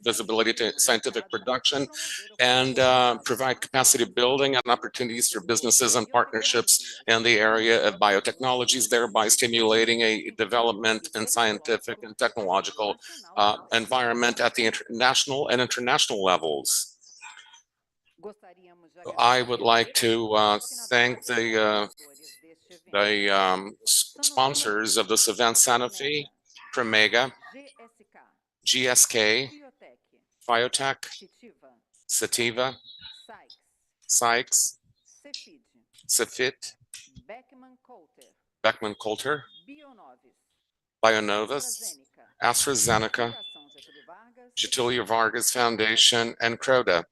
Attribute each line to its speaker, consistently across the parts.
Speaker 1: visibility to scientific production, and provide capacity building and opportunities for businesses and partnerships in the area of biotechnologies, thereby stimulating a development in scientific and technological environment at the national and international levels. I would like to thank the sponsors of this event: Sanofi, Promega, GSK, Biotech, Sativa, Sykes, Cefit, Beckman Coulter, Bionovus, AstraZeneca, Getúlio Vargas Foundation, and Croda.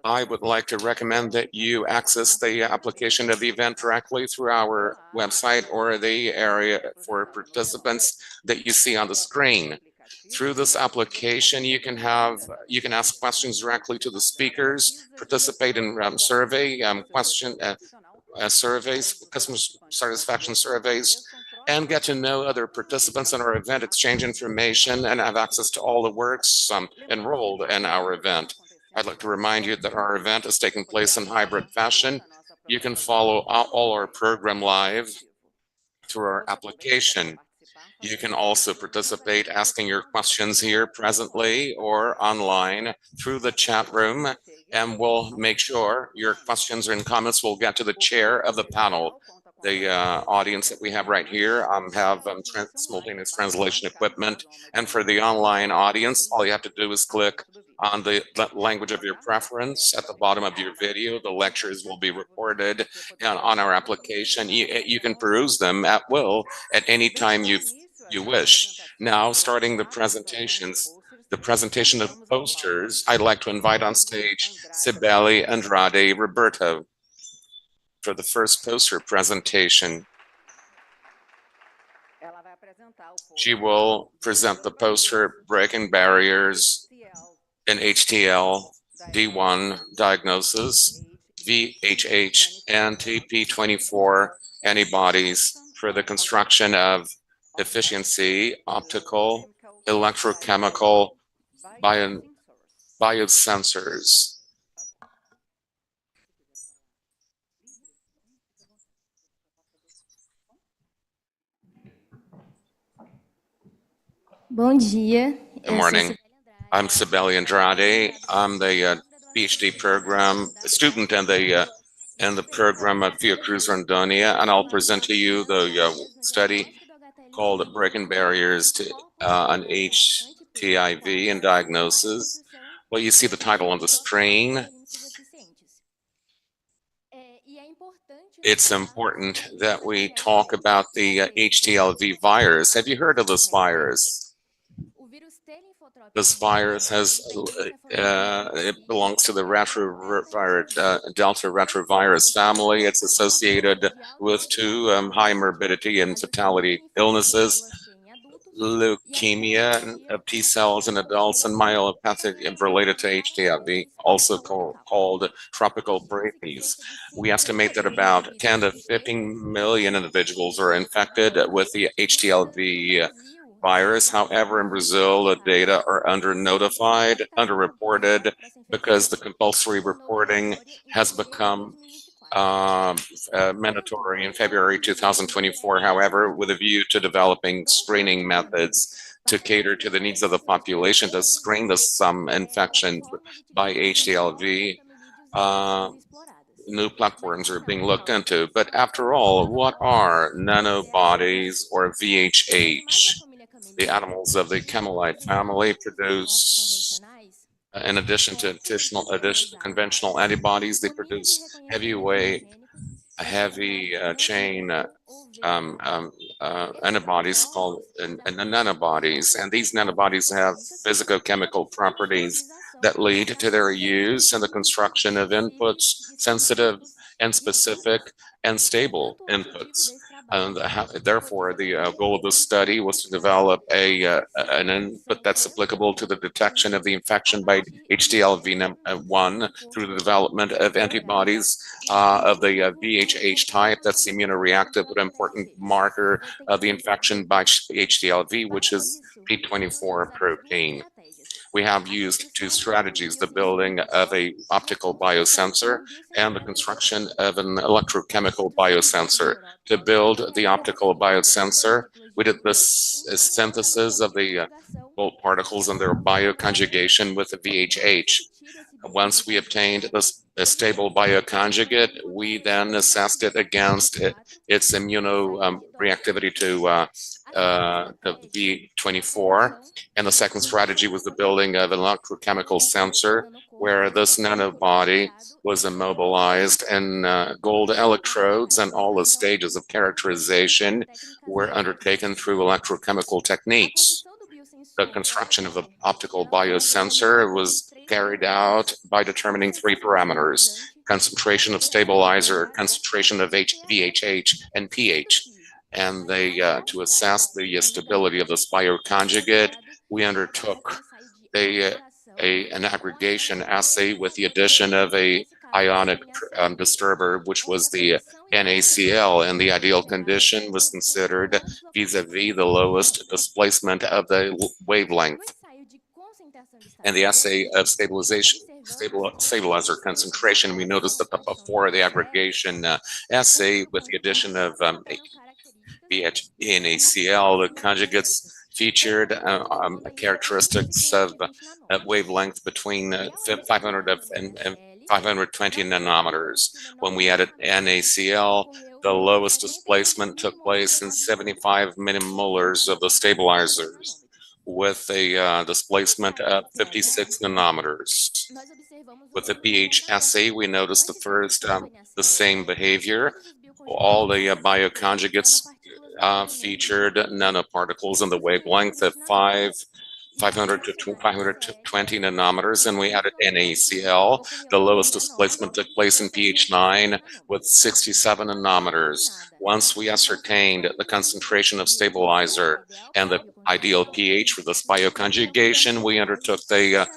Speaker 1: I would like to recommend that you access the application of the event directly through our website or the area for participants that you see on the screen. Through this application, you can ask questions directly to the speakers, participate in surveys, customer satisfaction surveys, and get to know other participants in our event, exchange information, and have access to all the works enrolled in our event. I'd like to remind you that our event is taking place in hybrid fashion. You can follow all our program live through our application. You can also participate asking your questions here presently or online through the chat room, and we'll make sure your questions and comments will get to the chair of the panel. The audience that we have right here have simultaneous translation equipment, and for the online audience, all you have to do is click on the language of your preference at the bottom of your video. The lectures will be recorded on our application. You can peruse them at will at any time you wish. Now, starting the presentations, the presentation of posters, I'd like to invite on stage Cibele Andrade Roberto for the first poster presentation. She will present the poster Breaking Barriers in HTL D1 Diagnosis, VHH and TP24 antibodies for the construction of efficiency, optical, electrochemical, biosensors.
Speaker 2: Bom dia.
Speaker 1: Good morning. I'm Cibele Andrade. I'm the PhD program student in the program at Fiocruz-Bahia, and I'll present to you the study called Breaking Barriers to an HTIV and Diagnosis. Well, you see the title on the screen. It's important that we talk about the HTLV virus. Have you heard of this virus? This virus it belongs to the Delta retrovirus family. It's associated with two high morbidity and fatality illnesses: leukemia of T cells in adults and myelopathy related to HTLV, also called tropical bradycardia. We estimate that about 10 to 15 million individuals are infected with the HTLV virus. However, in Brazil, the data are underreported, because the compulsory reporting has become mandatory in February 2024. However, with a view to developing screening methods to cater to the needs of the population to screen this infection by HTLV, new platforms are being looked into. But after all, what are nanobodies or VHH? The animals of the camelide family produce, in addition to conventional antibodies, they produce heavy chain antibodies called nanobodies. And these nanobodies have physicochemical properties that lead to their use in the construction of inputs, sensitive and specific and stable inputs. And therefore, the goal of this study was to develop an input that's applicable to the detection of the infection by HTLV1 through the development of antibodies of the VHH type. That's the immunoreactive but important marker of the infection by HTLV, which is P24 protein. We have used two strategies, the building of a optical biosensor and the construction of an electrochemical biosensor. To build the optical biosensor, we did this synthesis of the gold particles and their bioconjugation with the VHH. Once we obtained a stable bioconjugate, we then assessed it against its immunoreactivity to V24. And the second strategy was the building of an electrochemical sensor where this nanobody was immobilized and gold electrodes and all the stages of characterization were undertaken through electrochemical techniques. The construction of the optical biosensor was carried out by determining three parameters: concentration of stabilizer, concentration of VHH, and pH. And to assess the stability of this bioconjugate, we undertook an aggregation assay with the addition of a ionic disturber, which was the NaCl, and the ideal condition was considered vis-a-vis the lowest displacement of the wavelength. And the assay of stabilizer concentration, we noticed that before the aggregation assay with the addition of NaCl, the conjugates featured characteristics of wavelength between 500 and 520 nanometers. When we added NaCl, the lowest displacement took place in 75 millimolars of the stabilizers, with a displacement of 56 nanometers. With the pH assay, we noticed the same behavior. All the bioconjugates featured nanoparticles in the wavelength of 500 to 520 nanometers, and we added NaCl. The lowest displacement took place in pH 9 with 67 nanometers. Once we ascertained the concentration of stabilizer and the ideal pH for this bioconjugation, we undertook the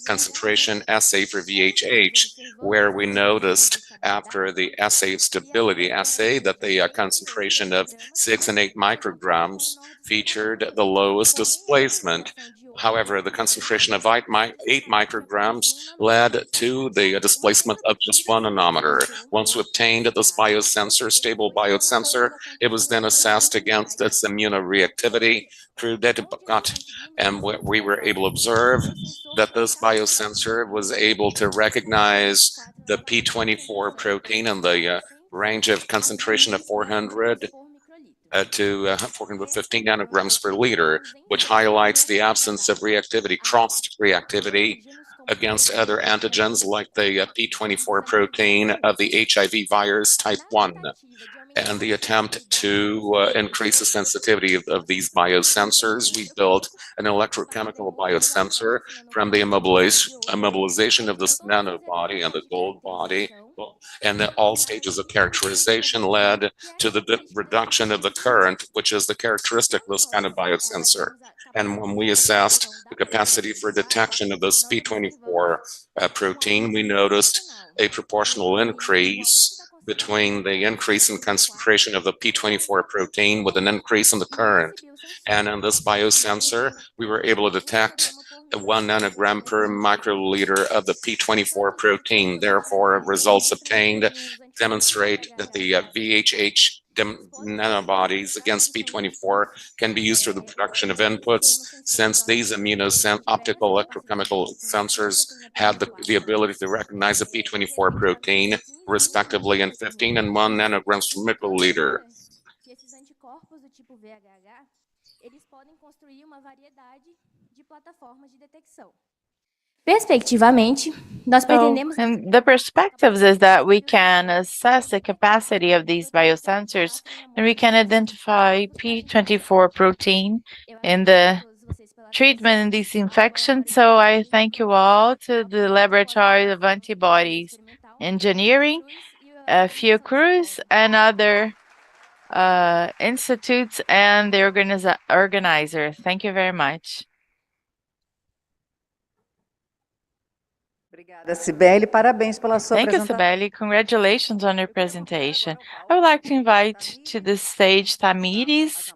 Speaker 1: concentration assay for VHH, where we noticed after the assay stability assay that the concentration of 6 and 8 micrograms featured the lowest displacement. However, the concentration of 8 micrograms led to the displacement of just 1 nanometer. Once we obtained this biosensor, stable biosensor, it was then assessed against its immunoreactivity through Gatti, and we were able to observe that this biosensor was able to recognize the P24 protein in the range of concentration of 400 to 415 nanograms per liter, which highlights the absence of reactivity, cross-reactivity against other antigens like the P24 protein of the HIV virus type 1. And the attempt to increase the sensitivity of these biosensors, we built an electrochemical biosensor from the immobilization of this nanobody and the gold body, and all stages of characterization led to the reduction of the current, which is the characteristic of this kind of biosensor. And when we assessed the capacity for detection of this P24 protein, we noticed a proportional increase between the increase in concentration of the P24 protein with an increase in the current. And in this biosensor, we were able to detect 1 nanogram per microliter of the P24 protein. Therefore, results obtained demonstrate that the VHH nanobodies against P24 can be used for the production of inputs, since these optical electrochemical sensors had the ability to recognize the P24 protein, respectively, in 15 and 1 nanograms per microliter.
Speaker 2: Perspectivamente, nós pretendemos.
Speaker 3: And the perspectives is that we can assess the capacity of these biosensors, and we can identify P24 protein in the treatment in these infections. So I thank you all to the Laboratory of Antibodies Engineering, Fiocruz, and other institutes and the organizer. Thank you very much. Thank you, Sibeli. Congratulations on your presentation. I would like to invite to the stage Tamires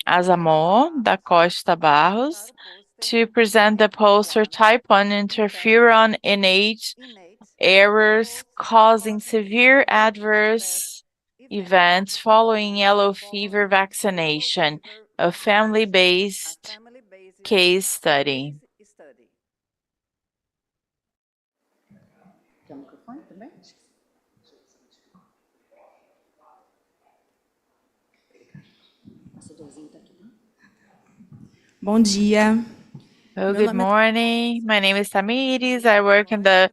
Speaker 3: Azamor da Costa Barros to present the poster Type 1 Interferon Innate Errors Causing Severe Adverse Events Following Yellow Fever Vaccination, a family-based case study.
Speaker 4: Bom dia.
Speaker 3: Oh, good morning. My name is Tamires. I work in the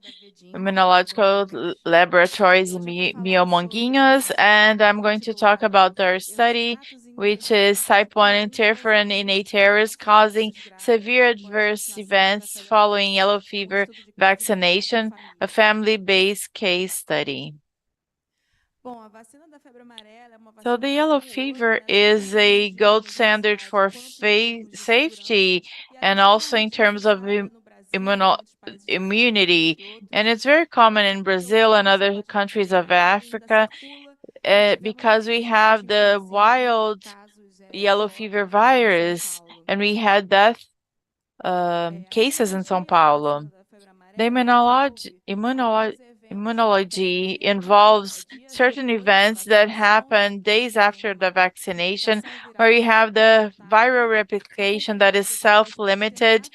Speaker 3: immunological laboratories in Bio-Manguinhos, and I'm going to talk about our study, which is type 1 interferon innate errors causing severe adverse events following yellow fever vaccination, a family-based case study. So the yellow fever is a gold standard for safety and also in terms of immunity, and it's very common in Brazil and other countries of Africa because we have the wild yellow fever virus, and we had death cases in São Paulo. The immunology involves certain events that happen days after the vaccination, where you have the viral replication that is self-limited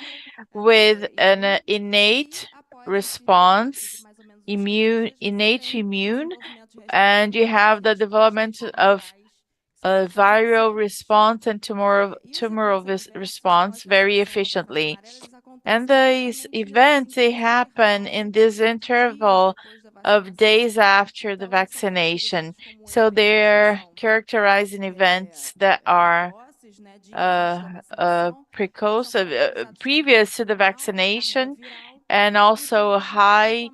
Speaker 3: with an innate response, innate immune, and you have the development of a viral response and tumoral response very efficiently. And these events, they happen in this interval of days after the vaccination. So they're characterizing events that are previous to the vaccination, and also a high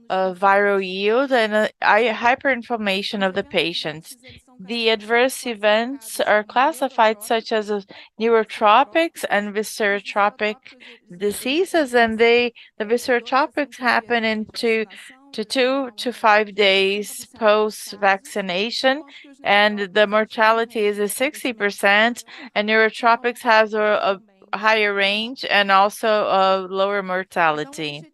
Speaker 3: viral yield and hyperinflammation of the patients. The adverse events are classified such as neurotropics and viscerotropic diseases, and the viscerotropics happen in 2 to 5 days post-vaccination, and the mortality is 60%, and neurotropics has a higher range and also a lower mortality.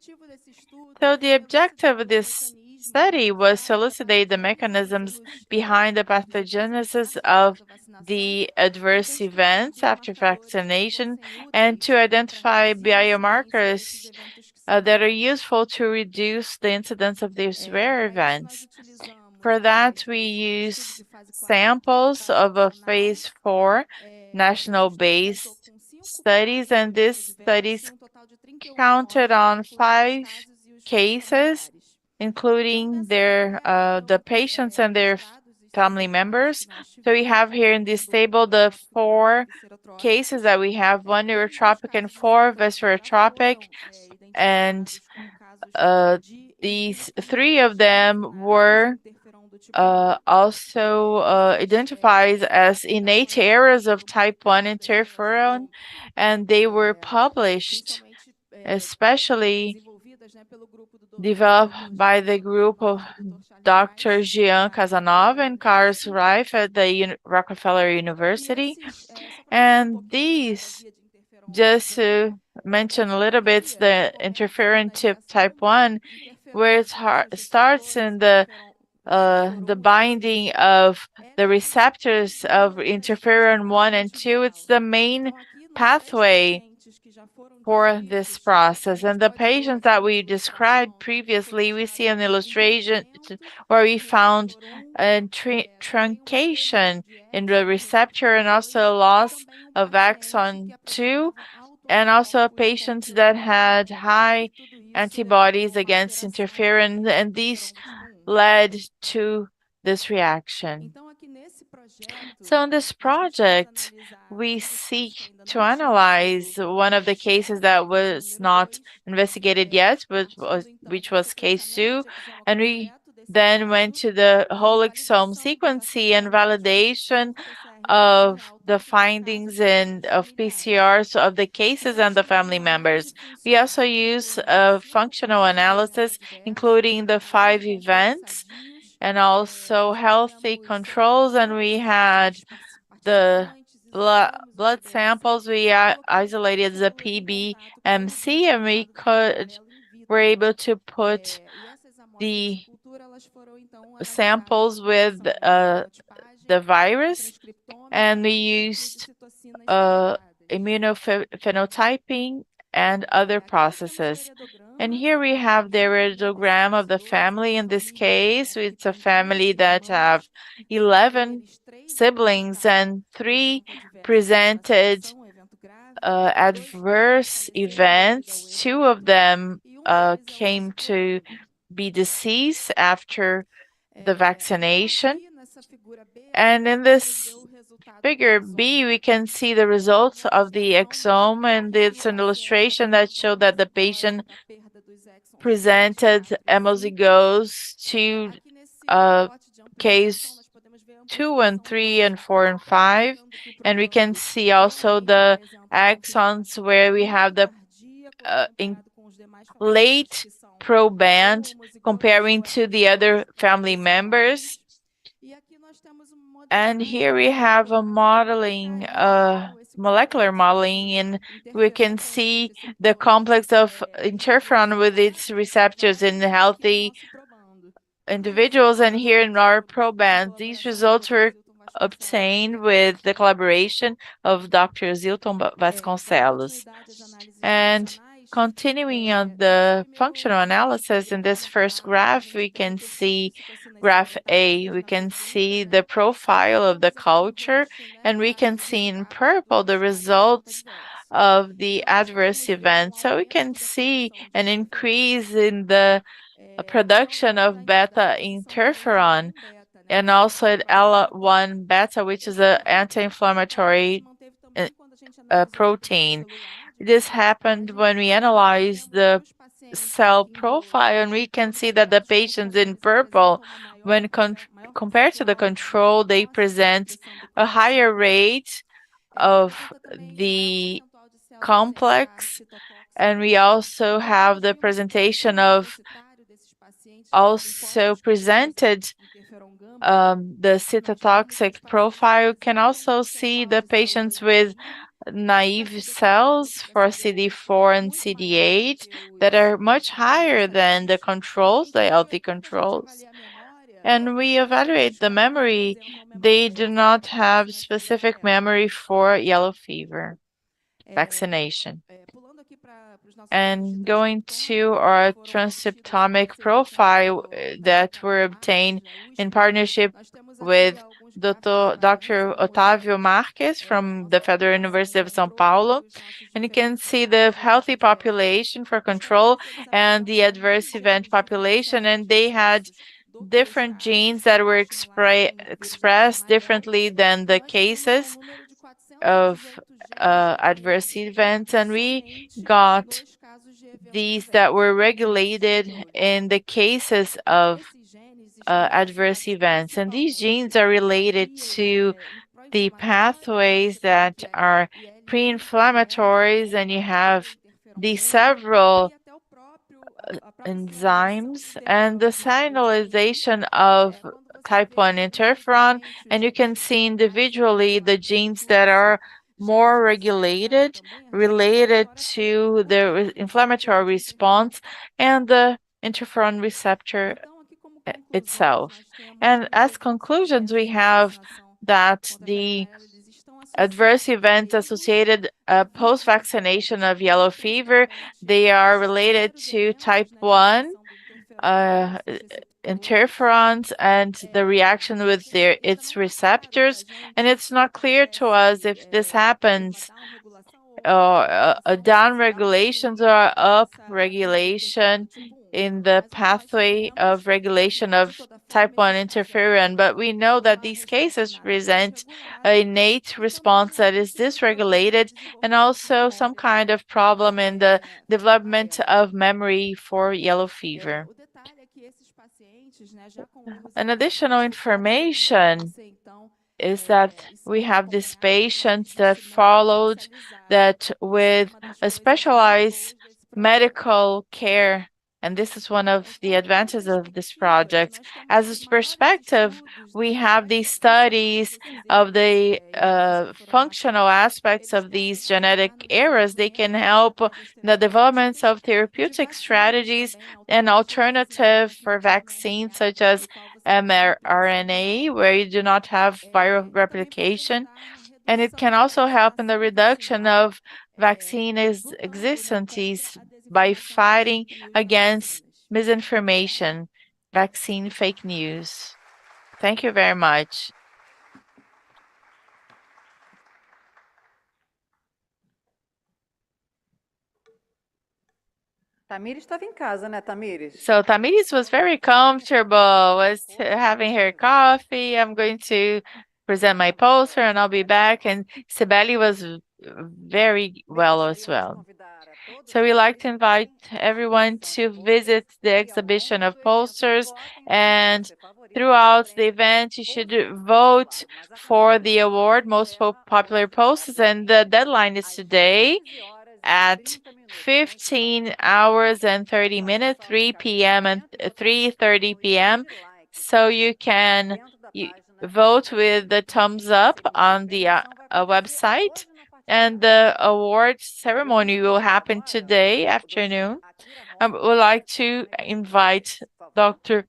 Speaker 3: So the objective of this study was to elucidate the mechanisms behind the pathogenesis of the adverse events after vaccination and to identify biomarkers that are useful to reduce the incidence of these rare events. For that, we use samples of a phase 4 national-based studies, and these studies counted on 5 cases, including the patients and their family members. So we have here in this table the 4 cases that we have, 1 neurotropic and 4 viscerotropic, and these 3 of them were also identified as innate errors of type 1 interferon, and they were published, especially developed by the group of Dr. Jean Casanova and Carlos Reif at the Rockefeller University. And these, just to mention a little bit, the interferon type 1, where it starts in the binding of the receptors of interferon 1 and 2. It's the main pathway for this process. And the patients that we described previously, we see an illustration where we found a truncation in the receptor and also loss of axon 2, and also patients that had high antibodies against interferon, and these led to this reaction. So in this project, we seek to analyze one of the cases that was not investigated yet, which was case 2, and we then went to the whole exome sequencing and validation of the findings and of PCRs of the cases and the family members. We also use a functional analysis, including the 5 events and also healthy controls, and we had the blood samples. We isolated the PBMC, and were able to put the samples with the virus, and we used immunophenotyping and other processes. And here we have the iridogram of the family. In this case, it's a family that have 11 siblings, and 3 presented adverse events. 2 of them came to be deceased after the vaccination. And in this figure B, we can see the results of the exome, and it's an illustration that showed that the patient presented homozygous to case 2 and 3 and 4 and 5. And we can see also the axons where we have the late proband comparing to the other family members. And here we have a modeling, molecular modeling, and we can see the complex of interferon with its receptors in healthy individuals. And here in our proband, these results were obtained with the collaboration of Dr. Zilton Vasconcelos. And continuing on the functional analysis, in this first graph, we can see graph A, we can see the profile of the culture, and we can see in purple the results of the adverse events. So we can see an increase in the production of beta interferon and also at L1 beta, which is an anti-inflammatory protein. This happened when we analyzed the cell profile, and we can see that the patients in purple, when compared to the control, they present a higher rate of the complex. And we also have the presentation of also presented the cytotoxic profile. Can also see the patients with naive cells for CD4 and CD8 that are much higher than the controls, the healthy controls. And we evaluate the memory. They do not have specific memory for yellow fever vaccination. And going to our transcriptomic profile that were obtained in partnership with Dr. Otávio Marques from the Federal University of São Paulo. And you can see the healthy population for control and the adverse event population, and they had different genes that were expressed differently than the cases of adverse events, and we got these that were regulated in the cases of adverse events. And these genes are related to the pathways that are pre-inflammatories, and you have these several enzymes and the signalization of type 1 interferon, and you can see individually the genes that are more regulated, related to the inflammatory response and the interferon receptor itself. And as conclusions, we have that the adverse events associated post-vaccination of yellow fever, they are related to type 1 interferons and the reaction with its receptors. And it's not clear to us if this happens a down regulations or up regulation in the pathway of regulation of type 1 interferon, but we know that these cases present an innate response that is dysregulated, and also some kind of problem in the development of memory for yellow fever. An additional information is that we have these patients that followed that with a specialized medical care. And this is one of the advantages of this project. As a perspective, we have these studies of the functional aspects of these genetic errors. They can help the developments of therapeutic strategies and alternative for vaccines such as mRNA, where you do not have viral replication. And it can also help in the reduction of vaccine existencies by fighting against misinformation, vaccine fake news. Thank you very much. So Tamires was very comfortable, was having her coffee. I'm going to present my poster and I'll be back. And Sibeli was very well as well. So we like to invite everyone to visit the exhibition of posters, and throughout the event you should vote for the award Most Popular Posters, and the deadline is today at 15 hours and 30 minutes, 3 p.m. and 3:30 p.m. So you can vote with the thumbs up on the website. And the award ceremony will happen today afternoon. I would like to invite Dr.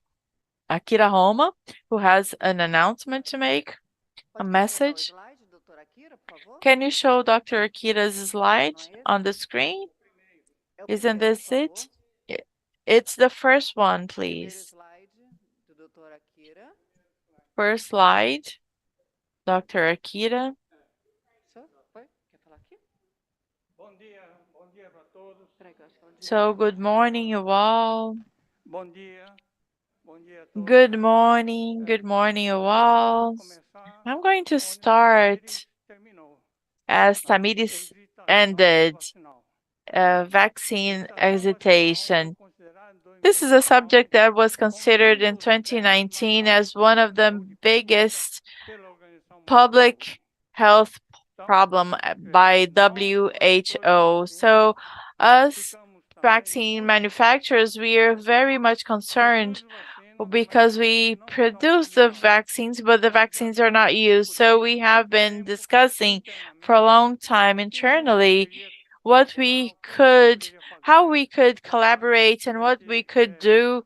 Speaker 3: Akira Homa, who has an announcement to make, a message. Can you show Dr. Akira's slide on the screen? Isn't this it? It's the first one, please. First slide, Dr. Akira. So good morning, you all. Good morning, you all. I'm going to start as Tamires ended, vaccine hesitation. This is a subject that was considered in 2019 as one of the biggest public health problem by WHO. So us vaccine manufacturers, we are very much concerned because we produce the vaccines, but the vaccines are not used. So we have been discussing for a long time internally how we could collaborate and what we could do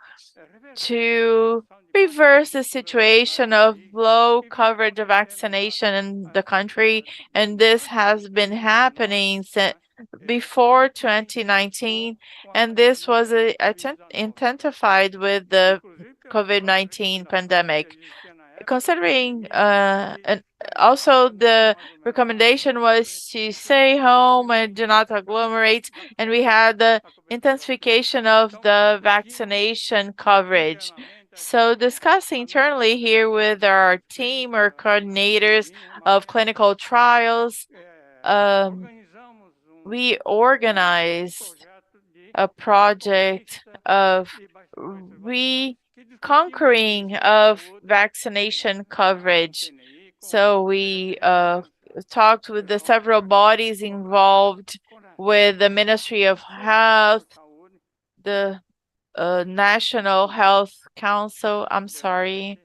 Speaker 3: to reverse the situation of low coverage of vaccination in the country. And this has been happening since before 2019, and this was intensified with the COVID-19 pandemic. Considering and also the recommendation was to stay home and do not agglomerate, and we had the intensification of the vaccination coverage. So discussing internally here with our team or coordinators of clinical trials, we organized a project of reconquering of vaccination coverage. So we talked with the several bodies involved, with the Ministry of Health, the National Health Council. I'm sorry,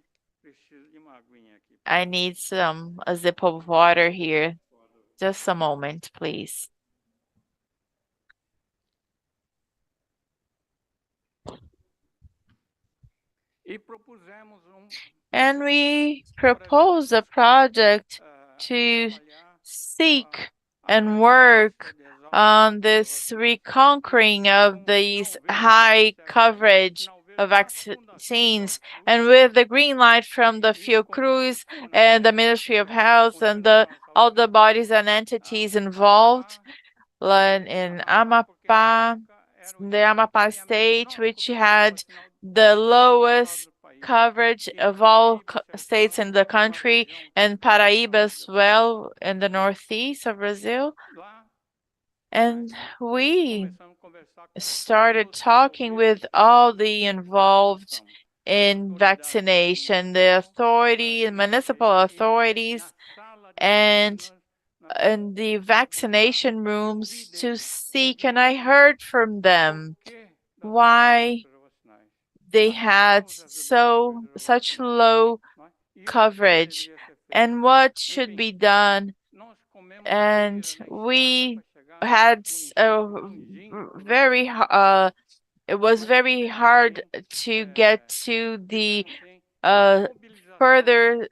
Speaker 3: I need a sip of water here. Just a moment, please. And we proposed a project to seek and work on this reconquering of these high coverage of vaccines. And with the green light from the Fiocruz and the Ministry of Health and all the bodies and entities involved, in Amapá, the Amapá state, which had the lowest coverage of all states in the country, and Paraíba as well in the northeast of Brazil. And we started talking with all the involved in vaccination, the authority, municipal authorities, and in the vaccination rooms to seek, and I heard from them why they had such low coverage and what should be done. And we had it was very hard to get to the uh, further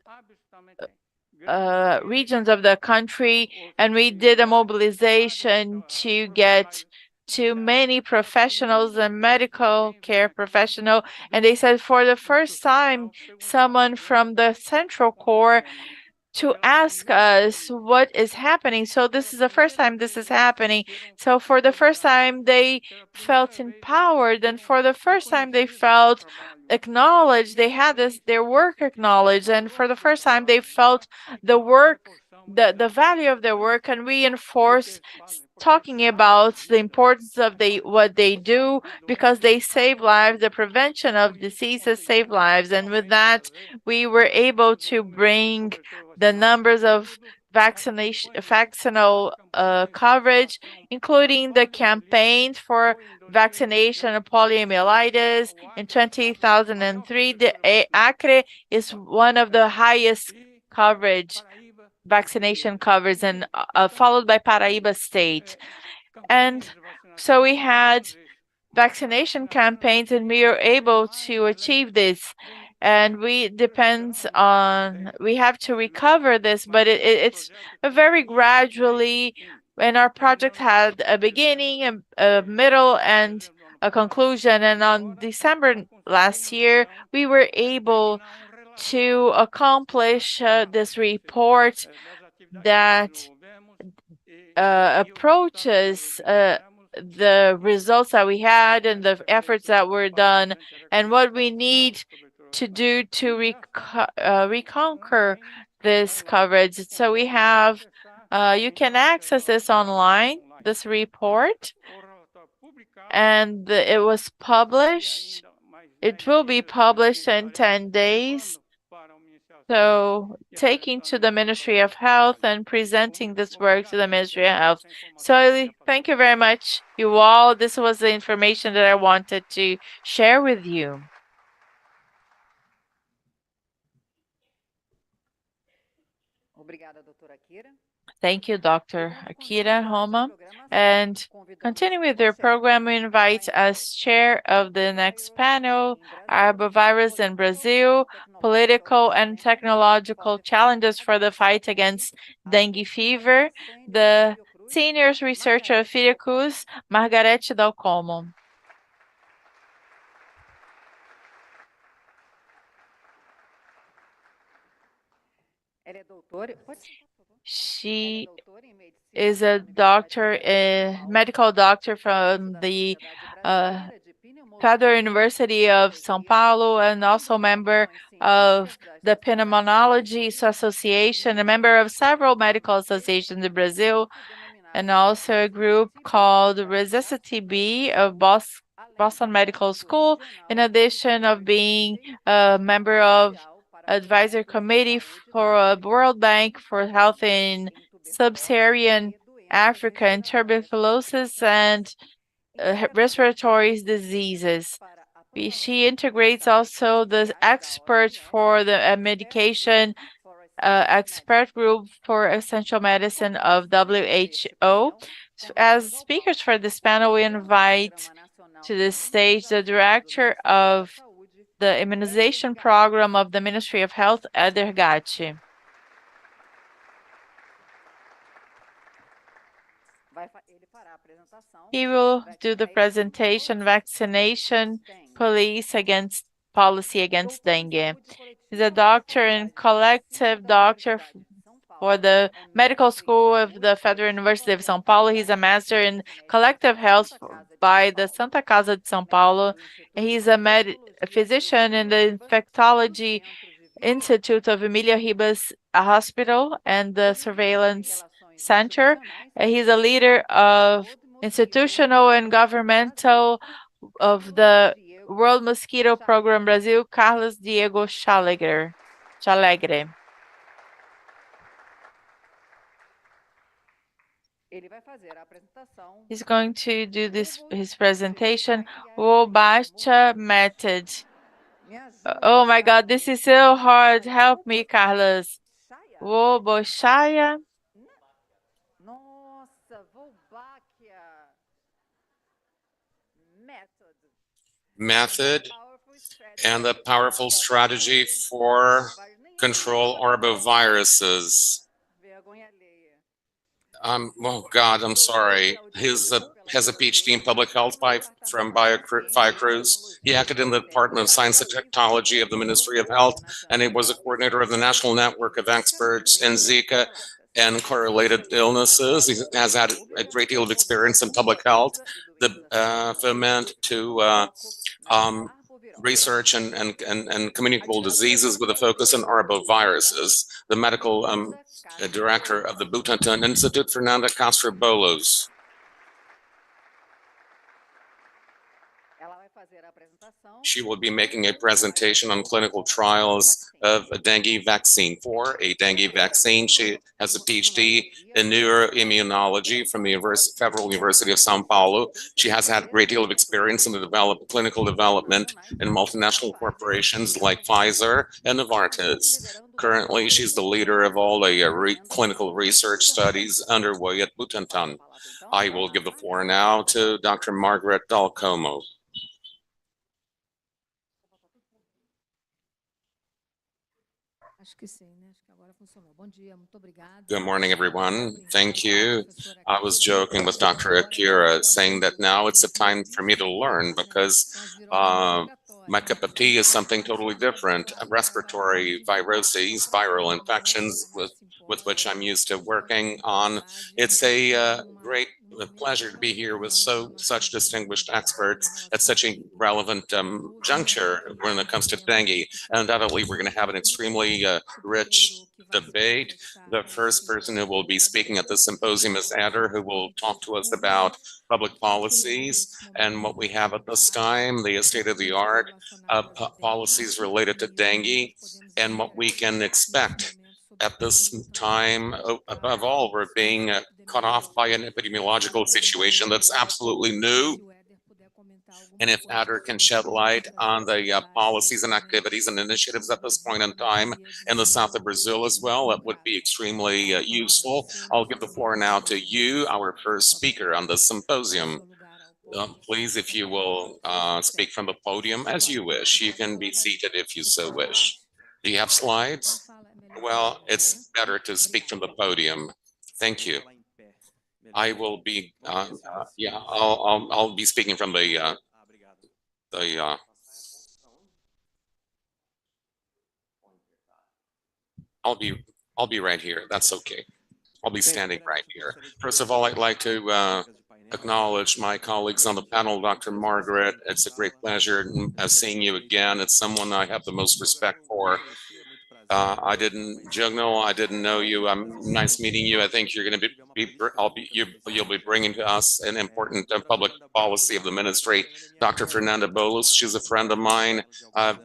Speaker 3: regions of the country, and we did a mobilization to get to many professionals and medical care professional, and they said for the first time someone from the central core to ask us what is happening. So this is the first time this is happening. So for the first time, they felt empowered, and for the first time, they felt acknowledged. They had their work acknowledged, and for the first time, they felt the work. The value of their work, and reinforce talking about the importance of what they do, because they save lives. The prevention of diseases save lives, and with that we were able to bring the numbers of vaccinal coverage, including the campaign for vaccination of poliomyelitis in 2003. The Acre is one of the highest coverage vaccination covers, and followed by Paraíba State. And so we had vaccination campaigns, and we are able to achieve this. And we have to recover this, but it's a very gradually, and our project had a beginning, a middle, and a conclusion. And on December last year, we were able to accomplish this report that approaches the results that we had and the efforts that were done and what we need to do to reconquer this coverage. So we have, you can access this online, this report, and it was published. It will be published in 10 days. So taking to the Ministry of Health and presenting this work to the Ministry of Health. So thank you very much, you all. This was the information that I wanted to share with you. Thank you, Dr. Akira Homa. And continuing with your program, we invite as chair of the next panel, Arbovirus in Brazil, Political and Technological Challenges for the Fight Against Dengue Fever, the senior researcher of Fiocruz, Margareth Dalcolmo. She is a doctor, a medical doctor from the Federal University of São Paulo, and also member of the Pneumology Association, a member of several medical associations in Brazil, and also a group called Resist TB of Boston Medical School, in addition of being a member of advisory committee for a World Bank for Health in Sub-Saharan Africa and tuberculosis and respiratory diseases. She integrates also the expert for the medication expert group for essential medicine of WHO. As speakers for this panel, we invite to the stage the director of the immunization program of the Ministry of Health, Eder Gatti. He will do the presentation, Vaccination Policy Against Dengue. He's a doctor and collective doctor for the Medical School of the Federal University of São Paulo. He's a master in collective health by the Santa Casa de São Paulo. He's a physician in the Infectology Institute of Emília Ribas Hospital and the Surveillance Center. He's a leader of institutional and governmental of the World Mosquito Program Brazil, Karlos Diego Chalegre. He's going to do his presentation, Wolbachia method. Oh my God, this is so hard. Help me, Karlos. Wolbachia.
Speaker 1: Method and the powerful strategy for control arboviruses. Oh God, I'm sorry. His has a PhD in public health from Fiocruz. He acted in the Department of Science and Technology of the Ministry of Health, and he was a coordinator of the National Network of Experts in Zika and correlated illnesses. He has had a great deal of experience in public health, the foment to research and communicable diseases with a focus on arboviruses. The medical director of the Butantan Institute, Fernanda Castro Boulos. She will be making a presentation on clinical trials of a dengue vaccine. For a dengue vaccine, she has a PhD in neuroimmunology from the Federal University of Sao Paulo. She has had a great deal of experience in the clinical development in multinational corporations like Pfizer and Novartis. Currently, she's the leader of all the clinical research studies underway at Butantan. I will give the floor now to Dr. Margareth Dalcolmo. Good morning, everyone. Thank you. I was joking with Dr. Akira, saying that now it's a time for me to learn because my cup of tea is something totally different. Respiratory viroses, viral infections with which I'm used to working on. It's a great pleasure to be here with such distinguished experts at such a relevant juncture when it comes to dengue. Undoubtedly, we're going to have an extremely rich debate. The first person who will be speaking at the symposium is Eder, who will talk to us about public policies and what we have at this time, the state-of-the-art policies related to dengue, and what we can expect at this time. Above all, we're being cut off by an epidemiological situation that's absolutely new. And if Eder can shed light on the policies and activities and initiatives at this point in time in the south of Brazil as well, that would be extremely useful. I'll give the floor now to you, our first speaker on the symposium. Please, if you will speak from the podium as you wish. You can be seated if you so wish. Do you have slides? Well, it's better to speak from the podium. Thank you. I will be, yeah, I'll be speaking from the I'll be right here. That's okay. I'll be standing right here. First of all, I'd like to acknowledge my colleagues on the panel, Dr. Margareth. It's a great pleasure seeing you again. It's someone I have the most respect for. I didn't know you. Nice meeting you. I think you're going to you'll be bringing to us an important public policy of the ministry. Dr. Fernanda Boulos, she's a friend of mine.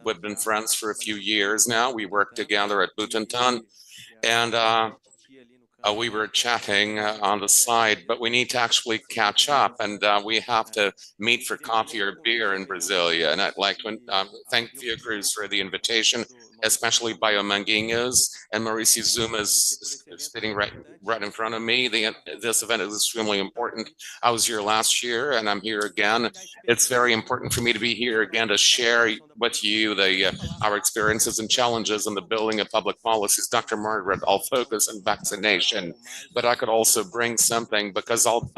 Speaker 1: We've been friends for a few years now. We work together at Butantan, and we were chatting on the side, but we need to actually catch up, and we have to meet for coffee or beer in Brasilia. And I'd like to thank Fiocruz for the invitation, especially Bio-Manguinhos, and Mauricio Zuma is sitting right in front of me. This event is extremely important. I was here last year, and I'm here again. It's very important for me to be here again to share with you our experiences and challenges in the building of public policies. Dr. Margareth, I'll focus on vaccination, but I could also bring something because I'll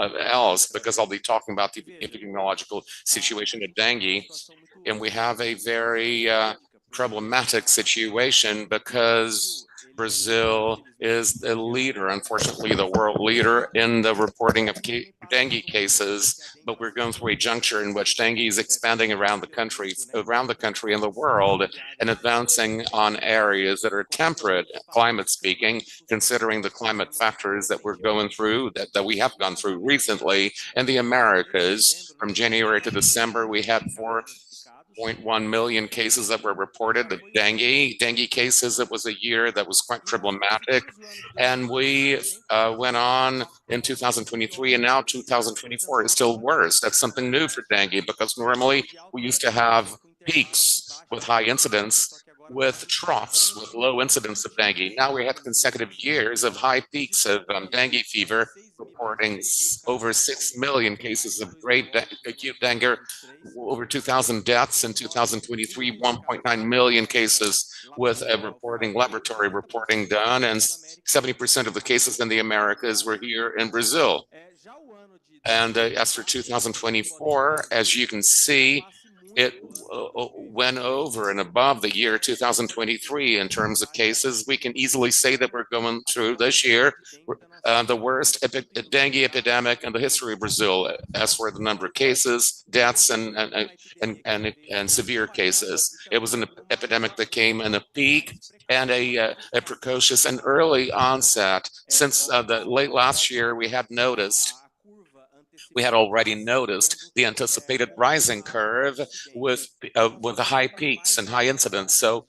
Speaker 1: be talking about the epidemiological situation of dengue, and we have a very problematic situation because Brazil is the leader, unfortunately, the world leader in the reporting of dengue cases, but we're going through a juncture in which dengue is expanding around the country and the world, and advancing on areas that are temperate, climate speaking, considering the climate factors that we're going through, that we have gone through recently. In the Americas, from January to December, we had 4.1 million cases that were reported of dengue cases. It was a year that was quite problematic. And we went on in 2023, and now 2024 is still worse. That's something new for dengue, because normally we used to have peaks with high incidence, with troughs with low incidence of dengue. Now we have consecutive years of high peaks of dengue fever, reporting over 6 million cases of acute dengue, over 2,000 deaths in 2023, 1.9 million cases with a laboratory reporting done, and 70% of the cases in the Americas were here in Brazil. And as for 2024, as you can see, it went over and above the year 2023 in terms of cases. We can easily say that we're going through this year the worst dengue epidemic in the history of Brazil, as for the number of cases, deaths, and severe cases. It was an epidemic that came in a peak and a precocious and early onset. Since the late last year, we had already noticed the anticipated rising curve with the high peaks and high incidence. So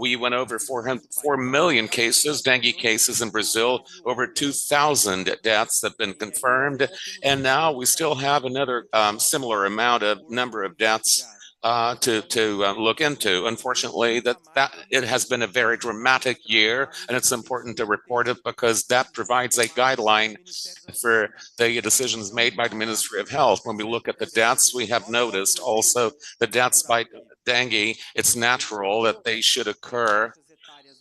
Speaker 1: we went over 4 million cases, dengue cases in Brazil, over 2,000 deaths have been confirmed, and now we still have another similar number of deaths to look into. Unfortunately, that it has been a very dramatic year, and it's important to report it because that provides a guideline for the decisions made by the Ministry of Health. When we look at the deaths, we have noticed also the deaths by dengue. It's natural that they should occur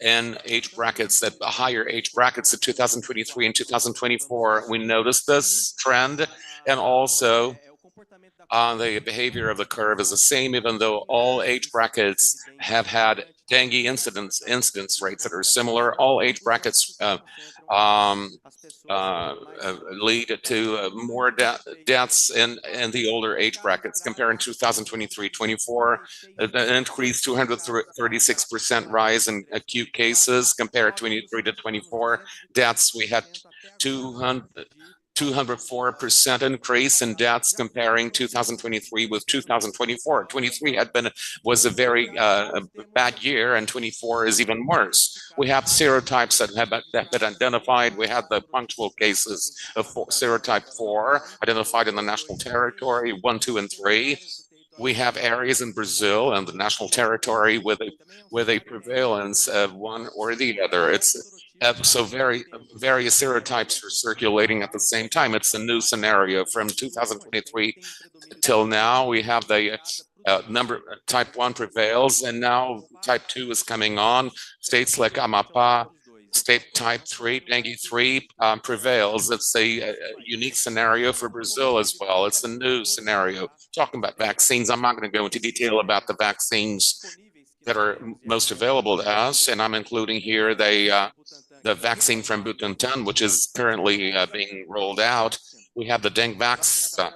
Speaker 1: in age brackets, at higher age brackets of 2023 and 2024. We noticed this trend, and also the behavior of the curve is the same, even though all age brackets have had dengue incidence rates that are similar. All age brackets lead to more deaths in the older age brackets. Comparing 2023-24, an increased 236% rise in acute cases. Compared 23 to 24 deaths, we had 204% increase in deaths comparing 2023 with 2024. 23 was a very bad year, and 24 is even worse. We have serotypes that have been identified. We have the punctual cases of serotype 4 identified in the national territory, 1, 2, and 3. We have areas in Brazil and the national territory with a prevalence of one or the other. So various serotypes are circulating at the same time. It's a new scenario from 2023 till now. We have the type 1 prevails, and now type 2 is coming on. States like Amapá, state type 3, dengue 3 prevails. It's a unique scenario for Brazil as well. It's a new scenario. Talking about vaccines, I'm not going to go into detail about the vaccines that are most available to us, and I'm including here the vaccine from Butantan, which is currently being rolled out. We have the dengue vaccine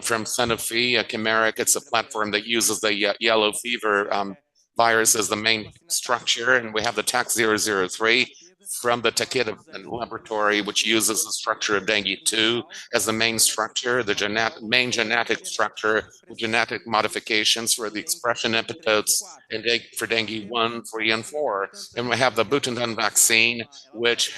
Speaker 1: from Sanofi, chimeric. It's a platform that uses the yellow fever virus as the main structure, and we have the TAC-003 from the Takeda laboratory, which uses the structure of dengue 2 as the main structure, the main genetic structure, with genetic modifications for the expression epitopes for dengue 1, 3, and 4. And we have the Butantan vaccine, which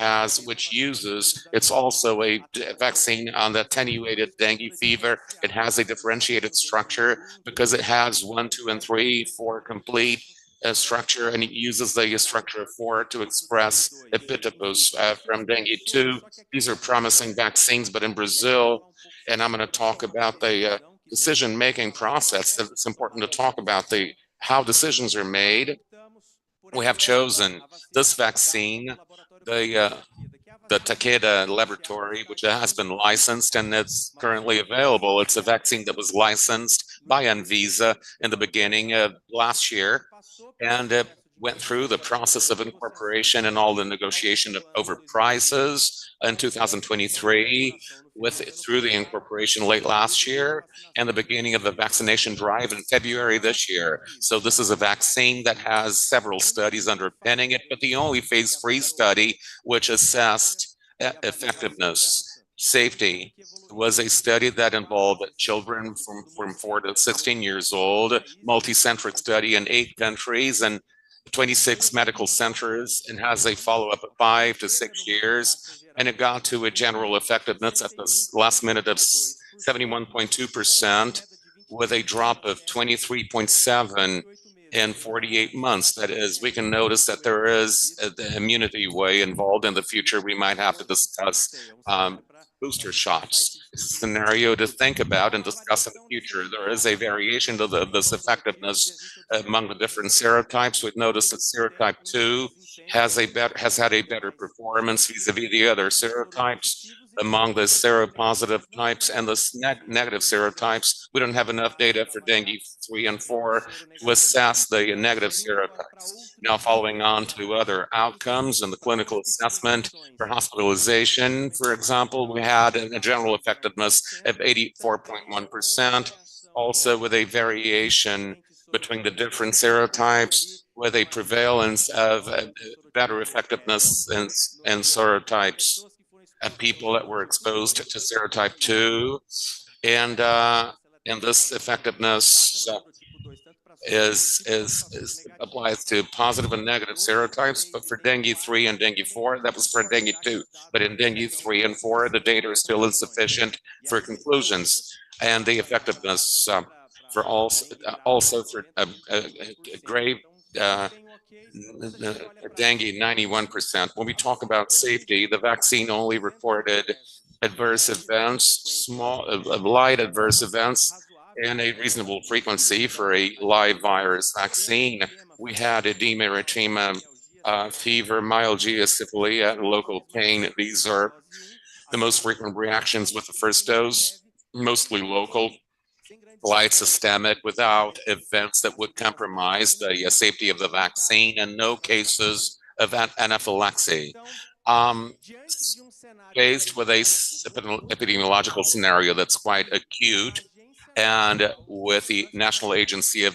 Speaker 1: uses, it's also a vaccine on the attenuated dengue fever. It has a differentiated structure because it has 1, 2, and 3, 4 complete structure, and it uses the structure of 4 to express epitopes from dengue 2. These are promising vaccines, but in Brazil, and I'm going to talk about the decision-making process, that it's important to talk about how decisions are made. We have chosen this vaccine, the Takeda laboratory, which has been licensed and it's currently available. It's a vaccine that was licensed by Anvisa in the beginning of last year, and went through the process of incorporation and all the negotiation over prices in 2023 through the incorporation late last year and the beginning of the vaccination drive in February this year. So this is a vaccine that has several studies underpinning it, but the only phase 3 study which assessed effectiveness, safety, was a study that involved children from 4 to 16 years old, multi-centric study in 8 countries and 26 medical centers, and has a follow-up of 5 to 6 years. And it got to a general effectiveness at the last minute of 71.2%, with a drop of 23.7 in 48 months. That is, we can notice that there is the immunity way involved. In the future, we might have to discuss booster shots. It's a scenario to think about and discuss in the future. There is a variation to this effectiveness among the different serotypes. We've noticed that serotype 2 has had a better performance vis-a-vis the other serotypes. Among the seropositive types and the negative serotypes, we don't have enough data for dengue 3 and 4 to assess the negative serotypes. Now, following on to other outcomes in the clinical assessment for hospitalization, for example, we had a general effectiveness of 84.1%, also with a variation between the different serotypes, with a prevalence of better effectiveness in serotypes of people that were exposed to serotype 2. And this effectiveness applies to positive and negative serotypes, but for dengue 3 and dengue 4, that was for dengue 2. But in dengue 3 and 4, the data is still insufficient for conclusions. And the effectiveness for also for grave dengue, 91%. When we talk about safety, the vaccine only recorded adverse events, light adverse events, and a reasonable frequency for a live virus vaccine. We had edema, erythema, fever, myalgia, syphilia, local pain. These are the most frequent reactions with the first dose, mostly local, light systemic, without events that would compromise the safety of the vaccine, and no cases of anaphylaxis. Faced with a epidemiological scenario that's quite acute, and with the National Agency of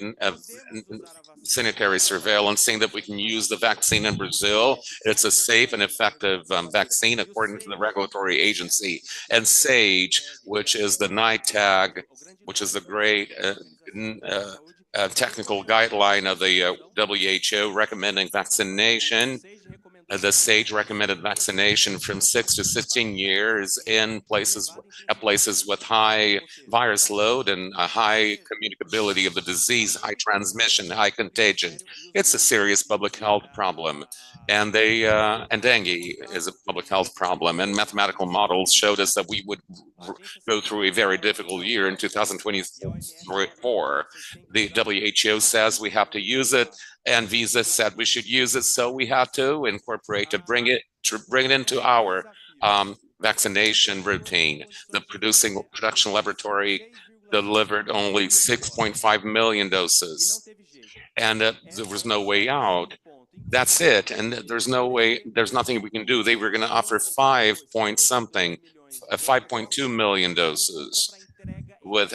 Speaker 1: Sanitary Surveillance saying that we can use the vaccine in Brazil, it's a safe and effective vaccine according to the regulatory agency. And SAGE, which is the NITAG, which is the great technical guideline of the WHO recommending vaccination. The SAGE recommended vaccination from 6 to 16 years in places with high virus load and a high communicability of the disease, high transmission, high contagion. It's a serious public health problem, and dengue is a public health problem. And mathematical models showed us that we would go through a very difficult year in 2024. The WHO says we have to use it, and Visa said we should use it, so we have to incorporate to bring it into our vaccination routine. The production laboratory delivered only 6.5 million doses, and there was no way out. That's it, and there's nothing we can do. They were going to offer 5.2 million doses with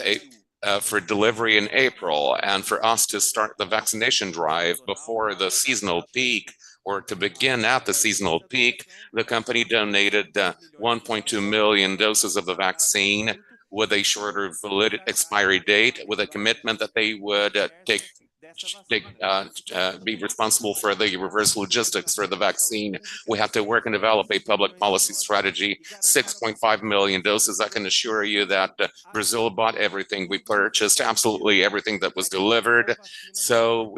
Speaker 1: for delivery in April, and for us to start the vaccination drive before the seasonal peak, or to begin at the seasonal peak. The company donated 1.2 million doses of the vaccine with a shorter valid expiry date, with a commitment that they would be responsible for the reverse logistics for the vaccine. We have to work and develop a public policy strategy. 6.5 million doses. I can assure you that Brazil bought everything. We purchased absolutely everything that was delivered. So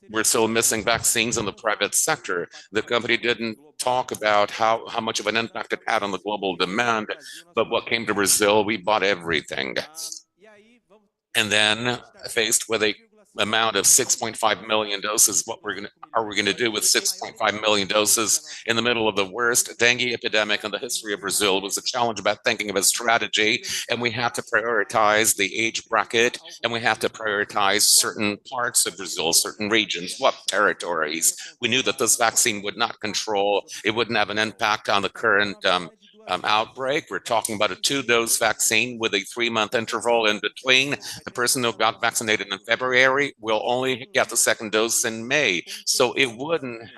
Speaker 1: we're still missing vaccines in the private sector. The company didn't talk about how much of an impact it had on the global demand, but what came to Brazil, we bought everything. And then faced with a amount of 6.5 million doses, what we're going to, are we going to do with 6.5 million doses in the middle of the worst dengue epidemic in the history of Brazil? It was a challenge about thinking of a strategy, and we had to prioritize the age bracket, and we had to prioritize certain parts of Brazil, certain regions, what territories. We knew that this vaccine would not control, it wouldn't have an impact on the current outbreak. We're talking about a 2-dose vaccine with a 3-month interval in between. The person who got vaccinated in February will only get the second dose in May. So it wouldn't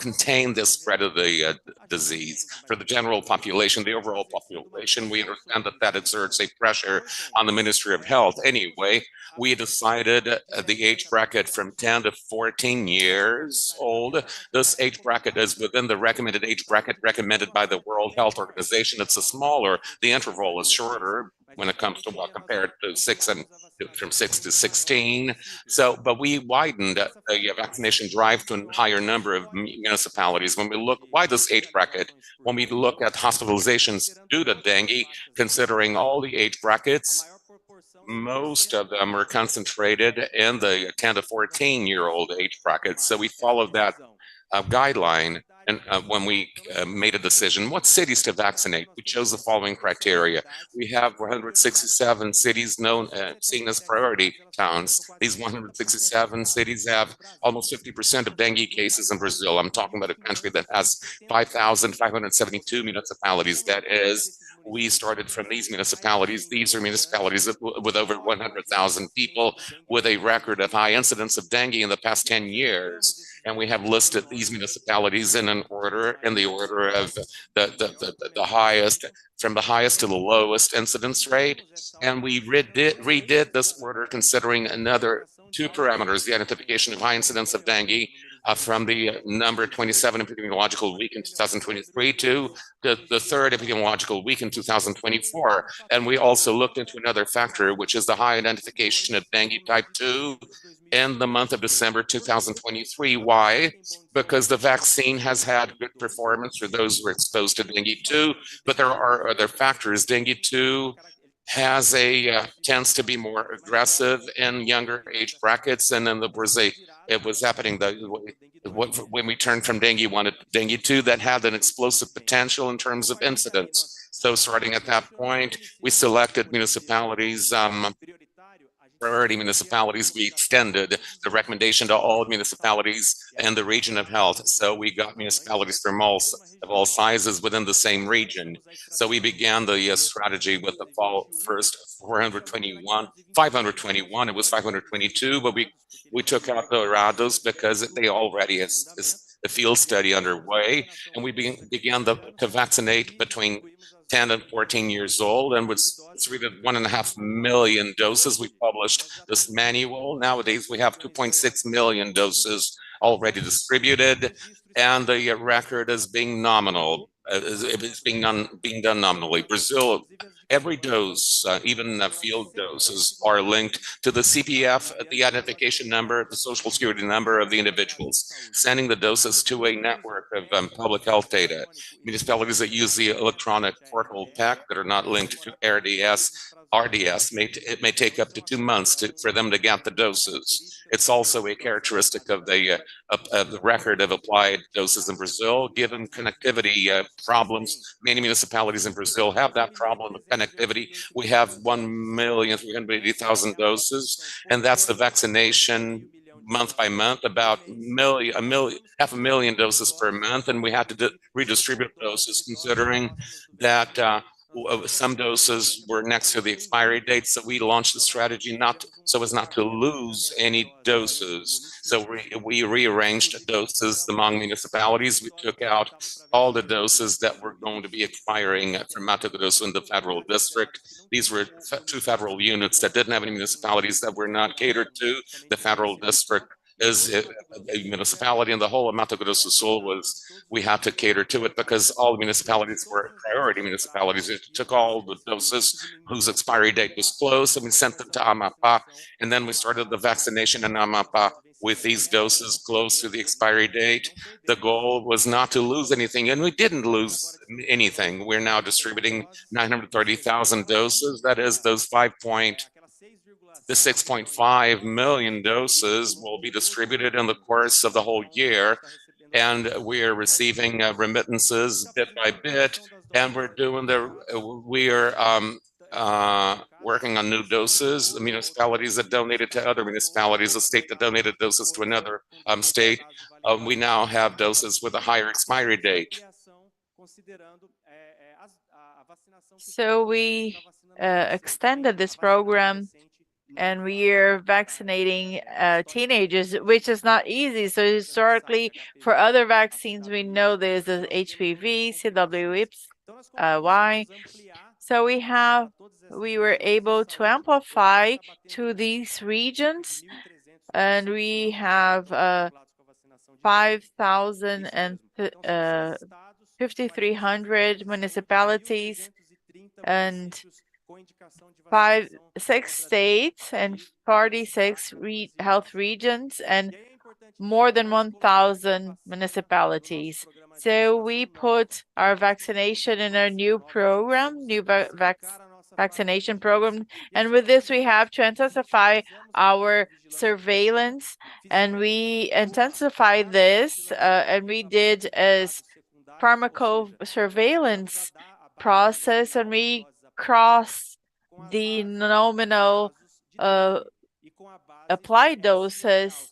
Speaker 1: contain the spread of the disease for the general population, the overall population. We understand that that exerts a pressure on the Ministry of Health. Anyway, we decided the age bracket from 10 to 14 years old. This age bracket is within the recommended age bracket recommended by the World Health Organization. It's a smaller, the interval is shorter when it comes to what compared to from 6 to 16. So, but we widened the vaccination drive to a higher number of municipalities. When we look, why this age bracket? When we look at hospitalizations due to dengue, considering all the age brackets, most of them are concentrated in the 10 to 14-year-old age bracket. So we followed that guideline. And when we made a decision, what cities to vaccinate, we chose the following criteria. We have 167 cities seen as priority towns. These 167 cities have almost 50% of dengue cases in Brazil. I'm talking about a country that has 5,572 municipalities. That is, we started from these municipalities. These are municipalities with over 100,000 people with a record of high incidence of dengue in the past 10 years. And we have listed these municipalities in an order, in the order of the highest, from the highest to the lowest incidence rate. And we redid this order considering another 2 parameters, the identification of high incidence of dengue from the number 27 epidemiological week in 2023 to the 3rd epidemiological week in 2024. And we also looked into another factor, which is the high identification of dengue type 2 in the month of December 2023. Why? Because the vaccine has had good performance for those who are exposed to dengue 2, but there are other factors. Dengue 2 tends to be more aggressive in younger age brackets, and then it was happening when we turned from dengue 1 to dengue 2 that had an explosive potential in terms of incidence. So starting at that point, we selected municipalities, priority municipalities. We extended the recommendation to all municipalities in the region of health. So we got municipalities from all sizes within the same region. So we began the strategy with the first 521. It was 522, but we took out the Dourados because they already is a field study underway, and we began to vaccinate between 10 and 14 years old, and was distributed 1.5 million doses. We published this manual. Nowadays, we have 2.6 million doses already distributed, and the record is being nominal. It's being done nominally. Brazil, every dose, even field doses, are linked to the CPF, the identification number, the social security number of the individuals, sending the doses to a network of public health data. Municipalities that use the electronic portal PAC that are not linked to RDS may take up to 2 months for them to get the doses. It's also a characteristic of the record of applied doses in Brazil, given connectivity problems. Many municipalities in Brazil have that problem of connectivity. We have 1,380,000 doses, and that's the vaccination month by month, about 500,000 doses per month, and we had to redistribute doses considering that some doses were next to the expiry date, so we launched the strategy so as not to lose any doses. So we rearranged doses among municipalities. We took out all the doses that were going to be expiring from Mato Grosso in the federal district. These were 2 federal units that didn't have any municipalities that were not catered to. The federal district is a municipality, and the whole of Mato Grosso do Sul we had to cater to it because all the municipalities were priority municipalities. It took all the doses whose expiry date was close, and we sent them to Amapá, and then we started the vaccination in Amapá with these doses close to the expiry date. The goal was not to lose anything, and we didn't lose anything. We're now distributing 930,000 doses. That is those 5.6 The 6.5 million doses will be distributed in the course of the whole year, and we are receiving remittances bit by bit, and we are working on new doses. The municipalities that donated to other municipalities, a state that donated doses to another state, we now have doses with a higher expiry date.
Speaker 3: So we extended this program, and we are vaccinating teenagers, which is not easy. So historically, for other vaccines, we know there's the HPV, CWY. So we were able to amplify to these regions, and we have 5,300 municipalities and 6 states and 46 health regions and more than 1,000 municipalities. So we put our vaccination in our new program, vaccination program. And with this, we have to intensify our surveillance, and we intensify this, and we did as pharmacosurveillance process, and we cross the nominal applied doses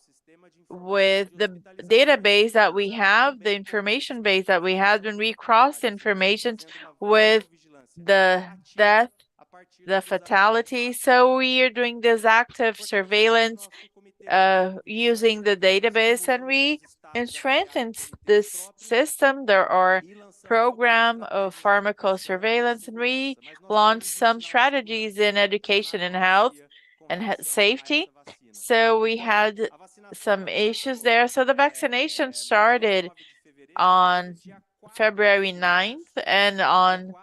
Speaker 3: with the database that we have, the information base that we have, when we cross information with the death, the fatality. So we are doing this active surveillance using the database, and we strengthen this system. There are program of pharmacosurveillance, and we launched some strategies in education and health and safety. So we had some issues there. So the vaccination started on February 9th, and on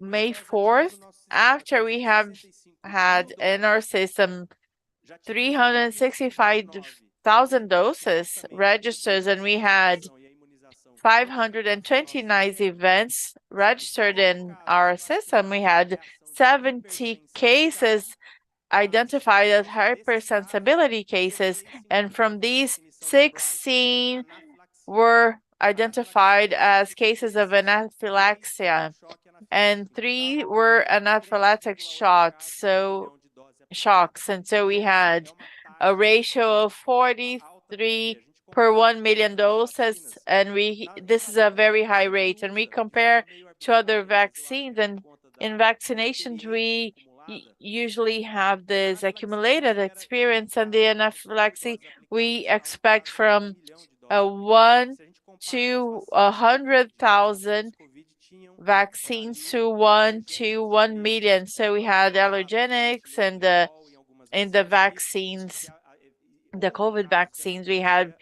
Speaker 3: May 4th, after we have had in our system 365,000 doses registered, and we had 529 events registered in our system. We had 70 cases identified as hypersensibility cases, and from these, 16 were identified as cases of anaphylaxis, and 3 were anaphylactic shocks. And so we had a ratio of 43 per 1 million doses, and this is a very high rate. And we compare to other vaccines, and in vaccinations we usually have this accumulated experience, and the anaphylaxis we expect from 1 to 100,000 vaccines to 1 to 1 million. So we had allergenics, and in the vaccines, the COVID vaccines, we had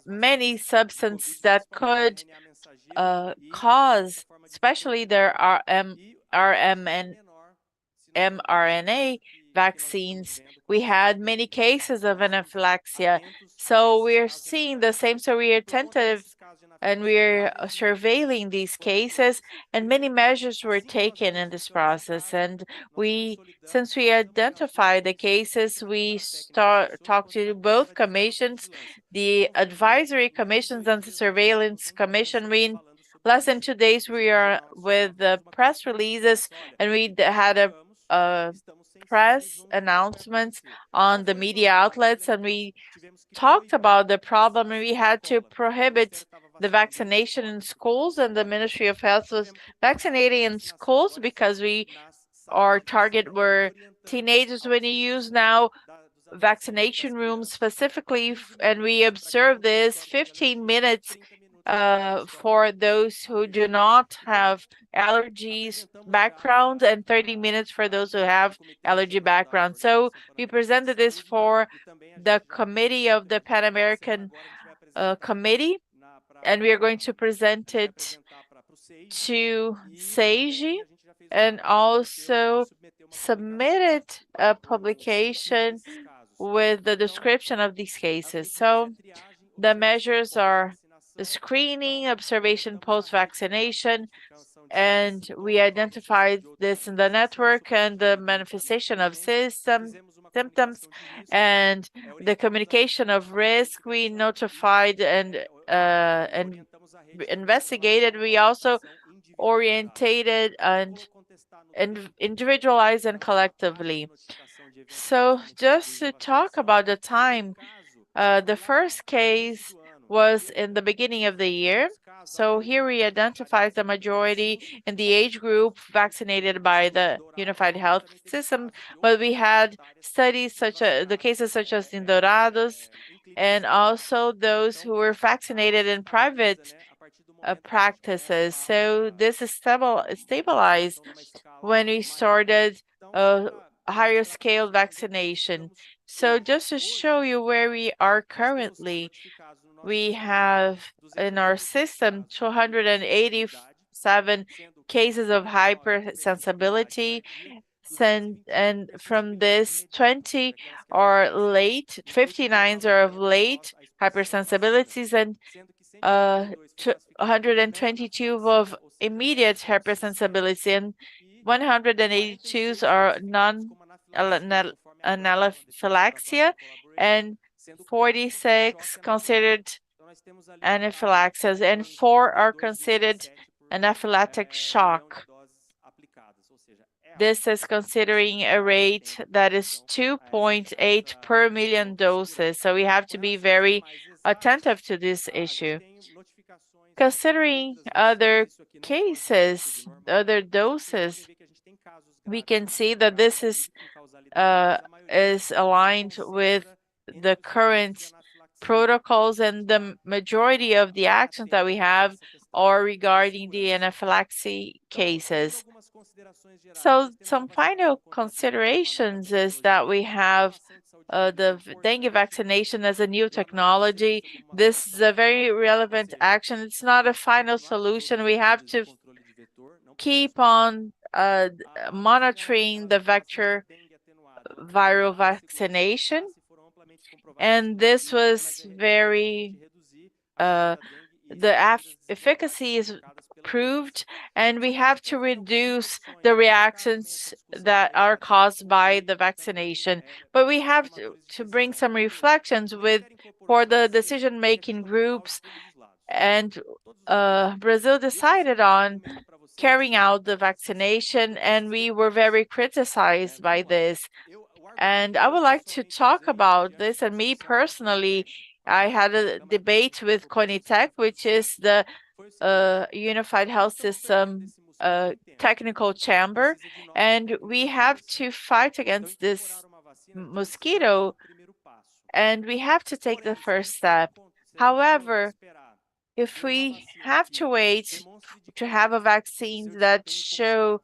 Speaker 3: many substances that could cause, especially there are mRNA vaccines, we had many cases of anaphylaxis. So we're seeing the same. So we are attentive, and we're surveilling these cases, and many measures were taken in this process. And since we identify the cases, we talk to both commissions, the advisory commissions and the surveillance commission. In less than 2 days, we are with the press releases, and we had a press announcements on the media outlets, and we talked about the problem, and we had to prohibit the vaccination in schools, and the Ministry of Health was vaccinating in schools because our target were teenagers. When you use now vaccination rooms specifically, and we observe this 15 minutes for those who do not have allergies background, and 30 minutes for those who have allergy background. So we presented this for the committee of the Pan American Committee, and we are going to present it to SAGE, and also submitted a publication with the description of these cases. So the measures are the screening, observation post-vaccination, and we identified this in the network and the manifestation of symptoms and the communication of risk. We notified and investigated. We also orientated and individualized and collectively. So just to talk about the time, the first case was in the beginning of the year. So here we identified the majority in the age group vaccinated by the Unified Health System, but we had studies such as the cases such as in Dourados, and also those who were vaccinated in private practices. So this is stabilized when we started a higher scale vaccination. So just to show you where we are currently, we have in our system 287 cases of hypersensibility, and from this 20 are late, 59 are of late hypersensibilities, and 122 of immediate hypersensibility, and 182 are anaphylaxia, and 46 considered anaphylaxis, and 4 are considered anaphylactic shock. This is considering a rate that is 2.8 per million doses, so we have to be very attentive to this issue. Considering other cases, other doses, we can see that this is aligned with the current protocols, and the majority of the actions that we have are regarding the anaphylaxis cases. So some final considerations is that we have the dengue vaccination as a new technology. This is a very relevant action. It's not a final solution. We have to keep on monitoring the vector viral vaccination, and this was very the efficacy is proved, and we have to reduce the reactions that are caused by the vaccination. But we have to bring some reflections for the decision-making groups, and Brazil decided on carrying out the vaccination, and we were very criticized by this. And I would like to talk about this, and me personally, I had a debate with CONITEC, which is the Unified Health System technical chamber, and we have to fight against this mosquito, and we have to take the first step. However, if we have to wait to have a vaccine that show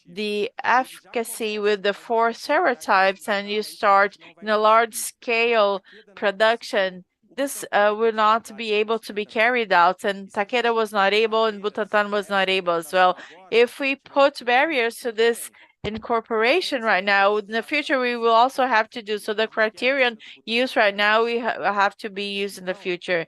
Speaker 3: the efficacy with the 4 serotypes, and you start in a large scale production, this will not be able to be carried out, and Takeda was not able, and Butantan was not able as well. If we put barriers to this incorporation right now, in the future we will also have to do so. The criterion used right now we have to be used in the future.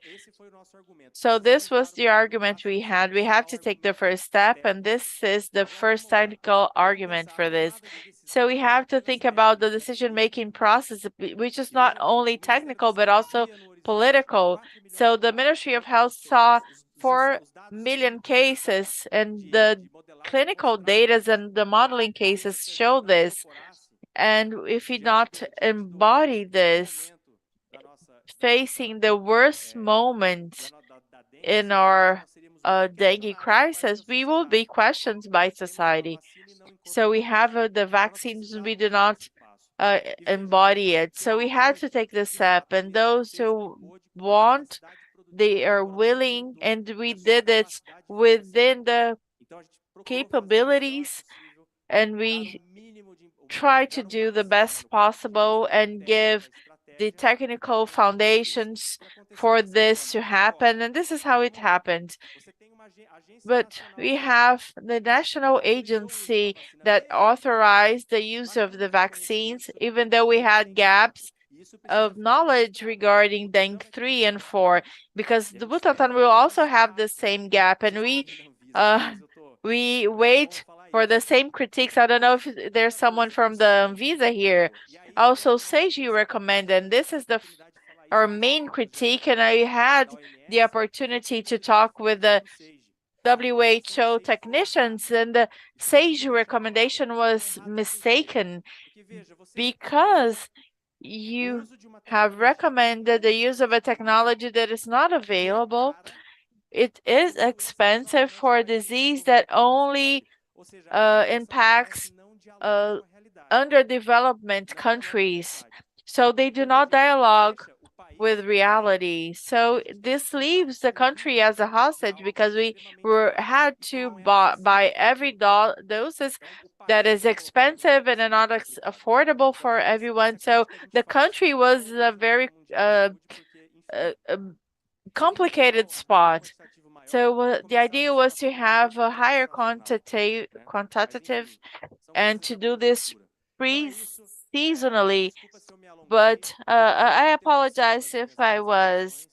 Speaker 3: So this was the argument we had. We have to take the first step, and this is the first technical argument for this. So we have to think about the decision-making process, which is not only technical but also political. So the Ministry of Health saw 4 million cases, and the clinical data and the modeling cases show this. And if we not embody this, facing the worst moment in our dengue crisis, we will be questioned by society. So we have the vaccines, we do not embody it. So we had to take this step, and those who want, they are willing, and we did it within the capabilities, and we try to do the best possible and give the technical foundations for this to happen, and this is how it happened. But we have the national agency that authorized the use of the vaccines, even though we had gaps of knowledge regarding dengue 3 and 4, because the Butantan will also have the same gap, and we we wait for the same critiques. I don't know if there's someone from the Anvisa here. Also, SAGE recommended, and this is our main critique, and I had the opportunity to talk with the WHO technicians, and the SAGE recommendation was mistaken because you have recommended the use of a technology that is not available. It is expensive for a disease that only impacts underdevelopment countries. So they do not dialogue with reality. So this leaves the country as a hostage because we had to buy every doses that is expensive and are not affordable for everyone. So the country was a very complicated spot. So the idea was to have a higher quantitative and to do this pre-seasonally. But I apologize if I was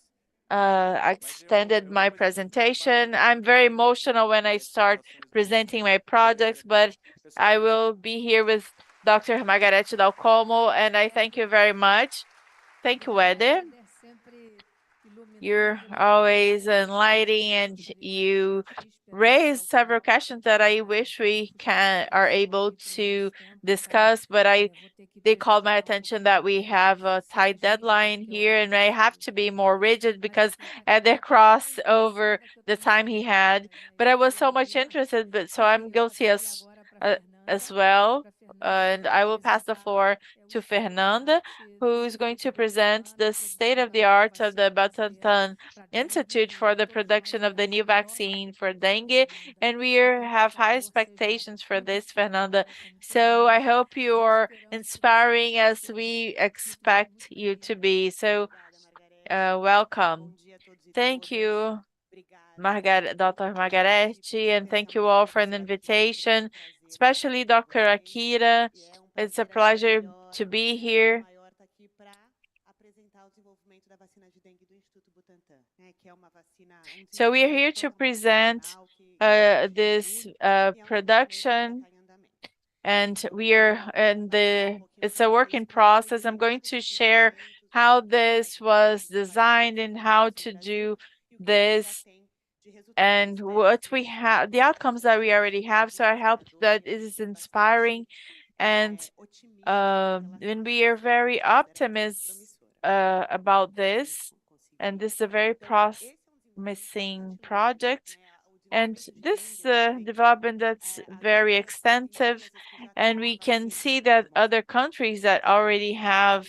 Speaker 3: extended my presentation. I'm very emotional when I start presenting my projects, but I will be here with Dr. Margareth Dalcolmo, and I thank you very much. Thank you, Eder. You're always enlightening, and you raised several questions that I wish we are able to discuss, but they called my attention that we have a tight deadline here, and I have to be more rigid because Eder crossed over the time he had. But I was so much interested, but so I'm guilty as well. And I will pass the floor to Fernanda, who is going to present the state of the art of the Butantan Institute for the production of the new vaccine for dengue. And we have high expectations for this, Fernanda. So I hope you are inspiring as we expect you to be. So welcome. Thank you, Dr. Margareth, and thank you all for the invitation, especially Dr. Akira. It's a pleasure to be here. So we are here to present this production, and it's a work in process. I'm going to share how this was designed and how to do this and what we have, the outcomes that we already have. So I hope that it is inspiring, and we are very optimistic about this, and this is a very promising project. And this development that's very extensive, and we can see that other countries that already have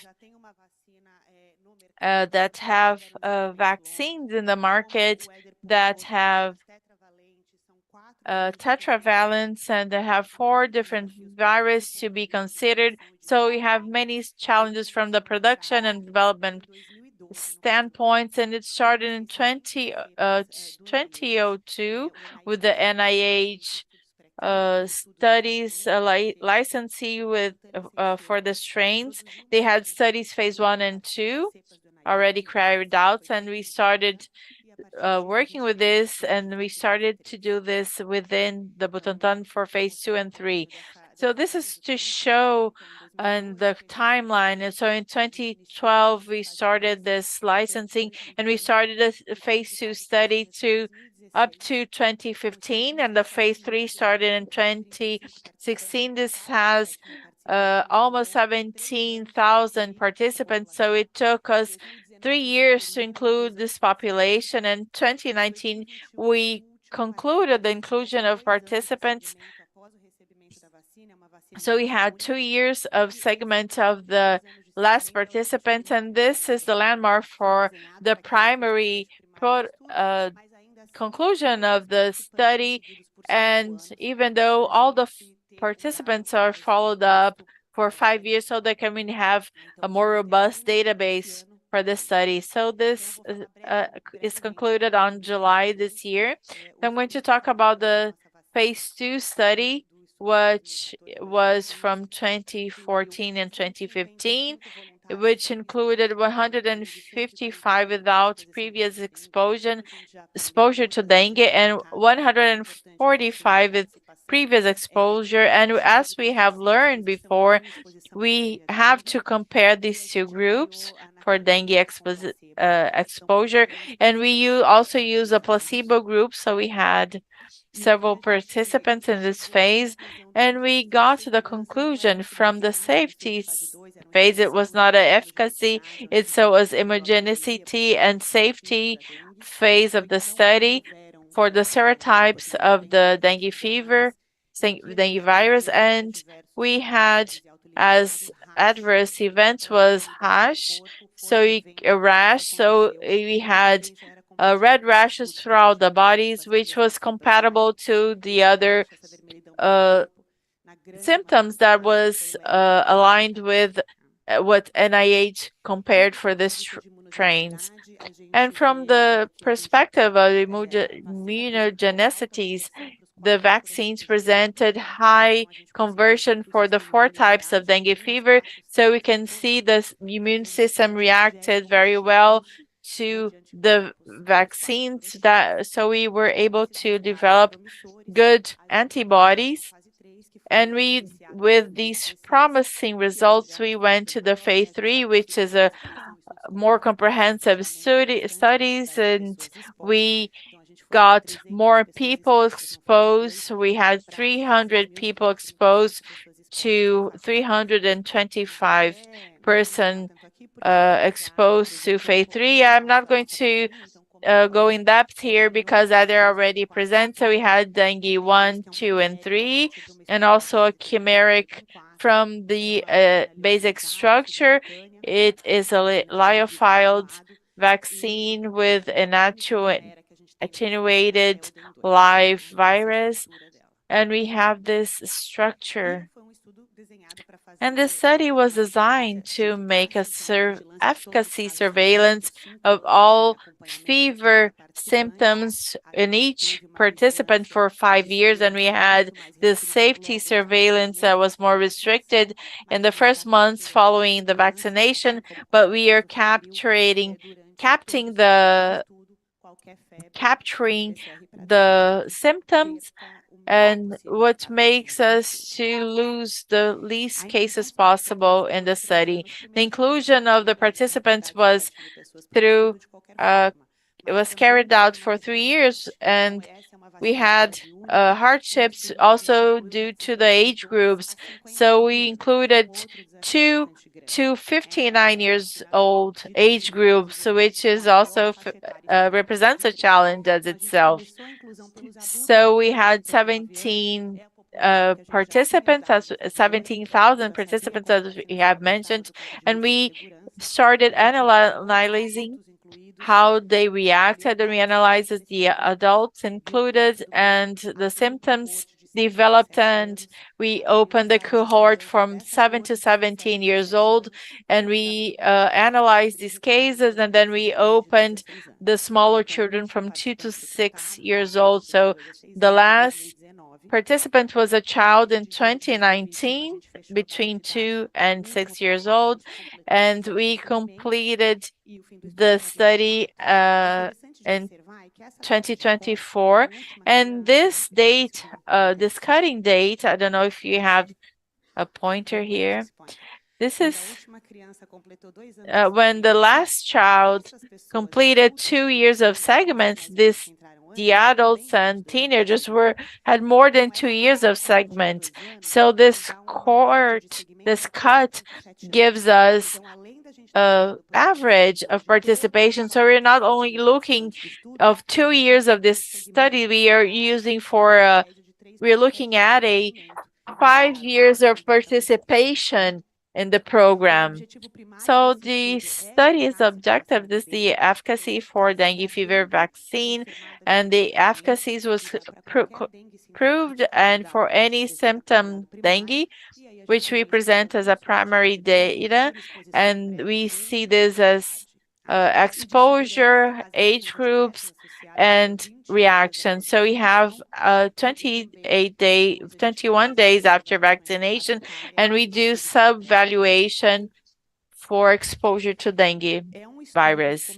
Speaker 3: vaccines in the market that have tetravalents, and they have 4 different viruses to be considered. So we have many challenges from the production and development standpoints, and it started in 2002 with the NIH studies licensee for the strains. They had studies phase 1 and 2 already carried out, and we started working with this, and we started to do this within the Butantan for phase 2 and 3. So this is to show on the timeline. And so in 2012, we started this licensing, and we started a phase 2 study up to 2015, and the phase 3 started in 2016. This has almost 17,000 participants. So it took us 3 years to include this population. In 2019, we concluded the inclusion of participants. So we had 2 years of segment of the last participants, and this is the landmark for the primary conclusion of the study. And even though all the participants are followed up for 5 years, so they can have a more robust database for the study. So this is concluded on July this year. I'm going to talk about the phase 2 study, which was from 2014 and 2015. which included 155 without previous exposure to dengue and 145 with previous exposure. And as we have learned before, we have to compare these two groups for dengue exposure. And we also use a placebo group, so we had several participants in this phase, and we got to the conclusion from the safety phase, it was not an efficacy, it was immunogenicity and safety phase of the study for the serotypes of the dengue fever, dengue virus, and we had as adverse events was a rash, so we had red rashes throughout the bodies, which was compatible to the other symptoms that was aligned with what NIH compared for this strains. And from the perspective of immunogenicities, the vaccines presented high conversion for the 4 types of dengue fever, so we can see the immune system reacted very well to the vaccines, so we were able to develop good antibodies. And with these promising results, we went to the phase 3, which is a more comprehensive studies, and we got more people exposed. We had 300 people exposed to 325 person exposed to phase 3. I'm not going to go in depth here because they're already present. So we had dengue 1, 2, and 3, and also a chimeric from the basic structure. It is a lyophiled vaccine with an attenuated live virus, and we have this structure. And this study was designed to make a efficacy surveillance of all fever symptoms in each participant for 5 years. And we had this safety surveillance that was more restricted in the first months following the vaccination, but we are capturing the symptoms and what makes us to lose the least cases possible in the study. The inclusion of the participants was it was carried out for 3 years, and we had hardships also due to the age groups. So we included 2 to 59 years old age groups, which is also represents a challenge as itself. So we had 17 participants, 17,000 participants, as we have mentioned, and we started analyzing how they reacted, and we analyzed the adults included and the symptoms developed, and we opened the cohort from 7 to 17 years old, and we analyzed these cases, and then we opened the smaller children from 2 to 6 years old. So the last participant was a child in 2019 between 2 and 6 years old, and we completed the study in 2024. And this date, this cutting date, I don't know if you have a pointer here. This is when the last child completed 2 years of segments. The adults and teenagers had more than 2 years of segment. So this cut gives us average of participation. So we're not only looking of 2 years of this study, we're looking at a 5 years of participation in the program. So the study's objective is the efficacy for dengue fever vaccine, and the efficacy was proved, and for any symptom dengue, which we present as a primary data, and we see this as exposure, age groups, and reaction. So we have 21 days after vaccination, and we do sub-valuation for exposure to dengue virus.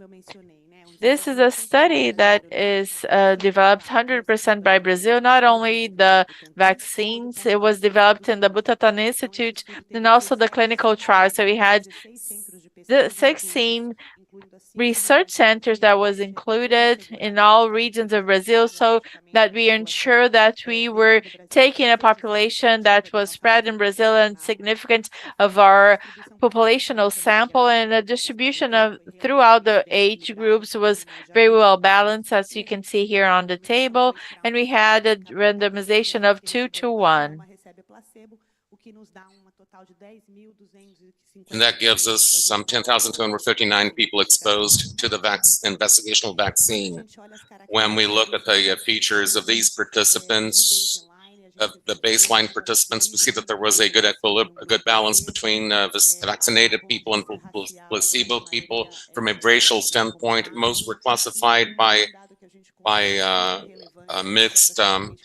Speaker 3: This is a study that is developed 100% by Brazil, not only the vaccines, it was developed in the Butantan Institute and also the clinical trial. So we had the 16 research centers that was included in all regions of Brazil, so that we ensure that we were taking a population that was spread in Brazil and significant of our populational sample, and the distribution of throughout the age groups was very well balanced, as you can see here on the table, and we had a randomization of 2 to 1.
Speaker 1: And that gives us some 10,259 people exposed to the investigational vaccine. When we look at the features of these participants, of the baseline participants, we see that there was a good balance between vaccinated people and placebo people. From a racial standpoint, most were classified by mixed, and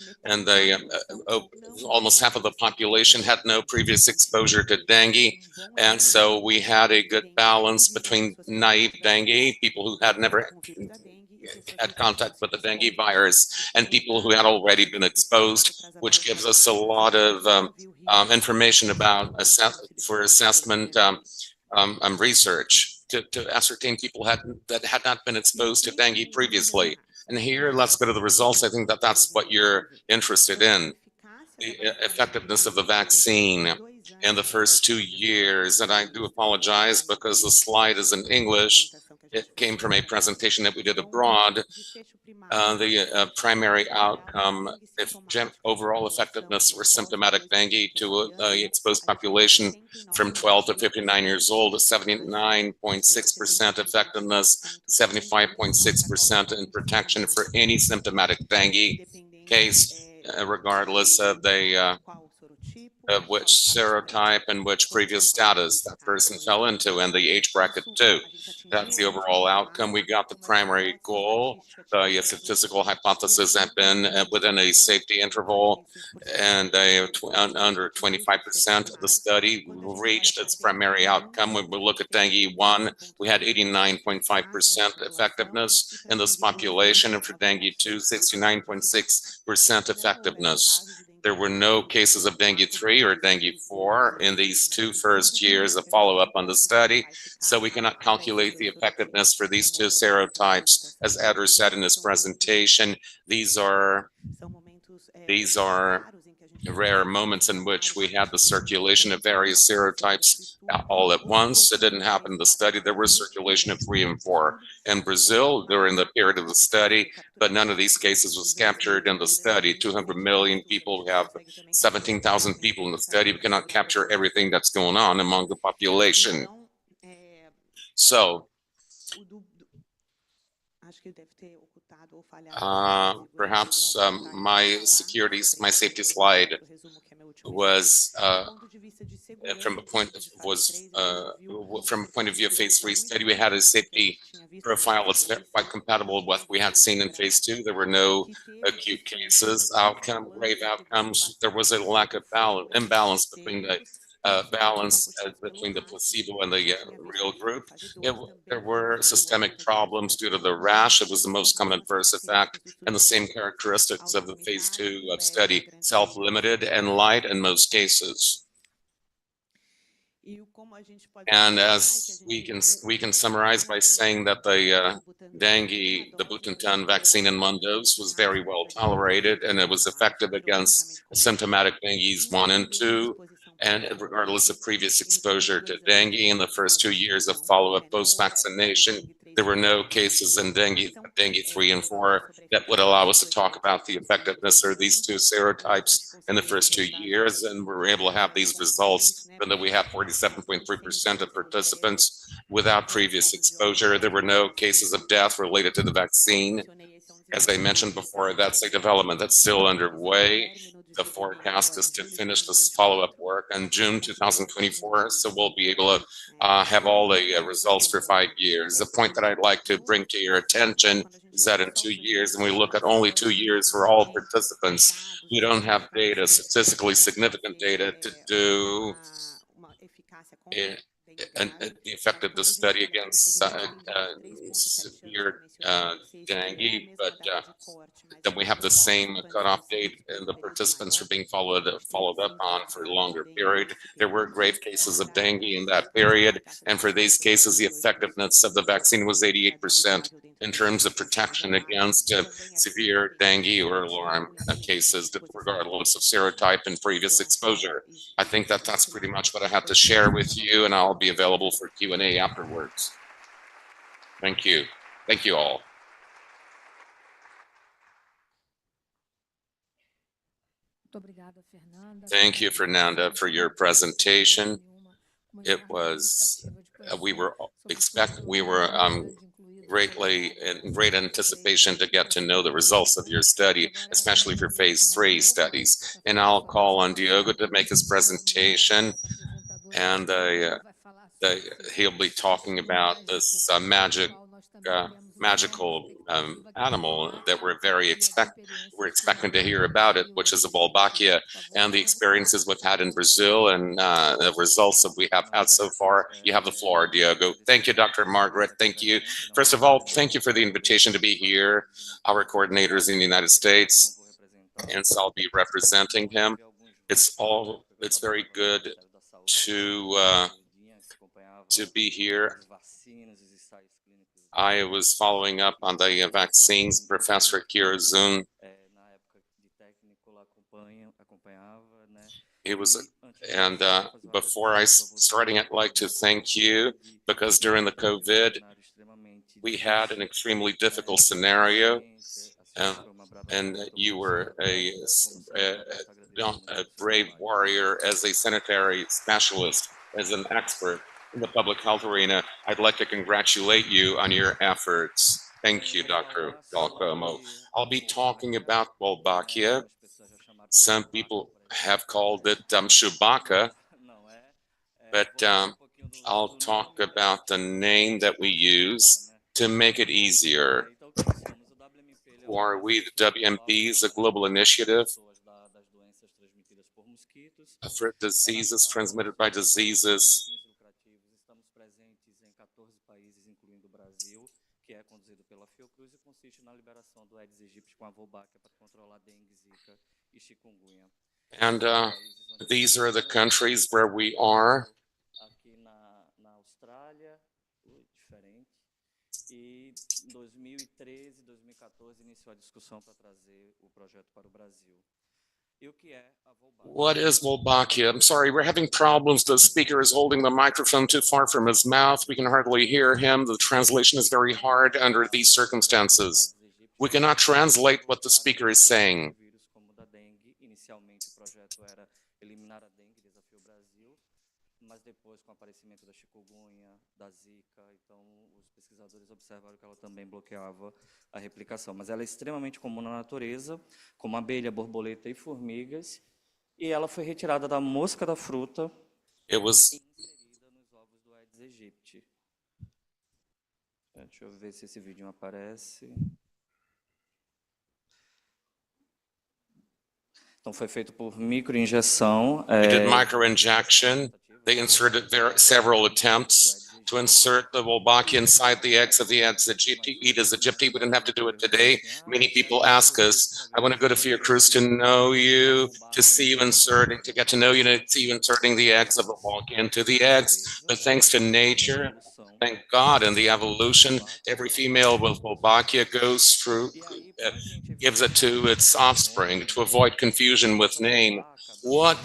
Speaker 1: almost half of the population had no previous exposure to dengue, and so we had a good balance between naive dengue, people who had never had contact with the dengue virus, and people who had already been exposed, which gives us a lot of information about assessment research to ascertain people that had not been exposed to dengue previously. And here, let's go to the results. I think that that's what you're interested in, the effectiveness of the vaccine in the first 2 years. And I do apologize because the slide is in English. It came from a presentation that we did abroad. The primary outcome, overall effectiveness for symptomatic dengue to the exposed population from 12 to 59 years old, 79.6% effectiveness, 75.6% in protection for any symptomatic dengue case, regardless of the of which serotype and which previous status that person fell into, and the age bracket too. That's the overall outcome. We got the primary goal. The statistical hypothesis had been within a safety interval, and under 25% of the study reached its primary outcome. When we look at dengue 1, we had 89.5% effectiveness in this population, and for dengue 2, 69.6% effectiveness. There were no cases of dengue 3 or dengue 4 in these 2 first years of follow-up on the study, so we cannot calculate the effectiveness for these 2 serotypes. As Eder said in his presentation, these are rare moments in which we had the circulation of various serotypes all at once. It didn't happen in the study. There was circulation of 3 and 4 in Brazil during the period of the study, but none of these cases was captured in the study. 200 million people, we have 17,000 people in the study. We cannot capture everything that's going on among the population. So, perhaps my safety slide was from a point of view of phase 3 study. We had a safety profile that's quite compatible with what we had seen in phase 2. There were no acute cases, grave outcomes. There was a lack of imbalance between the between the placebo and the real group. There were systemic problems due to the rash. It was the most common adverse effect, and the same characteristics of the phase 2 study, self-limited and light in most cases. And as we can summarize by saying that the Butantan vaccine in one dose was very well tolerated, and it was effective against symptomatic dengues 1 and 2. And regardless of previous exposure to dengue in the first 2 years of follow-up post-vaccination, there were no cases in dengue 3 and 4 that would allow us to talk about the effectiveness of these 2 serotypes in the first 2 years. And we were able to have these results, and that we have 47.3% of participants without previous exposure. There were no cases of death related to the vaccine. As I mentioned before, that's a development that's still underway. The forecast is to finish this follow-up work in June 2024, so we'll be able to have all the results for 5 years. The point that I'd like to bring to your attention is that in 2 years, and we look at only 2 years for all participants, we don't have data, statistically significant data, to do the effect of the study against severe dengue, but then we have the same cutoff date, and the participants are being followed up on for a longer period. There were grave cases of dengue in that period, and for these cases, the effectiveness of the vaccine was 88% in terms of protection against severe dengue or alarm cases, regardless of serotype and previous exposure. I think that that's pretty much what I had to share with you, and I'll be available for Q&A afterwards. Thank you. Thank you all. Thank you, Fernanda, for your presentation. It was, we were greatly in great anticipation to get to know the results of your study, especially for phase 3 studies. And I'll call on Diogo to make his presentation, and he'll be talking about this magical animal that we're expecting to hear about it, which is a Wolbachia, and the experiences we've had in Brazil and the results that we have had so far. You have the floor, Diogo. Thank you, Dr. Margareth. Thank you. First of all, thank you for the invitation to be here. Our coordinators in the United States, and so I'll be representing him. It's very good to be here. I was following up on the vaccines, Professor Kirazun. It was, and before starting, I'd like to thank you, because during the COVID, we had an extremely difficult scenario, and you were a brave warrior as a sanitary specialist, as an expert in the public health arena. I'd like to congratulate you on your efforts. Thank you, Dr. Dalcolmo. I'll be talking about Wolbachia. Some people have called it Chewbacca, but I'll talk about the name that we use to make it easier. Who are we? The WMP is a global initiative for diseases transmitted by diseases. And these are the countries where we are. What is Wolbachia? I'm sorry, we're having problems. The speaker is holding the microphone too far from his mouth. We can hardly hear him. The translation is very hard under these circumstances. We cannot translate what the speaker is saying.
Speaker 5: A replicação, mas ela é extremamente comum na natureza, como abelha, borboleta e formigas, e ela foi retirada da mosca da fruta
Speaker 1: e
Speaker 5: inserida nos ovos do Aedes aegypti. Deixa eu ver se esse vídeo aparece. Então foi feito por microinjeção.
Speaker 1: They did microinjection. They inserted several attempts to insert the Wolbachia inside the eggs of the Aedes aegypti. We didn't have to do it today. Many people ask us, I want to go to Fiocruz to know you, to see you inserting, to get to know you, to see you inserting the eggs of the Wolbachia into the eggs. But thanks to nature, thank God, and the evolution, every female with Wolbachia goes through, gives it to its offspring to avoid confusion with name. What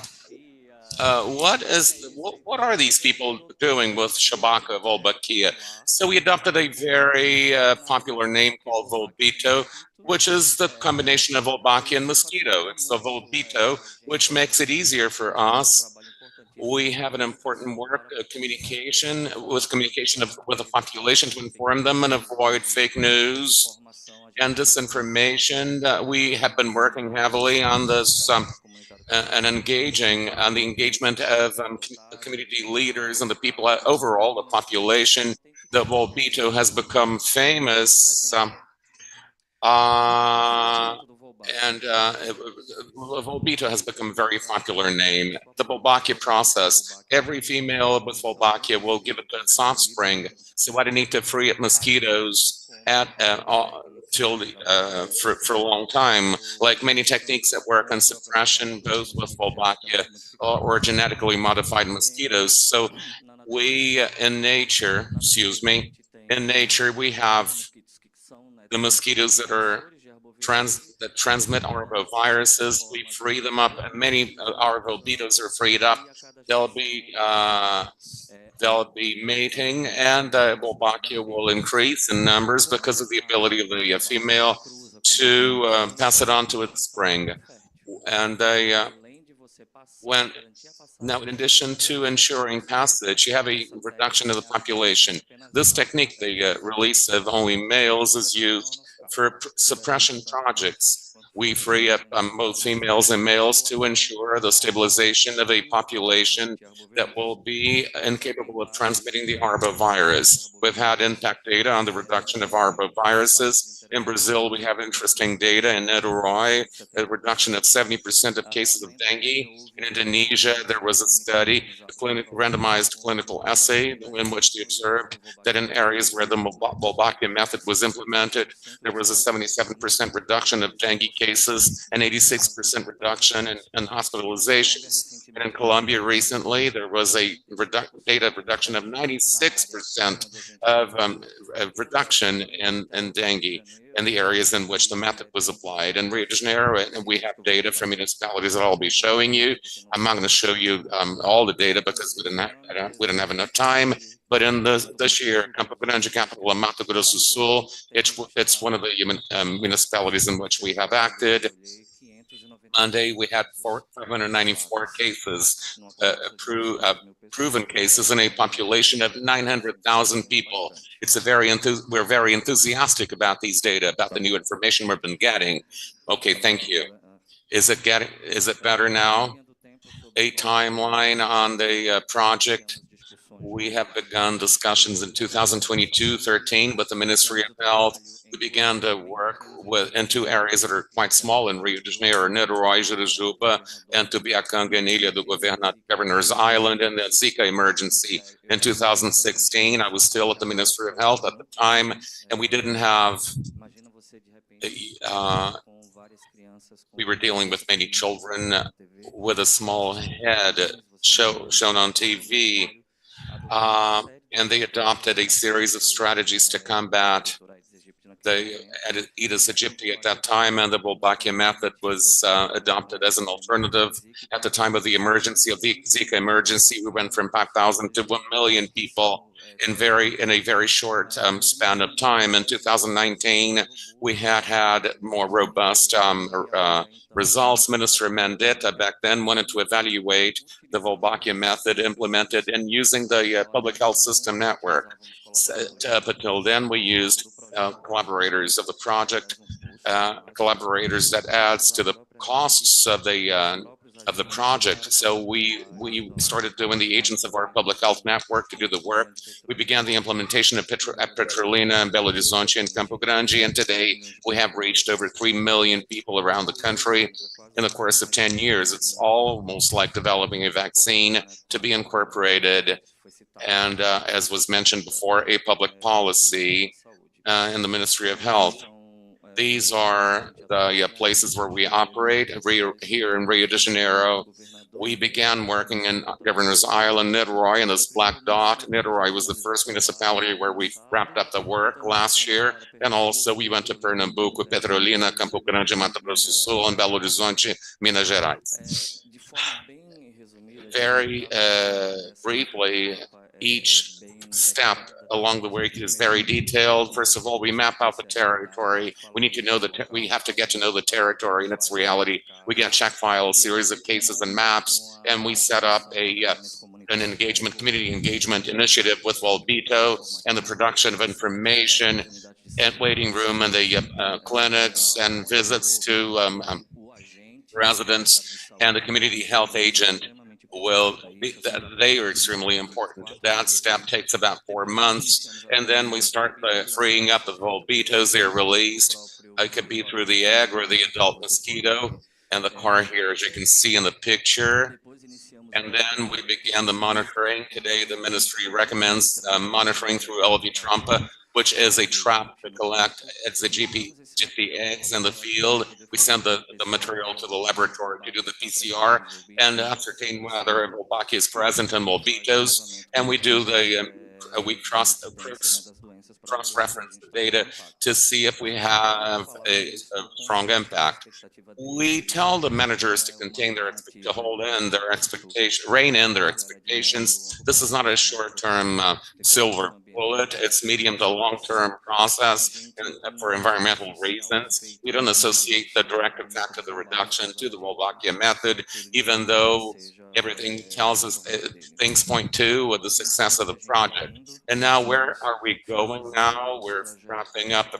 Speaker 1: are these people doing with Chewbacca Wolbachia? So we adopted a very popular name called Volbito, which is the combination of Wolbachia and mosquito. It's the Volbito, which makes it easier for us. We have an important work, communication with the population to inform them and avoid fake news and disinformation. We have been working heavily on this and engaging on the engagement of community leaders and the people overall, the population. The Volbito has become famous And Volbito has become a very popular name. The Wolbachia process, every female with Wolbachia will give it to its offspring. So I don't need to free up mosquitoes for a long time, like many techniques that work on suppression, both with Wolbachia or genetically modified mosquitoes. So we, in nature, we have the mosquitoes that transmit arboviruses. We free them up, and many arbovitos are freed up. They'll be mating, and Wolbachia will increase in numbers because of the ability of the female to pass it on to its spring. And now, in addition to ensuring passage, you have a reduction of the population. This technique, the release of only males, is used for suppression projects. We free up both females and males to ensure the stabilization of a population that will be incapable of transmitting the arbovirus. We've had impact data on the reduction of arboviruses. In Brazil, we have interesting data in Niterói, a reduction of 70% of cases of dengue. In Indonesia, there was a study, a randomized clinical essay, in which they observed that in areas where the Wolbachia method was implemented, there was a 77% reduction of dengue cases and 86% reduction in hospitalizations. And in Colombia recently, there was a data reduction of 96% of reduction in dengue in the areas in which the method was applied. In Rio de Janeiro, and we have data from municipalities that I'll be showing you. I'm not going to show you all the data because we didn't have enough time. But in this year, Campo Grande capital of Mato Grosso do Sul, it's one of the municipalities in which we have acted. Monday, we had 594 cases, proven cases in a population of 900,000 people. We're very enthusiastic about these data, about the new information we've been getting. Okay, thank you. Is it better now? A timeline on the project. We have begun discussions in 2022-13 with the Ministry of Health. We began to work in two areas that are quite small in Rio de Janeiro, Niterói, Jurujuba, and Tubiacanga and Ilha do Governor's Island, and the Zika emergency in 2016. I was still at the Ministry of Health at the time, and we didn't have, we were dealing with many children with a small head shown on TV. And they adopted a series of strategies to combat the Aedes aegypti at that time, and the Wolbachia method was adopted as an alternative. At the time of the emergency, of the Zika emergency, we went from 5,000 to 1 million people in a very short span of time. In 2019, we had more robust results. Minister Mandetta back then wanted to evaluate the Wolbachia method implemented in using the public health system network. Up until then, we used collaborators of the project, collaborators that adds to the costs of the project. So we started doing the agents of our public health network to do the work. We began the implementation of Petrolina and Belo Horizonte and Campo Grande, and today we have reached over 3 million people around the country in the course of 10 years. It's almost like developing a vaccine to be incorporated, and as was mentioned before, a public policy in the Ministry of Health. These are the places where we operate. Here in Rio de Janeiro, we began working in Governor's Island, Niterói, and this black dot. Niterói was the first municipality where we wrapped up the work last year. And also we went to Pernambuco, Petrolina, Campo Grande, Mato Grosso do Sul, and Belo Horizonte, Minas Gerais. Very briefly, each step along the way is very detailed. First of all, we map out the territory. We need to know that we have to get to know the territory and its reality. We get check files, series of cases and maps, and we set up an community engagement initiative with Volbito and the production of information and waiting room and the clinics and visits to residents and the community health agent. they are extremely important. That step takes about 4 months, and then we start freeing up the volbitos. They're released. It could be through the egg or the adult mosquito. And the car here, as you can see in the picture. And then we began the monitoring. Today, the ministry recommends monitoring through LV Trompa, which is a trap to collect. It's the GP eggs in the field. We send the material to the laboratory to do the PCR and ascertain whether Wolbachia is present in Wolbitos. And we do we cross-reference the data to see if we have a strong impact. We tell the managers to contain to hold in their expectations, rein in their expectations. This is not a short-term silver bullet. It's medium to long-term process for environmental reasons. We don't associate the direct effect of the reduction to the Wolbachia method, even though everything tells us things point to the success of the project. And now where are we going now? We're wrapping up the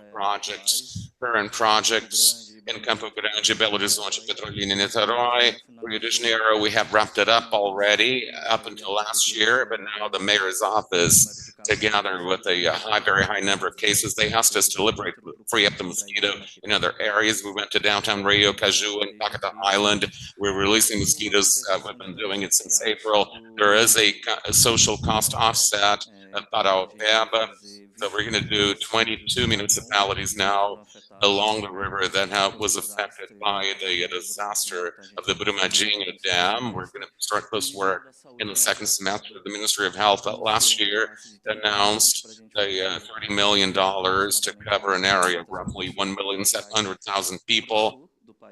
Speaker 1: current projects in Campo Grande, Belo Horizonte, Petrolina, Niterói, Rio de Janeiro. We have wrapped it up already up until last year, but now the mayor's office, together with a very high number of cases, they asked us to free up the mosquito in other areas. We went to downtown Rio, Caju, and Pacata Island. We're releasing mosquitoes. We've been doing it since April. There is a social cost offset para Paraopeba. So we're going to do 22 municipalities now along the river that was affected by the disaster of the Brumadinho Dam. We're going to start this work in the second semester. The Ministry of Health last year announced $30 million to cover an area of roughly 1,700,000 people.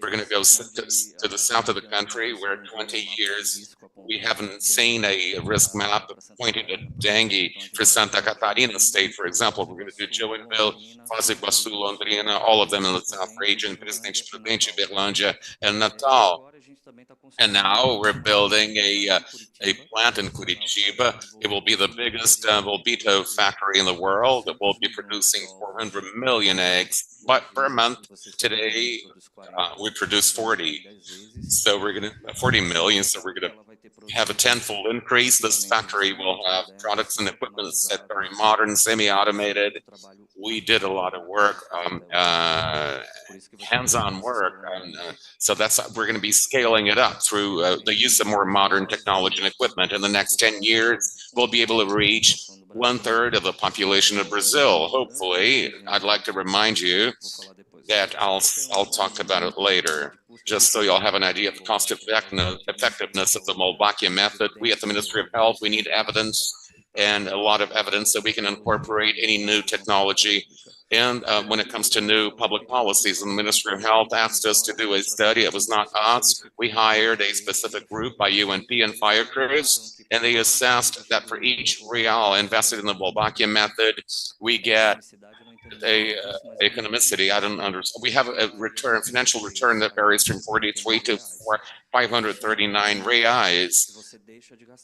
Speaker 1: We're going to go to the south of the country, where 20 years we haven't seen a risk map pointing to dengue. For Santa Catarina state, for example, we're going to do Joinville, Foz do Iguaçu, Londrina, all of them in the south region, Presidente Prudente, Berlândia, and Natal. And now we're building a plant in Curitiba. It will be the biggest Volbito factory in the world. It will be producing 400 million eggs per month. Today, we produce 40. So we're going to 40 million. So we're going to have a tenfold increase. This factory will have products and equipment that's very modern, semi-automated. We did a lot of work, hands-on work. So we're going to be scaling it up through the use of more modern technology and equipment. In the next 10 years, we'll be able to reach 1/3 of the population of Brazil. Hopefully, I'd like to remind you that I'll talk about it later, just so you'll have an idea of the cost effectiveness of the Wolbachia method. We at the Ministry of Health, we need evidence, and a lot of evidence, so we can incorporate any new technology. And when it comes to new public policies, and the Ministry of Health asked us to do a study. It was not us. We hired a specific group by UNP and Fiocruz, and they assessed that for each real invested in the Wolbachia method, we get a economicity. I don't understand. We have a financial return that varies from 43 to 539 reais.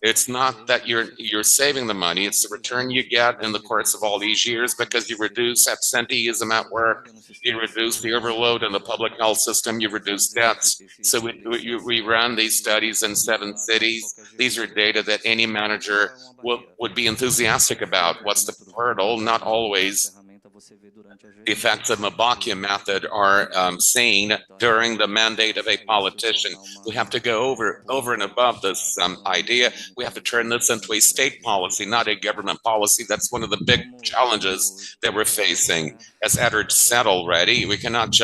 Speaker 1: It's not that you're saving the money, it's the return you get in the course of all these years, because you reduce absenteeism at work, you reduce the overload in the public health system, you reduce deaths. So we run these studies in 7 cities. These are data that any manager would be enthusiastic about. What's the hurdle? Not always the effects of Wolbachia method are seen during the mandate of a politician. We have to go over and above this idea. We have to turn this into a state policy, not a government policy. That's one of the big challenges that we're facing. As Eder said already, we cannot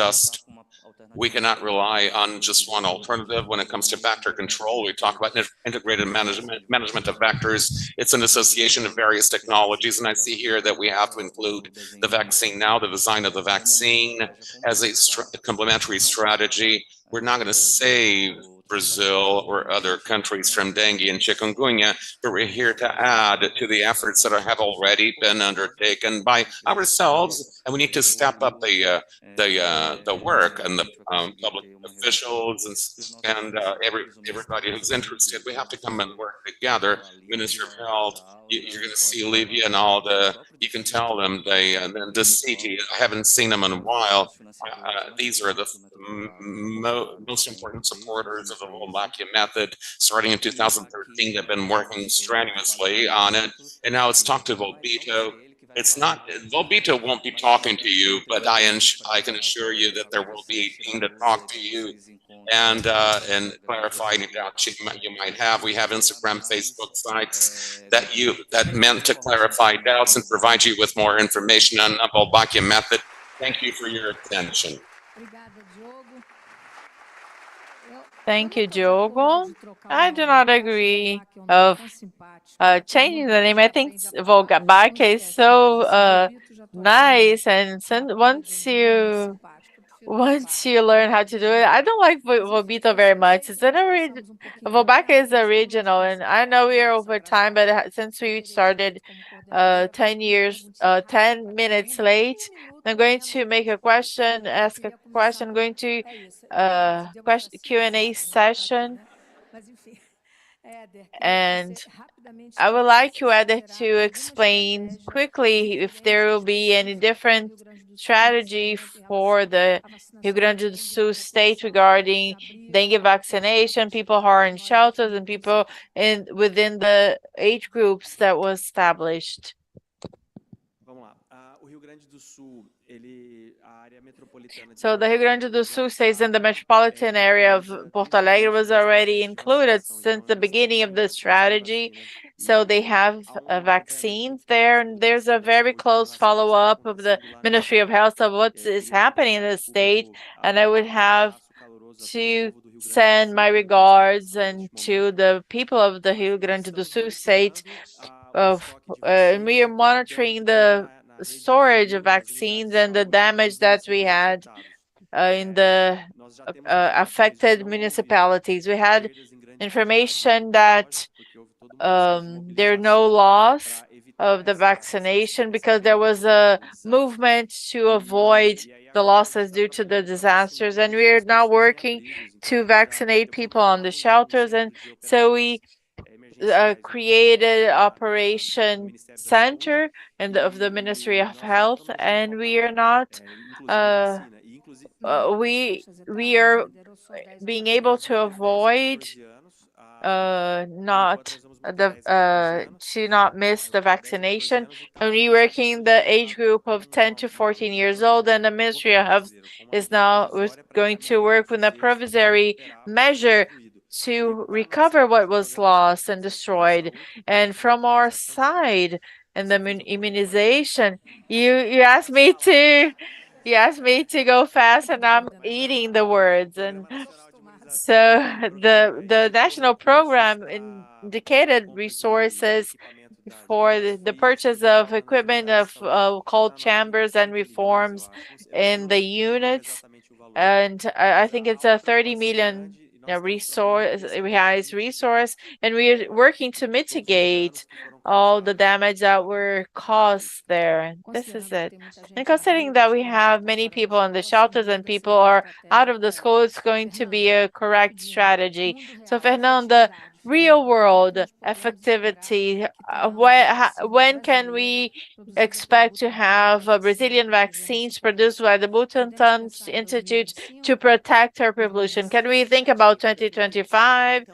Speaker 1: rely on just one alternative when it comes to vector control. We talk about integrated management of vectors. It's an association of various technologies, and I see here that we have to include the vaccine now, the design of the vaccine as a complementary strategy. We're not going to save Brazil or other countries from dengue and chikungunya, but we're here to add to the efforts that have already been undertaken by ourselves, and we need to step up the work, and the public officials and everybody who's interested. We have to come and work together. Minister of Health, you're going to see Olivia and all you can tell them the city. I haven't seen them in a while. These are the most important supporters of of the Wolbachia method starting in 2013. They've been working strenuously on it, and now it's talked to Volbito. It's not, Volbito won't be talking to you, but I can assure you that there will be a team to talk to you and clarify any doubts you might have. We have Instagram, Facebook sites that meant to clarify doubts and provide you with more information on the Wolbachia method. Thank you for your attention.
Speaker 3: Thank you, Diogo. I do not agree of changing the name. I think Wolbachia is so nice, and once you learn how to do it, I don't like Volbito very much. It's Wolbachia is original, and I know we are over time, but since we started 10 minutes late, I'm going to ask a question. I'm going to Q&A session, and I would like you, Eder, to explain quickly if there will be any different strategy for the Rio Grande do Sul state regarding dengue vaccination, people who are in shelters, and people within the age groups that was established. So the Rio Grande do Sul stays in the metropolitan area of Porto Alegre was already included since the beginning of the strategy. So they have vaccines there, and there's a very close follow-up of the Ministry of Health of what is happening in the state. And I would have to send my regards and to the people of the Rio Grande do Sul state and we are monitoring the storage of vaccines and the damage that we had in the affected municipalities. We had information that there are no loss of the vaccination because there was a movement to avoid the losses due to the disasters, and we are now working to vaccinate people on the shelters. And so we created operation center of the Ministry of Health, and we are not we are being able to avoid not to not miss the vaccination, and we working the age group of 10 to 14 years old, and the Ministry of Health is now going to work with a provisory measure to recover what was lost and destroyed. And from our side, in the immunization, you asked me to go fast, and I'm eating the words. And so the national program indicated resources for the purchase of equipment of cold chambers and reforms in the units, and I think it's a 30 million resource, and we are working to mitigate all the damage that were caused there. This is it. And considering that we have many people in the shelters and people are out of the school, it's going to be a correct strategy. So Fernanda, real world effectivity, when can we expect to have Brazilian vaccines produced by the Butantan Institute to protect our population? Can we think about 2025?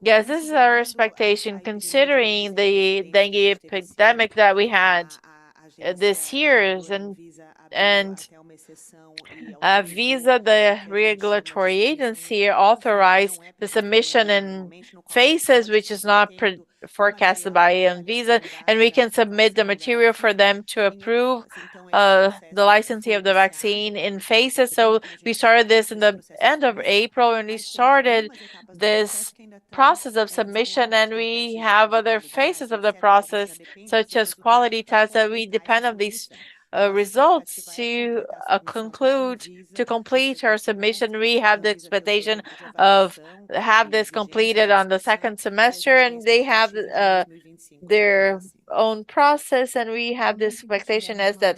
Speaker 3: Yes, this is our expectation, considering the dengue epidemic that we had this year, and Visa, the regulatory agency, authorized the submission in phases, which is not forecasted by Anvisa, and we can submit the material for them to approve the licensing of the vaccine in phases. So we started this in the end of April, and we started this process of submission, and we have other phases of the process, such as quality tests, that we depend on these results to complete our submission. We have the expectation of have this completed on the second semester, and they have their own process, and we have this expectation as that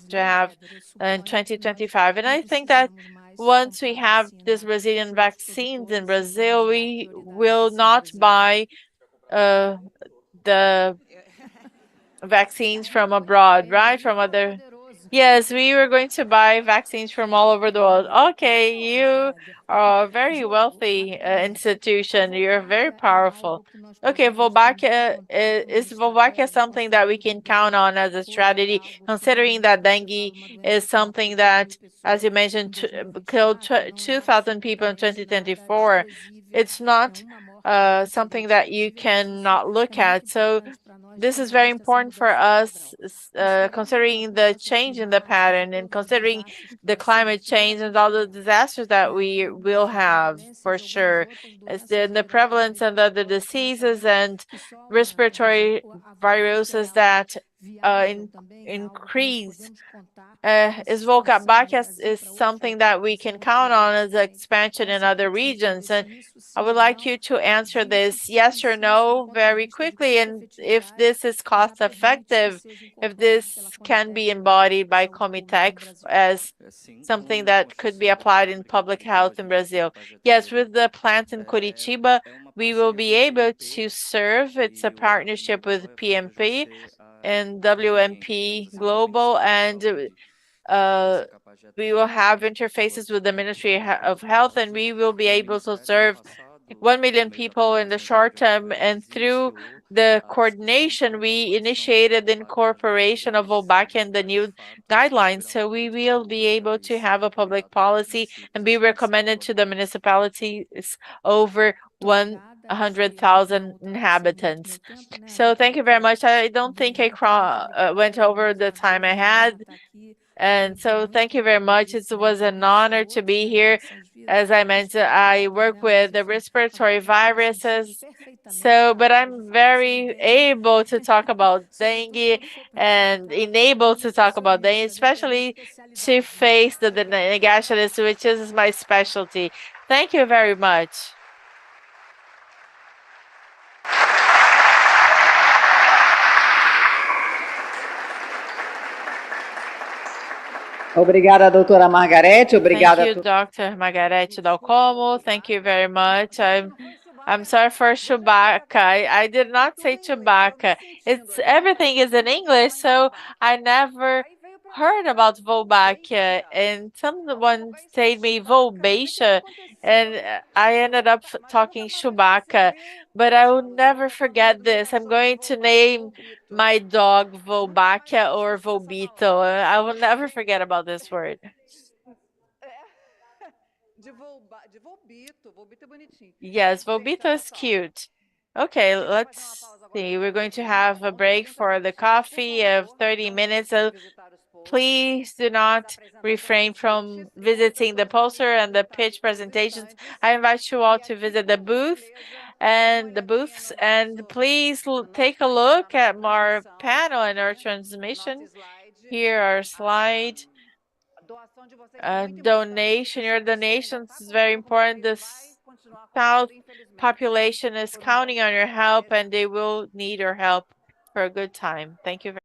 Speaker 3: to have in 2025. And I think that once we have this Brazilian vaccines in Brazil, we will not buy the vaccines from abroad, right? From other Yes, we were going to buy vaccines from all over the world. Okay, you are a very wealthy institution. You're very powerful. Okay, Wolbachia, is Wolbachia something that we can count on as a strategy, considering that dengue is something that, as you mentioned, killed 2,000 people in 2024? It's not something that you cannot look at. So this is very important for us, considering the change in the pattern and considering the climate change and all the disasters that we will have for sure. As the prevalence and the diseases and respiratory viruses that increase. Is Wolbachia is something that we can count on as expansion in other regions. And I would like you to answer this yes or no very quickly, and if this is cost effective, if this can be embodied by CIMATEC as something that could be applied in public health in Brazil. Yes, with the plant in Curitiba, we will be able to serve. It's a partnership with PMP and WMP Global, and we will have interfaces with the Ministry of Health, and we will be able to serve 1 million people in the short term. And through the coordination, we initiated the incorporation of Wolbachia in the new guidelines. So we will be able to have a public policy and be recommended to the municipalities over 100,000 inhabitants. So thank you very much. I don't think I went over the time I had. And so thank you very much. It was an honor to be here. As I mentioned, I work with the respiratory viruses. So, but I'm very able to talk about dengue and enabled to talk about dengue, especially to face the negationists, which is my specialty. Thank you very much.
Speaker 6: Obrigada, doutora Margareth. Obrigada.
Speaker 3: Thank you, Dr. Margareth Dalcolmo. Thank you very much. I'm sorry for Chewbacca. I did not say Chewbacca. It's everything is in English, so I never heard about Wolbachia. And someone said me Wolbachia, and I ended up talking Chewbacca. But I will never forget this. I'm going to name my dog Wolbachia or Volbito. I will never forget about this word. Yes, Volbito is cute. Okay, let's see. We're going to have a break for the coffee of 30 minutes. So please do not refrain from visiting the poster and the pitch presentations. I invite you all to visit the booths, and please take a look at our panel and our transmission. Here, our slide. Donation. Your donations is very important. The South population is counting on your help, and they will need your help for a good time. Thank you very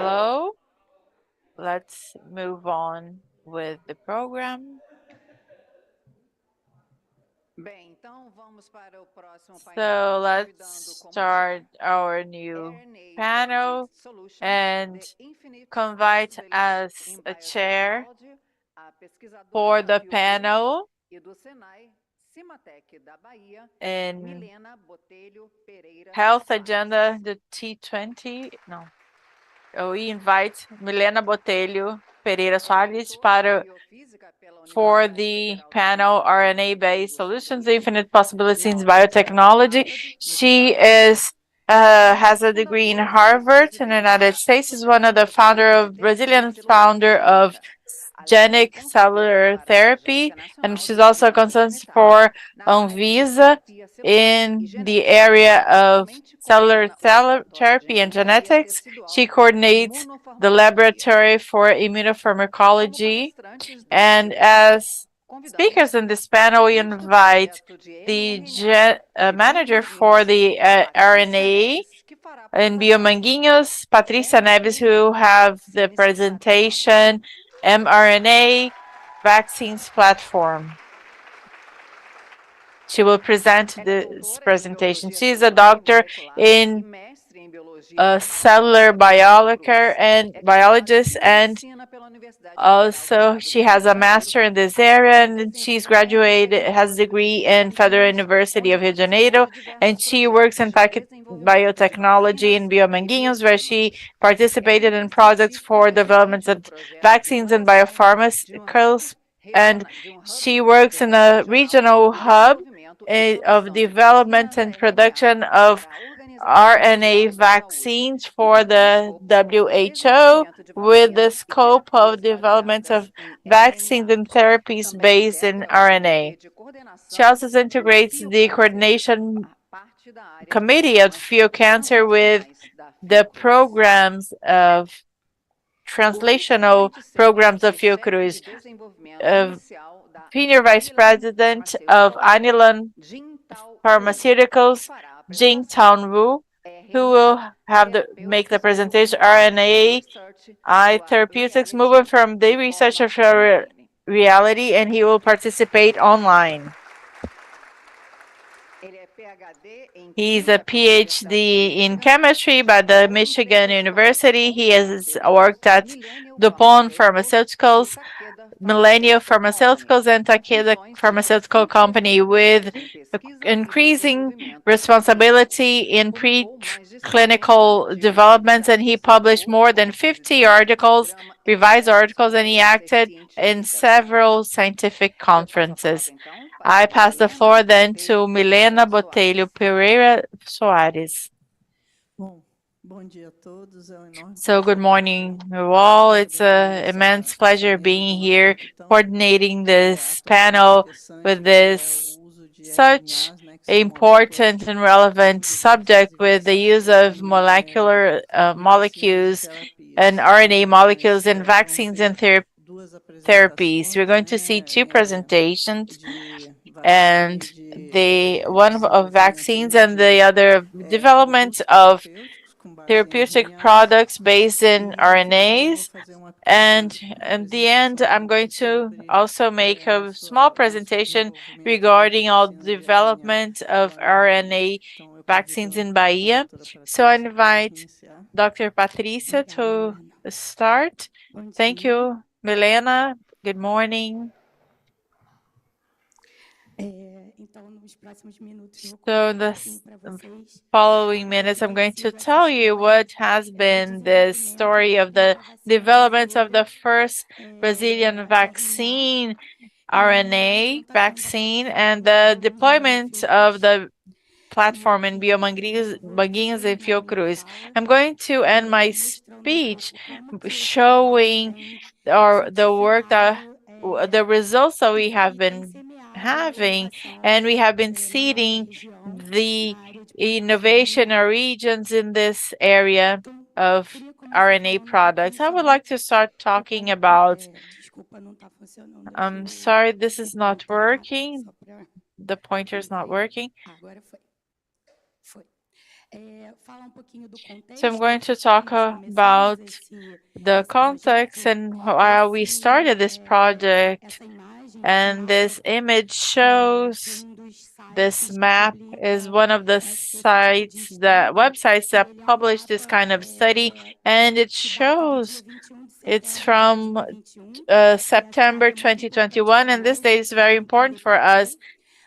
Speaker 3: Hello. Let's move on with the program. So let's start our new panel and invite as a chair for the panel in health agenda, the T20. No. We invite Milena Botelho Pereira Soares for the panel RNA-based solutions, infinite possibilities in biotechnology. She has a degree in Harvard in the United States. Is one of the Brazilian founder of genic cellular therapy, and she's also a consultant for Anvisa in the area of cellular therapy and genetics. She coordinates the laboratory for immunopharmacology, and as speakers in this panel, we invite the manager for the RNA in Bio-Manguinhos, Patricia Neves, who have the presentation mRNA vaccines platform. She will present this presentation. She is a doctor in cellular biologist, and also she has a master in this area, and she's graduated, has a degree in Federal University of Rio de Janeiro, and she works in biotechnology in Bio-Manguinhos, where she participated in projects for developments of vaccines and biopharmaceuticals, and she works in a regional hub of development and production of RNA vaccines for the WHO, with the scope of development of vaccines and therapies based in RNA. She also integrates the coordination committee of Cancer with the programs of translational programs of Fiocruz, Senior Vice President of Anilan Pharmaceuticals, Jing-Tao, who will make the presentation RNAi therapeutics moving from the research of reality, and he will participate online. He's a PhD in chemistry by the Michigan University. He has worked at DuPont Pharmaceuticals, Millennium Pharmaceuticals, and Takeda Pharmaceutical Company, with increasing responsibility in preclinical developments, and he published more than 50 articles, revised articles, and he acted in several scientific conferences. I pass the floor then to Milena Botelho Pereira Soares. So good morning, you all. It's an immense pleasure being here, coordinating this panel with this such important and relevant subject, with the use of molecular molecules and RNA molecules in vaccines and therapies. We're going to see two presentations, and the one of vaccines and the other development of therapeutic products based in RNAs. And in the end, I'm going to also make a small presentation regarding all the development of RNA vaccines in Bahia. So I invite Dr. Patricia to start. Thank you, Milena. Good morning. So in the following minutes, I'm going to tell you what has been the story of the development of the first Brazilian vaccine, RNA vaccine, and the deployment of the platform in Bio-Manguinhos and Fiocruz. I'm going to end my speech showing the work the results that we have been having, and we have been seeding the innovation or regions in this area of RNA products. I would like to start talking about, I'm sorry, this is not working. The pointer is not working. So I'm going to talk about the context and how we started this project. And this image shows, this map is one of the websites that publish this kind of study, and it shows it's from September 2021, and this day is very important for us,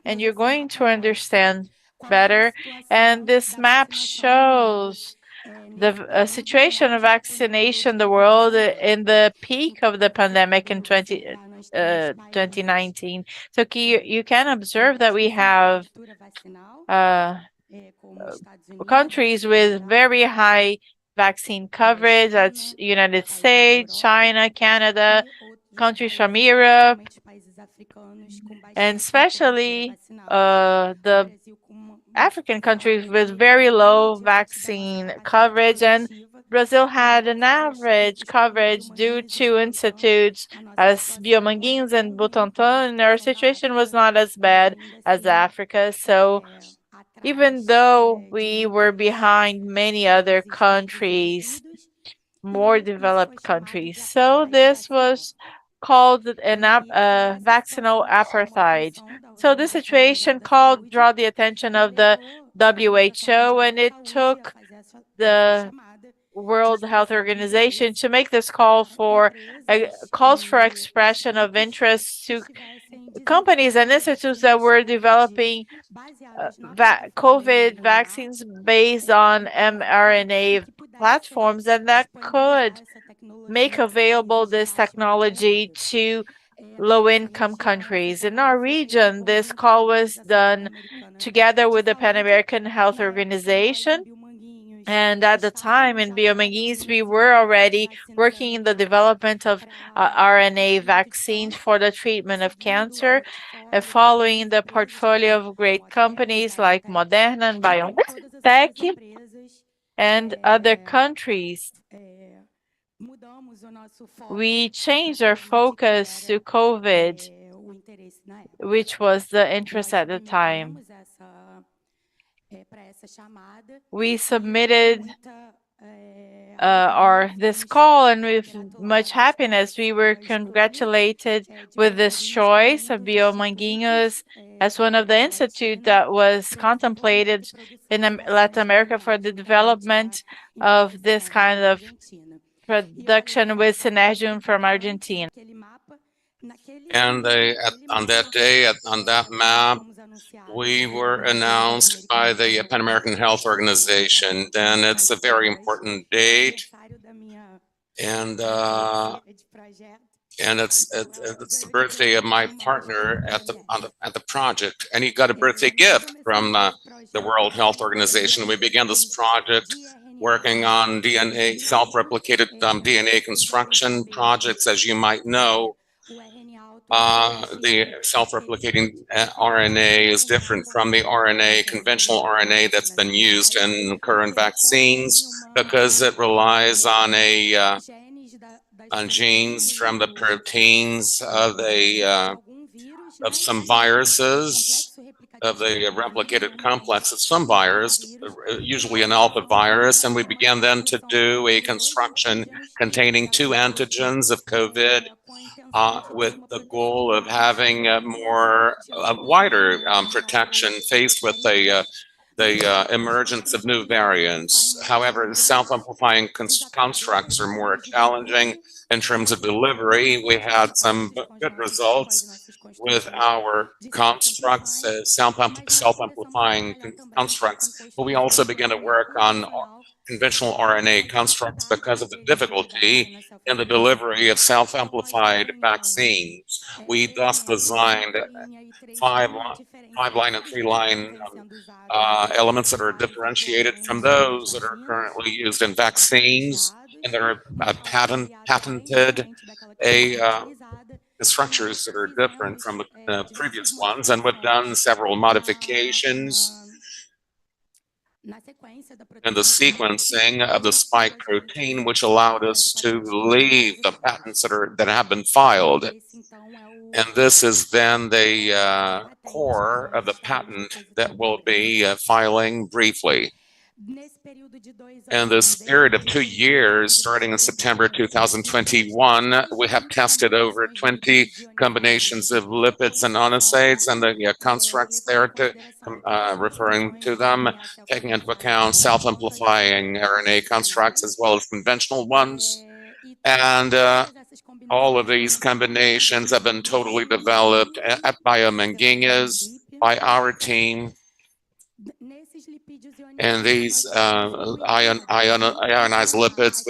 Speaker 3: and you're going to understand better. And this map shows the situation of vaccination in the world in the peak of the pandemic in 2019. So you can observe that we have countries with very high vaccine coverage. That's United States, China, Canada, countries from Europe, and especially the African countries with very low vaccine coverage. And Brazil had an average coverage due to institutes as Bio-Manguinhos and Butantan, and our situation was not as bad as Africa. So even though we were behind many other countries, more developed countries. So this was called an vaccinal apartheid. So this situation draw the attention of the WHO, and it took the World Health Organization to make this calls for expression of interest to companies and institutes that were developing COVID vaccines based on mRNA platforms, and that could make available this technology to low-income countries. In our region, this call was done together with the Pan American Health Organization. And at the time in Bio-Manguinhos, we were already working in the development of RNA vaccines for the treatment of cancer, following the portfolio of great companies like Moderna and BioNTech and other countries. We changed our focus to COVID, which was the interest at the time. We submitted this call, and with much happiness, we were congratulated with this choice of Bio-Manguinhos as one of the institute that was contemplated in Latin America for the development of this kind of production with Synergium from Argentina.
Speaker 1: And on that day, on that map, we were announced by the Pan American Health Organization. Then it's a very important date, and it's the birthday of my partner at the project, and he got a birthday gift from the World Health Organization. We began this project working on DNA, self-replicated DNA construction projects, as you might know. The self-replicating RNA is different from the conventional RNA that's been used in current vaccines, because it relies on genes from the proteins of some viruses, of the replicated complex of some virus, usually an alpha virus, and we began then to do a construction containing 2 antigens of COVID, with the goal of having a wider protection faced with the emergence of new variants. However, the self-amplifying constructs are more challenging in terms of delivery. We had some good results with our constructs, self-amplifying constructs, but we also began to work on conventional RNA constructs because of the difficulty in the delivery of self-amplified vaccines. We thus designed 5-line and 3-line elements that are differentiated from those that are currently used in vaccines, and that are patented structures that are different from the previous ones. And we've done several modifications in the sequencing of the spike protein, which allowed us to leave the patents that have been filed. And this is then the core of the patent that we'll be filing briefly. In this period of 2 years, starting in September 2021, we have tested over 20 combinations of lipids and monocytes and the constructs there referring to them, taking into account self-amplifying RNA constructs as well as conventional ones. And all of these combinations have been totally developed at Bio-Manguinhos by our team. And these ionized lipids,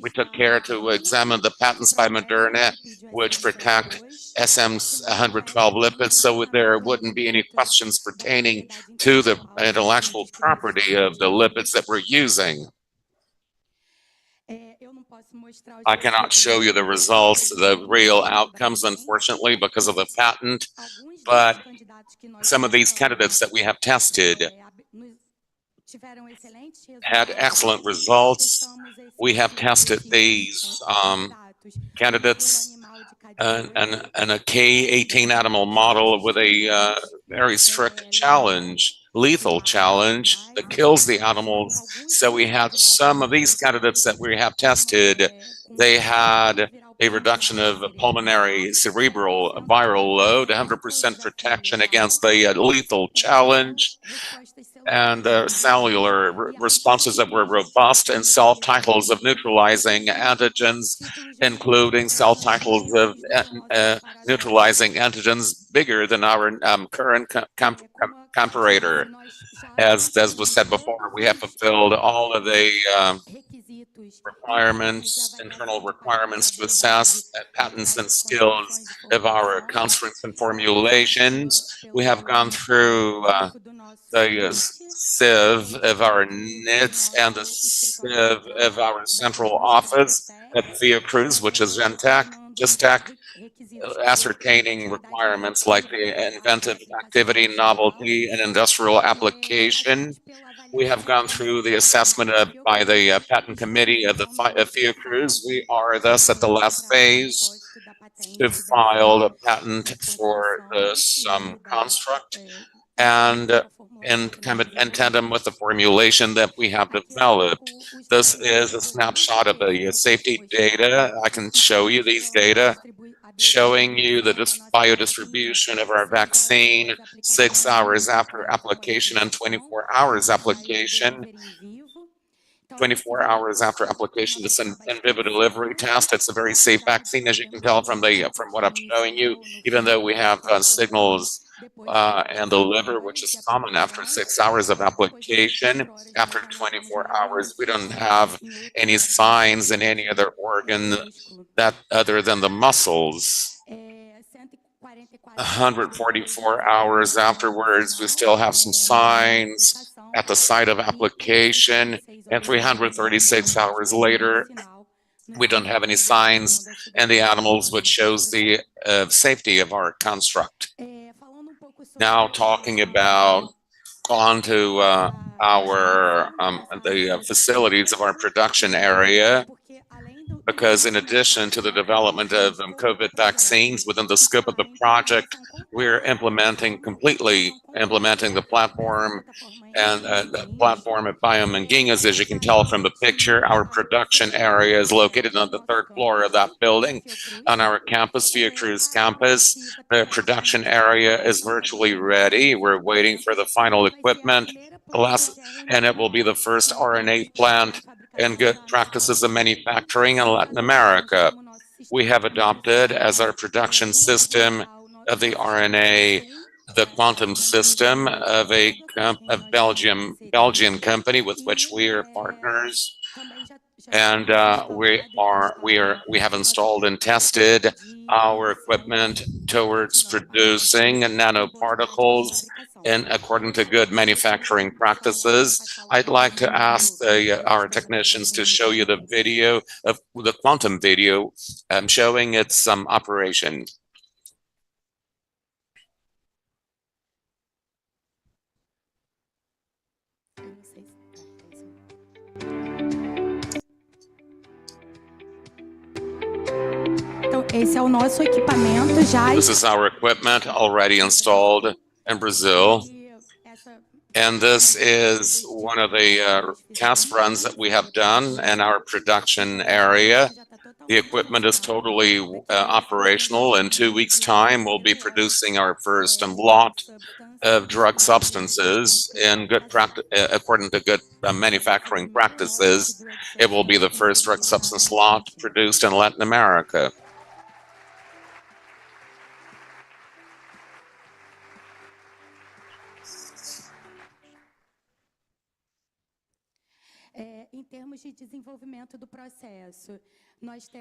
Speaker 1: we took care to examine the patents by Moderna, which protect SM112 lipids, so there wouldn't be any questions pertaining to the intellectual property of the lipids that we're using. I cannot show you the results, the real outcomes, unfortunately, because of the patent, but some of these candidates that we have tested had excellent results. We have tested these candidates in a K18 animal model with a very strict challenge, lethal challenge that kills the animals. So we had some of these candidates that we have tested, they had a reduction of pulmonary cerebral viral load, 100% protection against the lethal challenge, and cellular responses that were robust, and self-titles of neutralizing antigens, including self-titles of neutralizing antigens bigger than our current comparator. As was said before, we have fulfilled all of the requirements, internal requirements to assess patents and skills of our constructs and formulations. We have gone through the sieve of our NITs and the sieve of our central office at Fiocruz, which is Gentech, ascertaining requirements like the inventive activity, novelty, and industrial application. We have gone through the assessment by the patent committee of Fiocruz. We are thus at the last phase to file a patent for this construct, and in tandem with the formulation that we have developed. This is a snapshot of the safety data. I can show you these data, showing you the biodistribution of our vaccine 6 hours after application and 24 hours application. 24 hours after application, this in vivo delivery test. It's a very safe vaccine, as you can tell from what I'm showing you, even though we have signals and the liver, which is common after 6 hours of application. After 24 hours, we don't have any signs in any other organ that other than the muscles. 144 hours afterwards, we still have some signs at the site of application, and 336 hours later, we don't have any signs in the animals, which shows the safety of our construct. Now talking about onto the facilities of our production area, because in addition to the development of COVID vaccines within the scope of the project, we're completely implementing the platform and the platform at Bio-Manguinhos. As you can tell from the picture, our production area is located on the 3rd floor of that building on our campus, Fiocruz campus. The production area is virtually ready. We're waiting for the final equipment, and it will be the first RNA plant and good practices of manufacturing in Latin America. We have adopted as our production system of the RNA, the quantum system of a Belgian company with which we are partners, and we have installed and tested our equipment towards producing nanoparticles and according to good manufacturing practices. I'd like to ask our technicians to show you the video of the quantum video showing its operation.
Speaker 4: Esse é o nosso equipamento já.
Speaker 1: This is our equipment already installed in Brazil. And this is one of the test runs that we have done in our production area. The equipment is totally operational. In 2 weeks' time, we'll be producing our first lot of drug substances in good practice, according to good manufacturing practices. It will be the first drug substance lot produced in Latin America.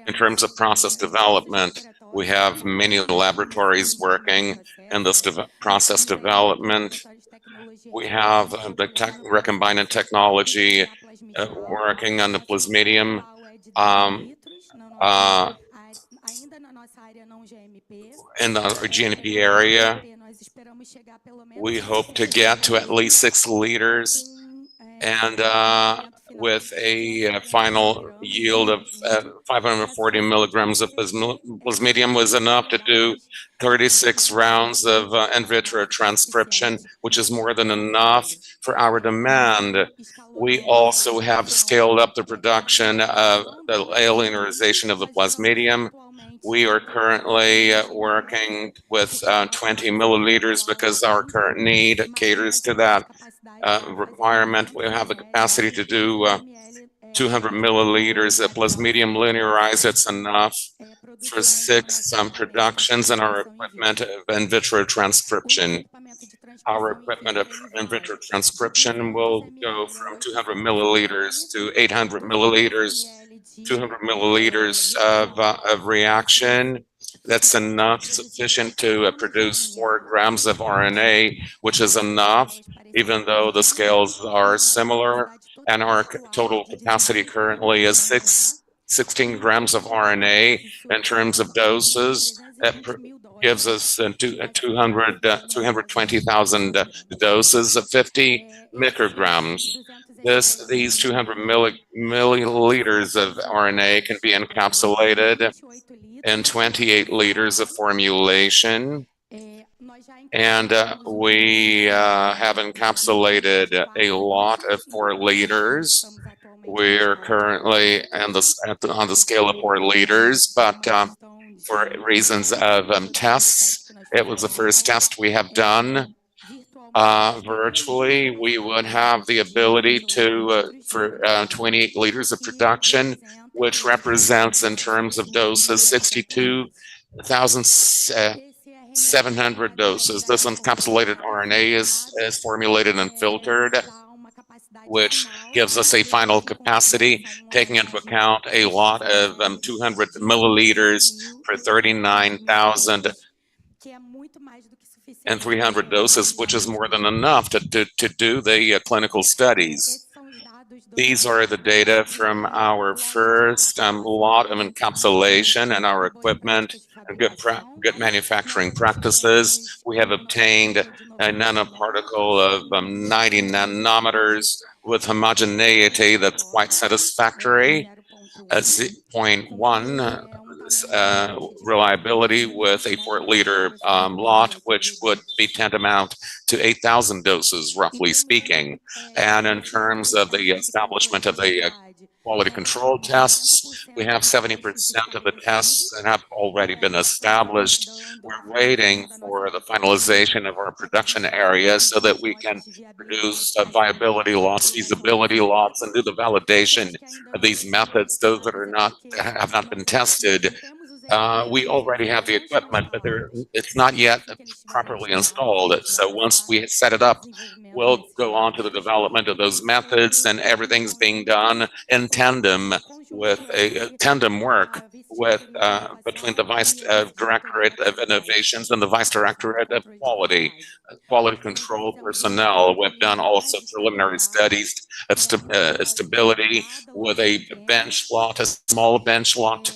Speaker 1: In terms of process development, we have many laboratories working in this process development. We have the recombinant technology working on the plasmodium. In the GNP area, we hope to get to at least 6 liters, and with a final yield of 540 milligrams of plasmodium was enough to do 36 rounds of in vitro transcription, which is more than enough for our demand. We also have scaled up the production of the alionerization of the plasmodium. We are currently working with 20 milliliters because our current need caters to that requirement. We have the capacity to do 200 milliliters of plasmodium linearized. It's enough for 6 productions in our equipment of in vitro transcription. Our equipment of in vitro transcription will go from 200 milliliters to 800 milliliters, 200 milliliters of reaction. That's enough, sufficient to produce 4 grams of RNA, which is enough, even though the scales are similar. And our total capacity currently is 16 grams of RNA in terms of doses. That gives us 220,000 doses of 50 micrograms. These 200 milliliters of RNA can be encapsulated in 28 liters of formulation. And we have encapsulated a lot of 4 liters. We're currently on the scale of 4 liters, but for reasons of tests, it was the first test we have done. Virtually, we would have the ability to, for 28 liters of production, which represents in terms of doses 62,700 doses. This encapsulated RNA is formulated and filtered, which gives us a final capacity, taking into account a lot of 200 milliliters for 39,300 doses, which is more than enough to do the clinical studies. These are the data from our first lot of encapsulation and our equipment and good manufacturing practices. We have obtained a nanoparticle of 90 nanometers with homogeneity that's quite satisfactory. 0.1 reliability with a 4-liter lot, which would be tantamount to 8,000 doses, roughly speaking. And in terms of the establishment of the quality control tests, we have 70% of the tests that have already been established. We're waiting for the finalization of our production area so that we can produce viability lots, feasibility lots, and do the validation of these methods. Those that have not been tested, we already have the equipment, but it's not yet properly installed. So once we set it up, we'll go on to the development of those methods, and everything's being done in tandem with tandem work with between the Vice Directorate of Innovations and the Vice Directorate of Quality Control personnel. We've done also preliminary studies of stability with a bench lot, a small bench lot,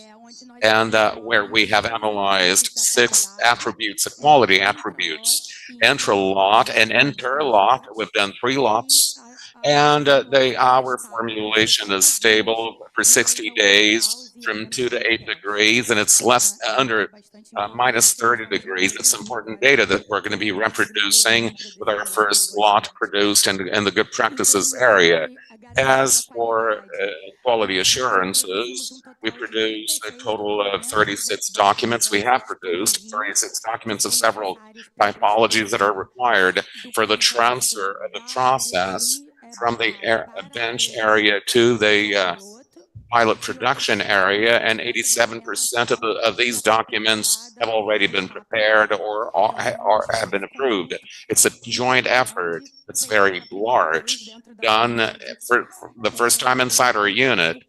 Speaker 1: and where we have analyzed 6 attributes, quality attributes, intra-lot and inter-lot. We've done 3 lots, And our formulation is stable for 60 days from 2 to 8 degrees, and it's less under minus 30 degrees. It's important data that we're going to be reproducing with our first lot produced in the good practices area. As for quality assurances, we produce a total of 36 documents. We have produced 36 documents of several typologies that are required for the transfer of the process from the bench area to the pilot production area, and 87% of these documents have already been prepared or have been approved. It's a joint effort. It's very large, done for the first time inside our unit,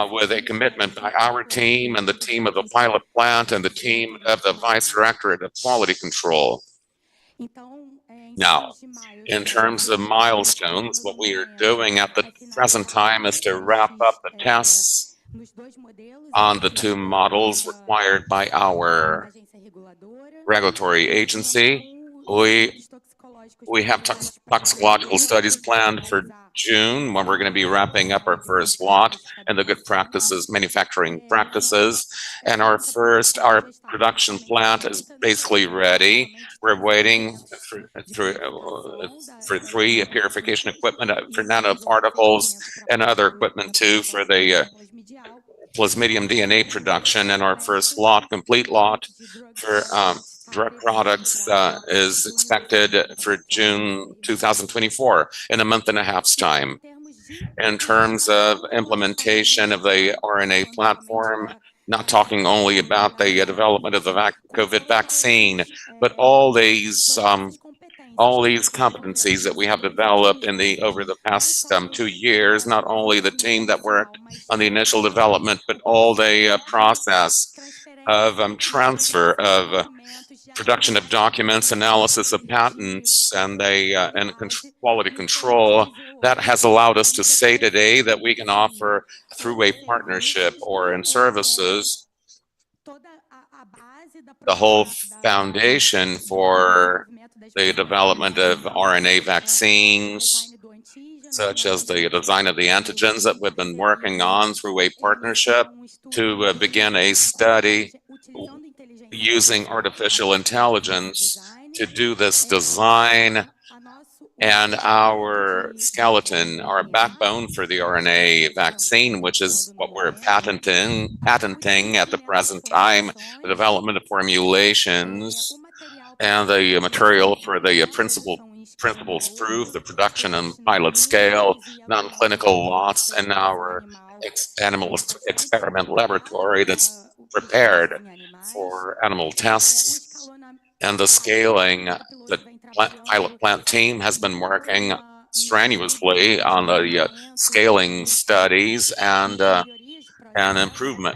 Speaker 1: with a commitment by our team and the team of the pilot plant and the team of the Vice Directorate of Quality Control. Now, in terms of milestones, what we are doing at the present time is to wrap up the tests on the 2 models required by our regulatory agency. We have toxicological studies planned for June, when we're going to be wrapping up our first lot and the good practices, manufacturing practices. And our production plant is basically ready. We're waiting for 3 purification equipment for nanoparticles and other equipment too for the plasmidium DNA production. And our first lot, complete lot for drug products is expected for June 2024, in a month and a half's time. In terms of implementation of the RNA platform, not talking only about the development of the COVID vaccine, but all these competencies that we have developed over the past 2 years, not only the team that worked on the initial development, but all the process of transfer of production of documents, analysis of patents, and quality control. That has allowed us to say today that we can offer through a partnership or in services the whole foundation for the development of RNA vaccines, such as the design of the antigens that we've been working on through a partnership to begin a study using artificial intelligence to do this design. And our skeleton, our backbone for the RNA vaccine, which is what we're patenting at the present time, the development of formulations and the material for the principles proof, the production and pilot scale, non-clinical lots, and our animal experiment laboratory that's prepared for animal tests. And the scaling, the pilot plant team has been working strenuously on the scaling studies and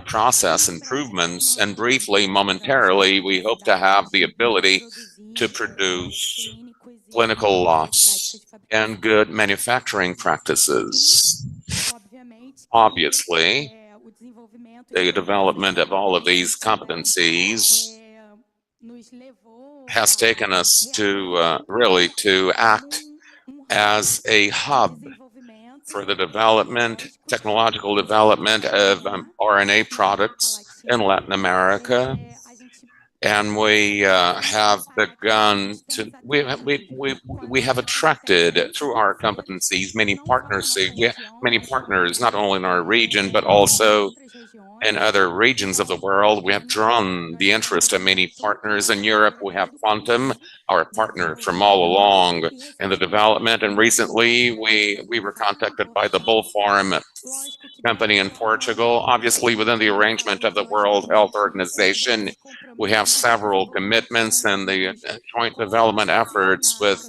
Speaker 1: process improvements. And briefly, momentarily, we hope to have the ability to produce clinical lots and good manufacturing practices. Obviously, the development of all of these competencies has taken us to really to act as a hub for the technological development of RNA products in Latin America. And we have begun to, we have attracted through our competencies many partners, not only in our region, but also in other regions of the world. We have drawn the interest of many partners. In Europe, we have Quantum, our partner from all along in the development. And recently, we were contacted by the Bull Farm company in Portugal. Obviously, within the arrangement of the World Health Organization, we have several commitments and the joint development efforts with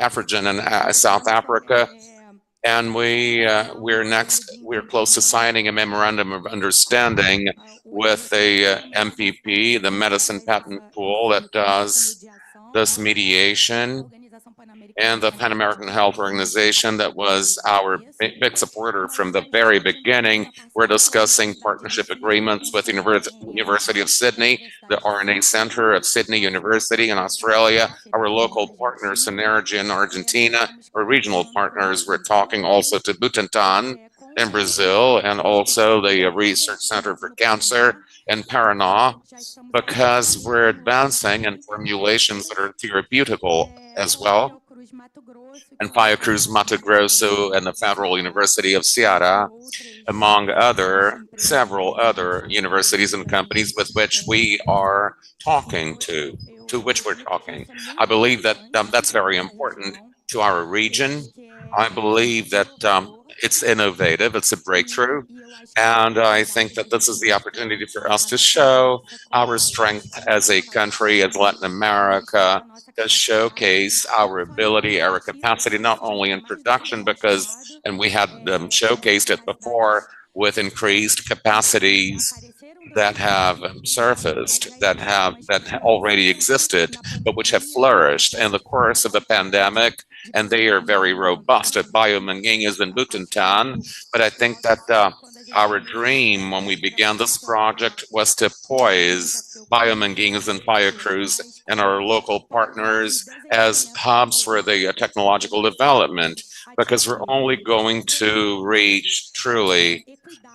Speaker 1: Afrigen and South Africa. And we're close to signing a memorandum of understanding with a MPP, the Medicine Patent Pool, that does this mediation and the Pan American Health Organization that was our big supporter from the very beginning. We're discussing partnership agreements with the University of Sydney, the RNA Center of Sydney University in Australia, our local partner Synergy in Argentina, our regional partners. We're talking also to Butantan in Brazil and also the Research Center for Cancer in Paraná, because we're advancing in formulations that are therapeutical as well. And Fiocruz-Mato Grosso and the Federal University of Ceará, among several other universities and companies with which we are talking to which we're talking. I believe that that's very important to our region. I believe that it's innovative, it's a breakthrough, and I think that this is the opportunity for us to show our strength as a country, as Latin America, to showcase our ability, our capacity, not only in production, and we had showcased it before with increased capacities that have surfaced, that already existed, but which have flourished in the course of the pandemic, and they are very robust at Bio-Manguinhos and Butantan. But I think that our dream when we began this project was to poise Bio-Manguinhos and Fiocruz and our local partners as hubs for the technological development, because we're only going to reach truly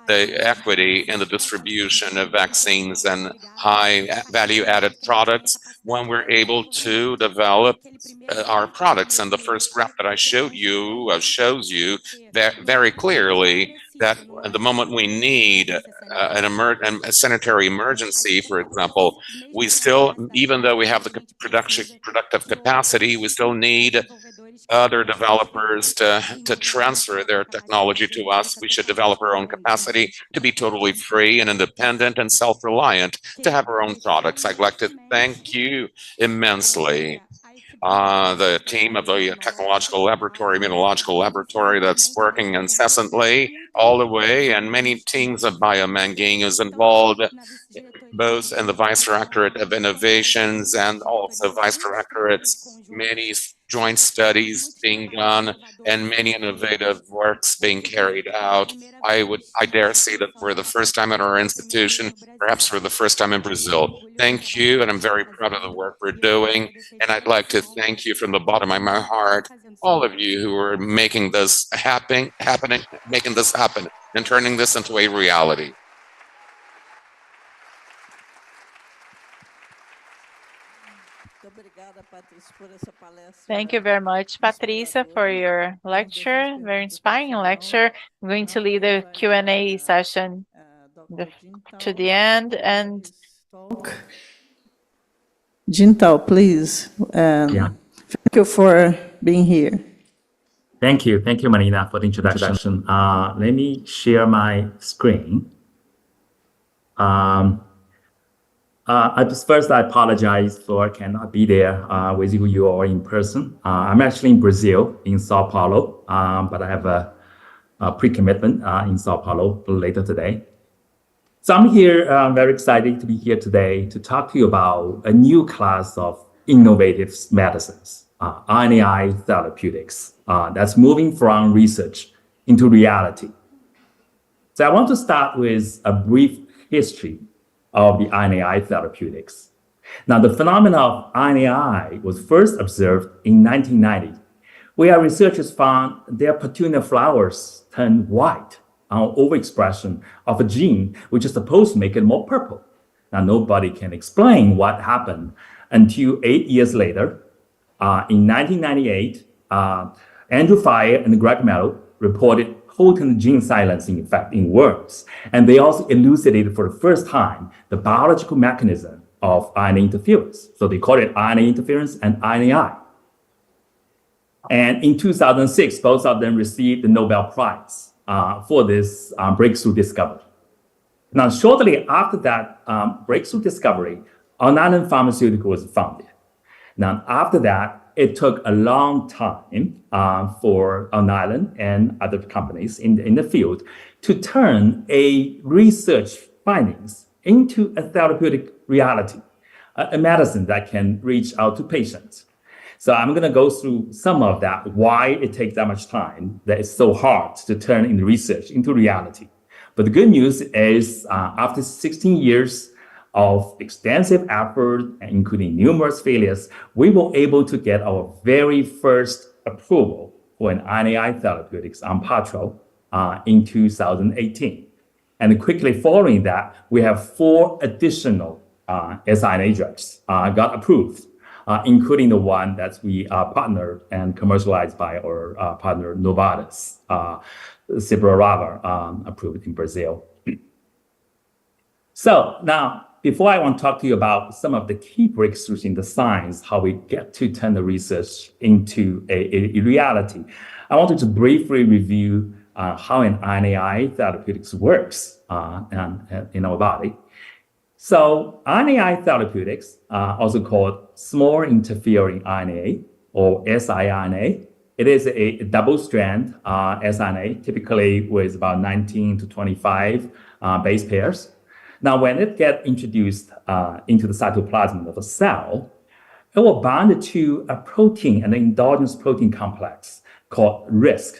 Speaker 1: the equity in the distribution of vaccines and high value added products when we're able to develop our products. And the first graph that I showed you shows you very clearly that at the moment we need a sanitary emergency, for example, we still, even though we have the productive capacity, we still need other developers to transfer their technology to us. We should develop our own capacity to be totally free and independent and self-reliant, to have our own products. I'd like to thank you immensely. The team of the technological laboratory, immunological laboratory that's working incessantly all the way, and many teams of Bio-Manguinhos involved, both in the Vice Directorate of Innovations and also Vice Directorates, many joint studies being done and many innovative works being carried out. I dare say that for the first time at our institution, perhaps for the first time in Brazil. Thank you, and I'm very proud of the work we're doing. And I'd like to thank you from the bottom of my heart, all of you who are making this happen, and turning this into a reality.
Speaker 3: Thank you very much, Patricia, for your lecture, very inspiring lecture. I'm going to lead the Q&A session to the end. And
Speaker 7: Jing-Tao, please. Thank you for being here.
Speaker 8: Thank you, Milena, for the introduction. Let me share my screen. First, I apologize for cannot be there with you all in person. I'm actually in Brazil, in Sao Paulo, but I have a pre-commitment in Sao Paulo later today. So I'm here, very excited to be here today to talk to you about a new class of innovative medicines, RNAi therapeutics, that's moving from research into reality. So I want to start with a brief history of the RNAi therapeutics. Now, the phenomenon of RNAi was first observed in 1990, where researchers found their petunia flowers turned white on overexpression of a gene which is supposed to make it more purple. Now, nobody can explain what happened until 8 years later. In 1998, Andrew Fire and Greg Mello reported potent gene silencing effect in worms. And they also elucidated for the first time the biological mechanism of RNA interference. So they call it RNA interference and RNAi. And in 2006, both of them received the Nobel Prize for this breakthrough discovery. Now, shortly after that breakthrough discovery, Alnylam Pharmaceutical was founded. Now, after that, it took a long time for Alnylam and other companies in the field to turn a research findings into a therapeutic reality, a medicine that can reach out to patients. So I'm going to go through some of that, why it takes that much time, that it's so hard to turn in research into reality. But the good news is after 16 years of extensive effort, including numerous failures, we were able to get our very first approval for an RNAi therapeutics on Patro in 2018. And quickly following that, we have 4 additional siRNA drugs got approved, including the one that we partnered and commercialized by our partner Novartis, Cibrarava, approved in Brazil. So now, before I want to talk to you about some of the key breakthroughs in the science, how we get to turn the research into a reality, I wanted to briefly review how an RNAi therapeutics works in our body. So RNAi therapeutics, also called small interfering RNA or siRNA, it is a double-strand siRNA, typically with about 19 to 25 base pairs. Now, when it gets introduced into the cytoplasm of a cell, it will bind to a protein, an endogenous protein complex called RISC,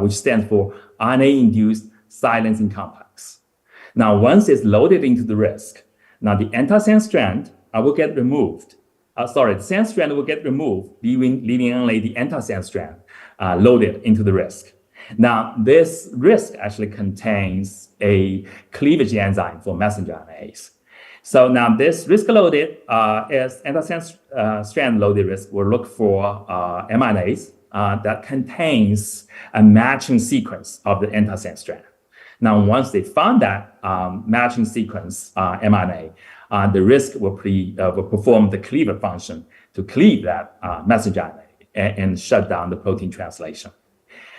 Speaker 8: which stands for RNA-induced silencing complex. Now, once it's loaded into the RISC, now the antisense strand will get removed. The sense strand will get removed, leaving only the antisense strand loaded into the RISC. Now, this RISC actually contains a cleavage enzyme for messenger RNAs. So now this RISC-loaded antisense strand-loaded RISC will look for mRNAs that contains a matching sequence of the antisense strand. Now, once they found that matching sequence mRNA, the RISC will perform the cleaver function to cleave that messenger RNA and shut down the protein translation.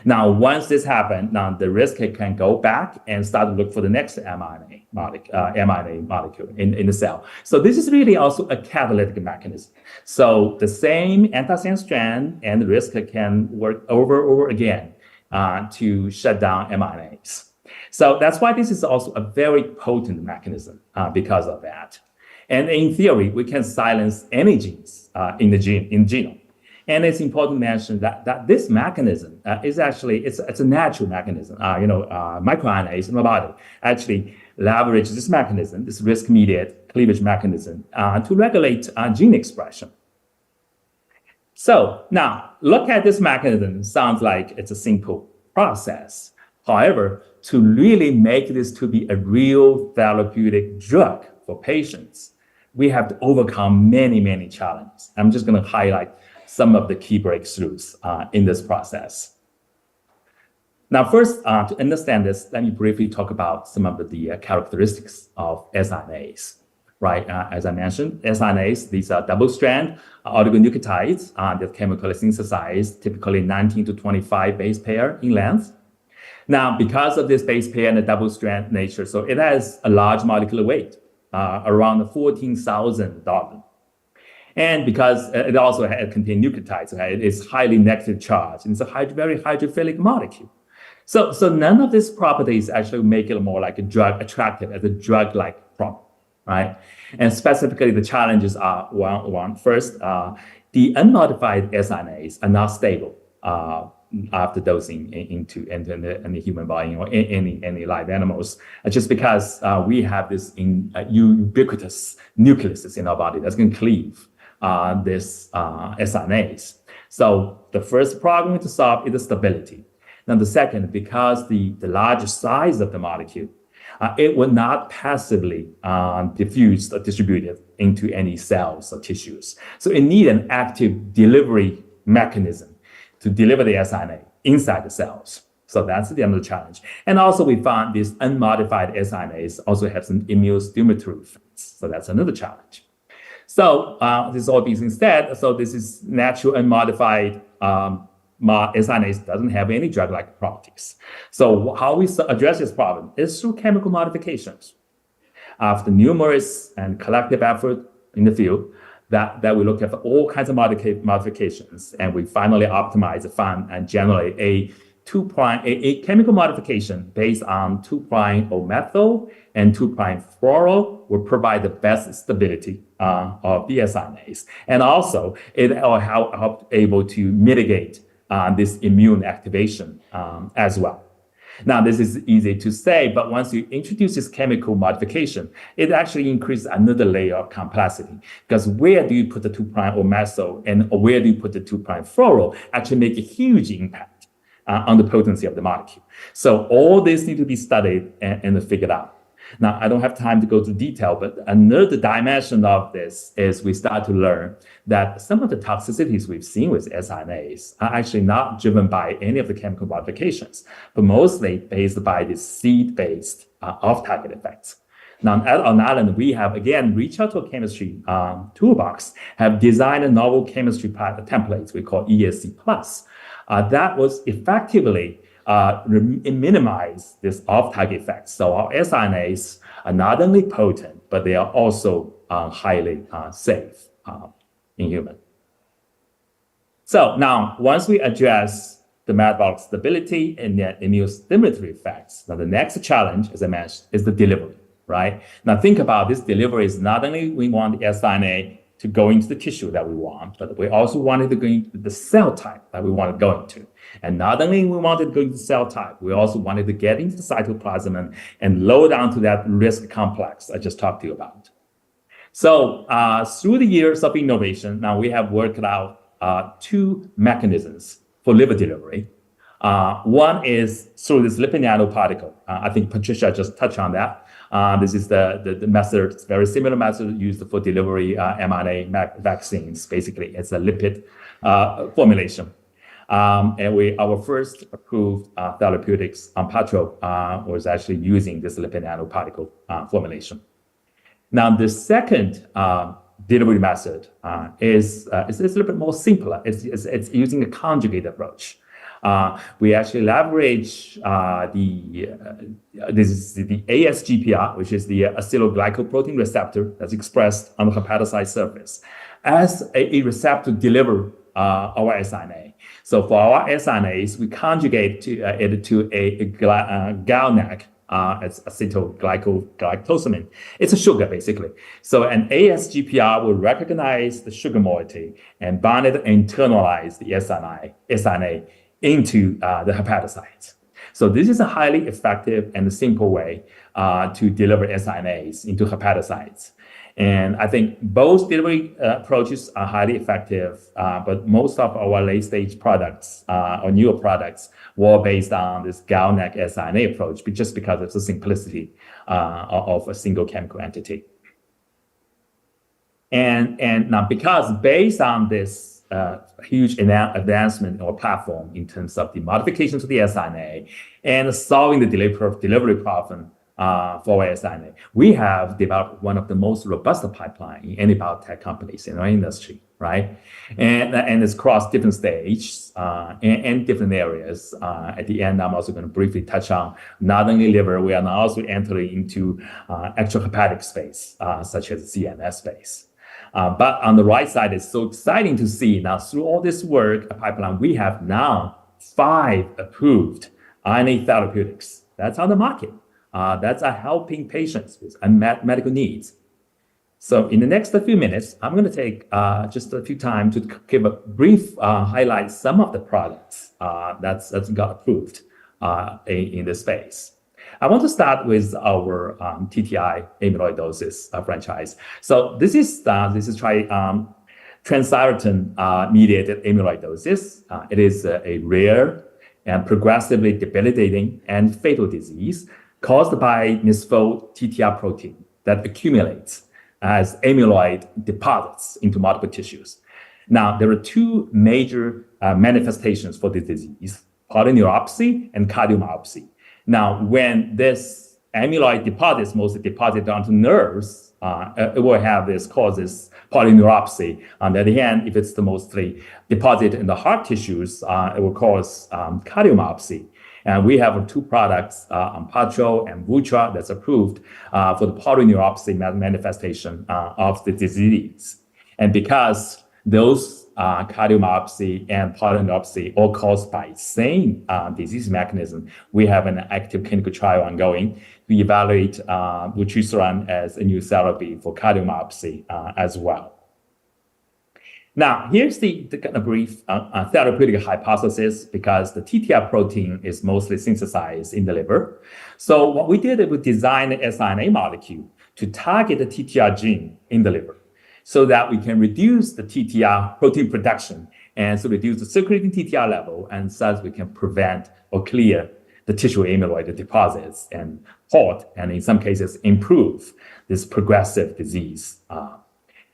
Speaker 8: Now, once this happens, now the RISC can go back and start to look for the next mRNA molecule in the cell. So this is really also a catalytic mechanism. So the same antisense strand and the RISC can work over again to shut down mRNAs. So that's why this is also a very potent mechanism because of that. And in theory, we can silence any genes in the genome. And it's important to mention that this mechanism is actually, it's a natural mechanism. MicroRNAs in the body actually leverage this mechanism, this RISC-mediated cleavage mechanism, to regulate gene expression. So now, look at this mechanism. Sounds like it's a simple process. However, to really make this to be a real therapeutic drug for patients, we have to overcome many, many challenges. I'm just going to highlight some of the key breakthroughs in this process. Now, first, to understand this, let me briefly talk about some of the characteristics of siRNAs. Right, as I mentioned, siRNAs, these are double-strand oligonucleotides that chemically synthesized, typically 19 to 25 base pair in length. Now, because of this base pair and the double-strand nature, so it has a large molecular weight, around 14,000 Dalton. And because it also contains nucleotides, so it is highly negative charged, and it's a very hydrophilic molecule. So none of these properties actually make it more like a drug, attractive as a drug-like property, right? And specifically, the challenges are first, the unmodified siRNAs are not stable after dosing into the human body or any live animals, just because we have this ubiquitous nucleus in our body that's going to cleave this siRNAs. So the first problem to solve is the stability. Now the second, because the larger size of the molecule, it will not passively diffuse or distribute into any cells or tissues. So it needs an active delivery mechanism to deliver the siRNA inside the cells. So that's the other challenge. And also we found these unmodified siRNAs also have some immunostimulatory effects. So that's another challenge. So this all being said, so this is natural unmodified siRNAs doesn't have any drug-like properties. So how we address this problem is through chemical modifications. After numerous and collective effort in the field, that we look at all kinds of modifications, and we finally optimize, find, and generate a a chemical modification based on 2'-O-methyl and 2'-fluoro will provide the best stability of the siRNAs. And also, it will help able to mitigate this immune activation as well. Now, this is easy to say, but once you introduce this chemical modification, it actually increases another layer of complexity, because where do you put the 2'-O-methyl and where do you put the 2'-fluoro actually make a huge impact on the potency of the molecule. So all this need to be studied and figured out. Now, I don't have time to go to detail, but another dimension of this is we start to learn that some of the toxicities we've seen with siRNAs are actually not driven by any of the chemical modifications, but mostly based by the seed-based off-target effects. Now, on Island, we have, again, reached out to a chemistry toolbox, have designed a novel chemistry templates we call ESC+. That was effectively minimize this off-target effects. So our siRNAs are not only potent, but they are also highly safe in human. So now, once we address the metabolic stability and the immune stimulatory effects, now the next challenge, as I mentioned, is the delivery, right? Now think about this delivery is not only we want the siRNA to go into the tissue that we want, but we also wanted to go into the cell type that we want to go into. And not only we wanted to go into the cell type, we also wanted to get into the cytoplasm and load onto that risk complex I just talked to you about. So through the years of innovation, now we have worked out two mechanisms for liver delivery. One is through this lipid nanoparticle. I think Patricia just touched on that. This is the method, it's a very similar method used for delivery mRNA vaccines. Basically, it's a lipid formulation. And our first approved therapeutics, Patro, was actually using this lipid nanoparticle formulation. Now, the second delivery method is a little bit more simpler. It's using a conjugate approach. We actually leverage this is the ASGPR, which is the acetylglycoprotein receptor that's expressed on the hepatocyte surface, as a receptor to deliver our siRNA. So for our siRNAs, we conjugate it to a GalNAc. It's acetylglycosamine. It's a sugar, basically. So an ASGPR will recognize the sugar moiety and bind it and internalize the siRNA into the hepatocytes. So this is a highly effective and simple way to deliver siRNAs into hepatocytes. And I think both delivery approaches are highly effective, but most of our late-stage products or newer products were based on this GalNAc siRNA approach, just because of the simplicity of a single chemical entity. And now, because based on this huge advancement or platform in terms of the modifications to the siRNA and solving the delivery problem for siRNA, we have developed one of the most robust pipeline in any biotech companies in our industry, right? And it's across different stages and different areas. At the end, I'm also going to briefly touch on not only liver, we are now also entering into actual hepatic space, such as CNS space. But on the right side, it's so exciting to see now through all this work, a pipeline, we have now 5 approved RNA therapeutics. That's on the market. That's helping patients with unmet medical needs. So in the next few minutes, I'm going to take just a few time to give a brief highlight some of the products that's got approved in this space. I want to start with our TTI amyloidosis franchise. So this is transthyretin mediated amyloidosis. It is a rare and progressively debilitating and fatal disease caused by misfold TTR protein that accumulates as amyloid deposits into multiple tissues. Now, there are 2 major manifestations for this disease, polyneuropathy and cardiomyopathy. Now, when this amyloid deposits mostly deposit onto nerves, it will have this causes polyneuropathy. On the other hand, if it's the mostly deposit in the heart tissues, it will cause cardiomyopathy. And we have 2 products, Patro and Vutra, that's approved for the polyneuropathy manifestation of the disease. And because those cardiomyopathy and polyneuropathy, all caused by same disease mechanism, we have an active clinical trial ongoing. We evaluate vutrisiran as a new therapy for cardiomyopathy as well. Now, here's the kind of brief therapeutic hypothesis, because the TTR protein is mostly synthesized in the liver. So what we did is we designed an siRNA molecule to target the TTR gene in the liver so that we can reduce the TTR protein production and so reduce the circulating TTR level, and thus we can prevent or clear the tissue amyloid deposits and halt, and in some cases improve this progressive disease.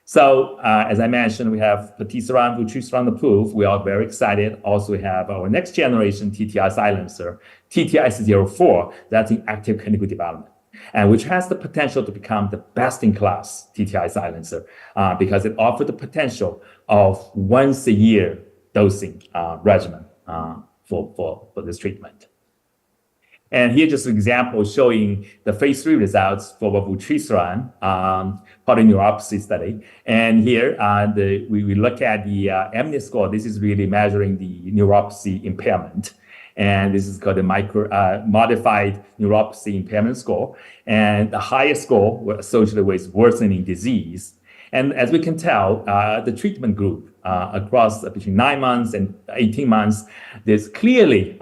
Speaker 8: So as I mentioned, we have patisiran, vutrisiran approved. We are very excited. Also, we have our next generation TTR silencer, TTR-04, that's in active clinical development, and which has the potential to become the best-in-class TTR silencer because it offers the potential of once-a-year dosing regimen for this treatment. And here just an example showing the phase 3 results for vutrisiran polyneuropathy study. And here we look at the mNIS score. This is really measuring the neuropathy impairment. And this is called a modified neuropathy impairment score. And the highest score was associated with worsening disease. And as we can tell, the treatment group across between 9 months and 18 months, there's clearly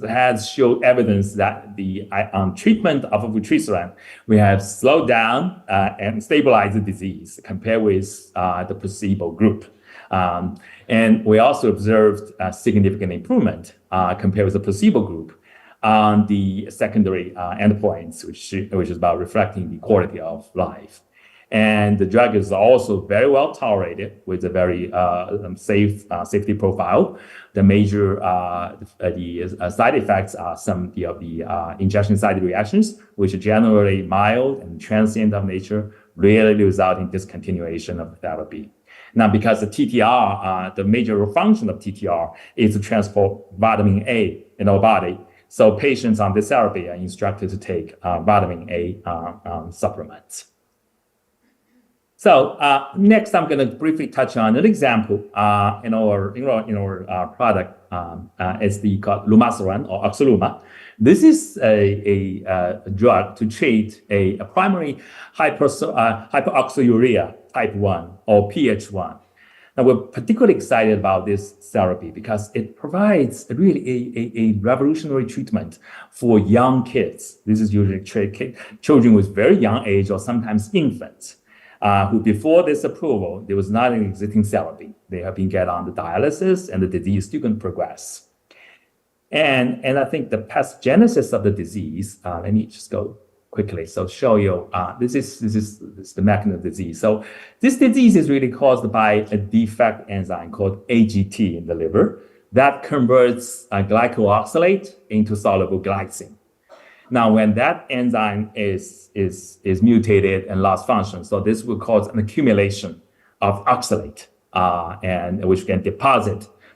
Speaker 8: has shown evidence that the treatment of vutrisiran, we have slowed down and stabilized the disease compared with the placebo group. And we also observed a significant improvement compared with the placebo group on the secondary endpoints, which is about reflecting the quality of life. And the drug is also very well tolerated with a very safe safety profile. The major side effects are some of the injection site reactions, which are generally mild and transient of nature, rarely result in discontinuation of the therapy. Now, because the TTR, the major function of TTR is to transport vitamin A in our body. So patients on this therapy are instructed to take vitamin A supplements. So next, I'm going to briefly touch on an example in our product. It's called lumasiran or oxaluma. This is a drug to treat a primary hyperoxaluria type 1 or PH1. Now, we're particularly excited about this therapy because it provides really a revolutionary treatment for young kids. This is usually children with very young age or sometimes infants. Who before this approval, there was not an existing therapy. They have been get on the dialysis and the disease still can progress. And I think the pathogenesis of the disease, let me just go quickly. So show you, this is the mechanism of disease. So this disease is really caused by a defect enzyme called AGT in the liver that converts glycoxylate into soluble glycine. Now, when that enzyme is mutated and lost function, so this will cause an accumulation of oxalate, and which can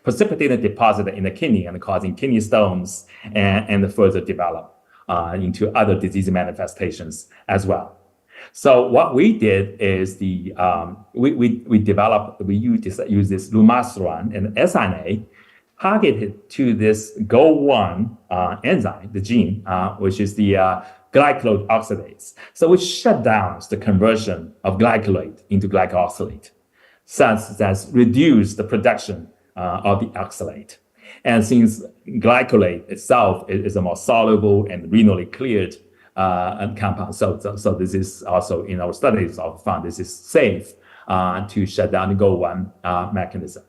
Speaker 8: precipitate a deposit in the kidney and causing kidney stones and further develop into other disease manifestations as well. So what we did is we use this lumasiran and siRNA targeted to this GO1 enzyme, the gene, which is the glycolate oxidase. So which shut down the conversion of glycolate into glycoxylate, such that reduce the production of the oxalate. And since glycolate itself is a more soluble and renally cleared compound, so this is also in our studies of found this is safe to shut down the GO1 mechanism.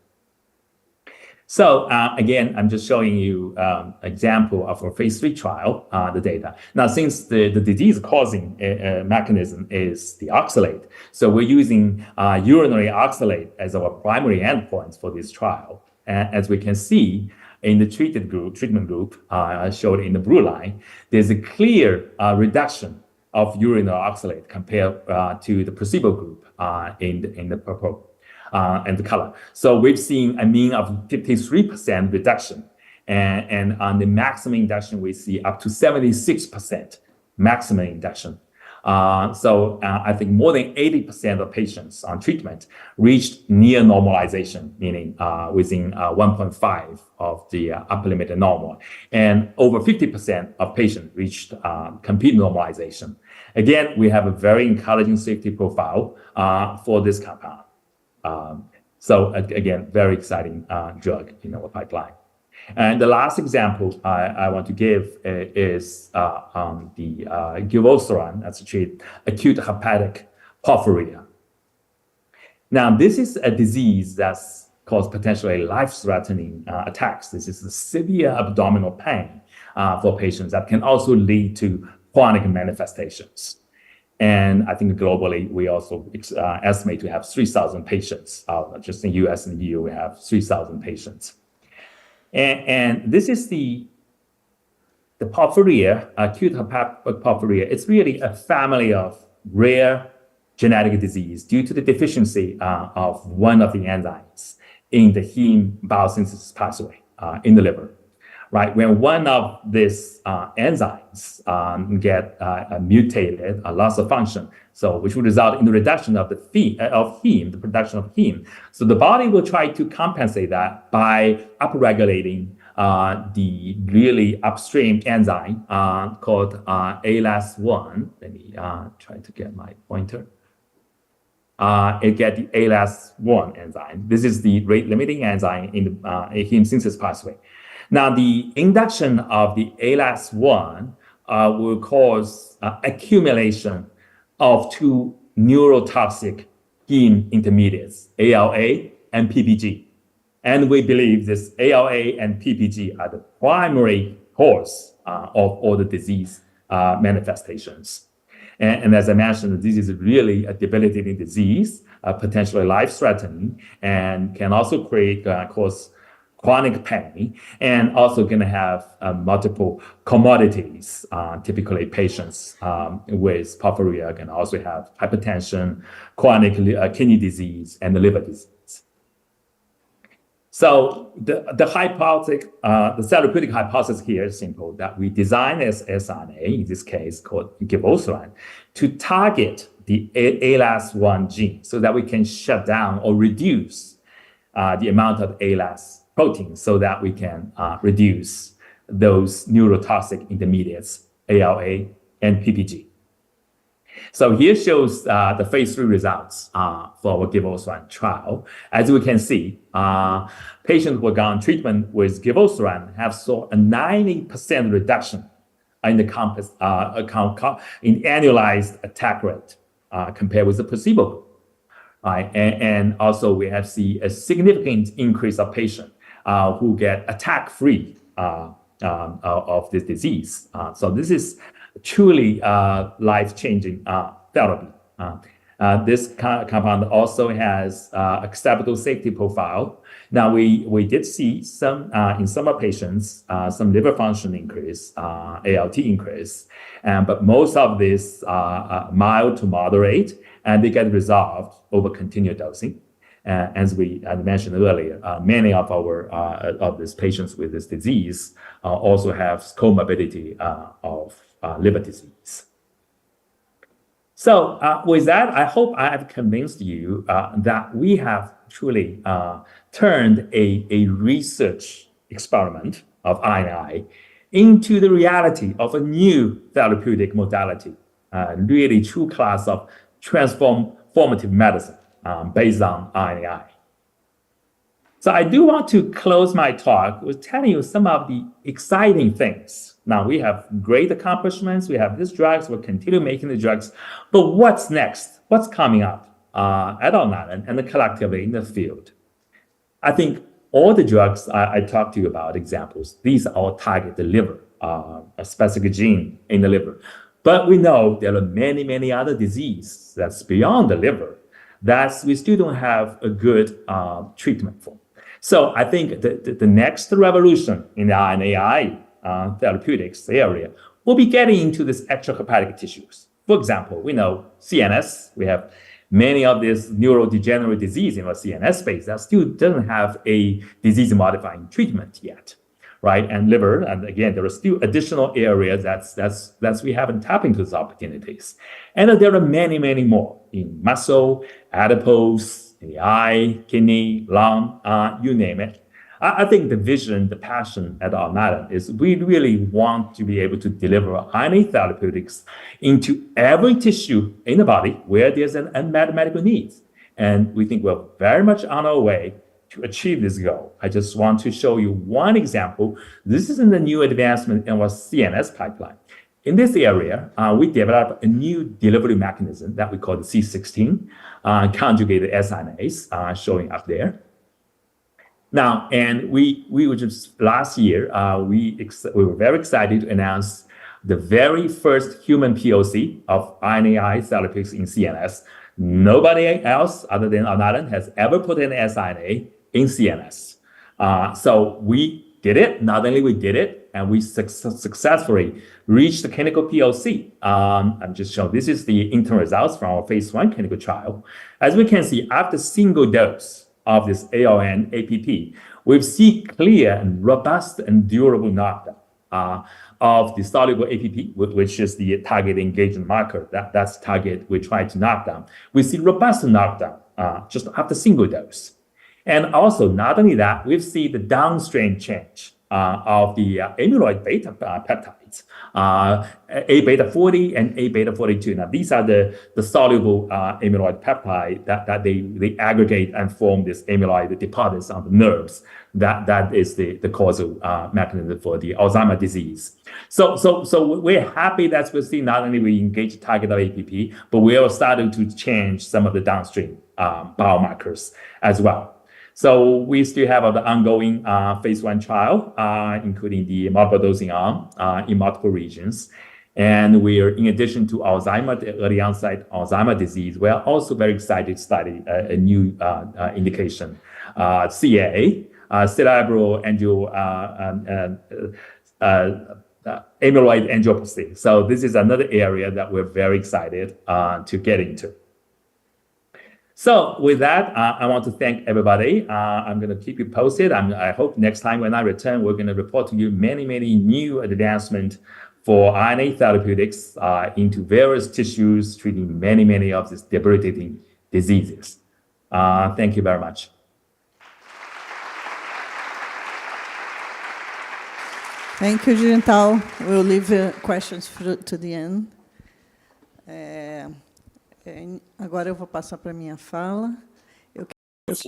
Speaker 8: So again, I'm just showing you an example of our phase 3 trial, the data. Now, since the disease-causing mechanism is the oxalate, so we're using urinary oxalate as our primary endpoints for this trial. And as we can see in the treatment group showed in the blue line, there's a clear reduction of urinary oxalate compared to the placebo group in the purple. And the color. So we've seen a mean of 53% reduction. And on the maximum induction, we see up to 76% maximum induction I think more than 80% of patients on treatment reached near normalization, meaning within 1.5 of the upper limit of normal. And over 50% of patients reached complete normalization. Again, we have a very encouraging safety profile for this compound. Again, very exciting drug in our pipeline. And the last example I want to give is the givosiran as to treat acute hepatic porphyria. Now, this is a disease that's caused potentially life-threatening attacks. This is a severe abdominal pain for patients that can also lead to chronic manifestations. And I think globally, we also estimate to have 3,000 patients. Just in the US and the EU, we have 3,000 patients. And this is the porphyria, acute hepatic porphyria. It's really a family of rare genetic disease due to the deficiency of one of the enzymes in the heme biosynthesis pathway in the liver. Right, when one of these enzymes get mutated, a loss of function, which will result in the reduction of the heme, the production of heme. So the body will try to compensate that by upregulating the really upstream enzyme called ALAS1. Let me try to get my pointer. It gets the ALAS1 enzyme. This is the rate-limiting enzyme in the heme synthesis pathway. Now, the induction of the ALAS1 will cause accumulation of two neurotoxic heme intermediates, ALA and PPG. And we believe this ALA and PPG are the primary cause of all the disease manifestations. And as I mentioned, this is really a debilitating disease, potentially life-threatening, and can also cause chronic pain, and also going to have multiple comorbidities. Typically, patients with porphyria can also have hypertension, chronic kidney disease, and the liver disease. So the therapeutic hypothesis here is simple, that we design this siRNA, in this case called givosiran, to target the ALAS1 gene so that we can shut down or reduce the amount of ALAS protein so that we can reduce those neurotoxic intermediates, ALA and PPG. So here shows the phase 3 results for our givosiran trial. As we can see, patients who got on treatment with givosiran have saw a 90% reduction in the in annualized attack rate compared with the placebo group. Right? And also we have seen a significant increase of patients who get attack-free of this disease. So this is truly life-changing therapy. This compound also has acceptable safety profile. Now, we did see some in some patients, some liver function increase, ALT increase, but most of this are mild to moderate, and they get resolved over continued dosing. As we had mentioned earlier, many of these patients with this disease also have comorbidity of liver disease. So with that, I hope I have convinced you that we have truly turned a research experiment of RNAi into the reality of a new therapeutic modality, really true class of transformative medicine. Based on RNAi. So I do want to close my talk with telling you some of the exciting things. Now, we have great accomplishments. We have these drugs. We'll continue making the drugs. But what's next? What's coming up at Alnylam and collectively in the field? I think all the drugs I talked to you about, examples, these all target the liver, a specific gene in the liver. But we know there are many, many other diseases that's beyond the liver that we still don't have a good treatment for. So I think the next revolution in the RNAi therapeutics area will be getting into these extrahepatic tissues. For example, we know CNS, we have many of these neurodegenerative disease in our CNS space that still doesn't have a disease-modifying treatment yet, right, and liver. And again, there are still additional areas that's we haven't tapped into these opportunities. And there are many, many more in muscle, adipose, in the eye, kidney, lung, you name it. I think the vision, the passion at Alnylam is we really want to be able to deliver RNA therapeutics into every tissue in the body where there's an unmet medical need. And we think we're very much on our way to achieve this goal. I just want to show you one example. This is in the new advancement in our CNS pipeline. In this area, we developed a new delivery mechanism that we call the C16 conjugated siRNAs, showing up there. Now, and we were just last year, we were very excited to announce the very first human POC of RNAi therapeutics in CNS. Nobody else other than Alnylam has ever put an siRNA in CNS. So we did it. Not only we did it, and we successfully reached the clinical POC. I'm just showing, this is the interim results from our phase 1 clinical trial. As we can see, after single dose of this ALN APP, we've seen clear and robust and durable knockdown of the soluble APP, which is the target engagement marker. That's the target we try to knock down. We see robust knockdown just after single dose. And also, not only that, we've seen the downstream change of the amyloid beta peptides, A beta 40 and A beta 42. Now, these are the soluble amyloid peptide that they aggregate and form this amyloid deposits on the nerves. That is the causal mechanism for the Alzheimer's disease. So we're happy that we see not only we engage the target of APP, but we are starting to change some of the downstream biomarkers as well. So we still have the ongoing phase 1 trial, including the multiple dosing arm in multiple regions. And we are, in addition to Alzheimer's, early onset Alzheimer's disease, we are also very excited to study a new indication, CA, cerebral amyloid angiopathy. So this is another area that we're very excited to get into. So with that, I want to thank everybody. I'm going to keep you posted. I hope next time when I return, we're going to report to you many, many new advancements for RNA therapeutics into various tissues, treating many, many of these debilitating diseases. Thank you very much.
Speaker 7: Thank you, Jing-Tao. We'll leave questions to the end. Agora eu vou passar para a minha fala.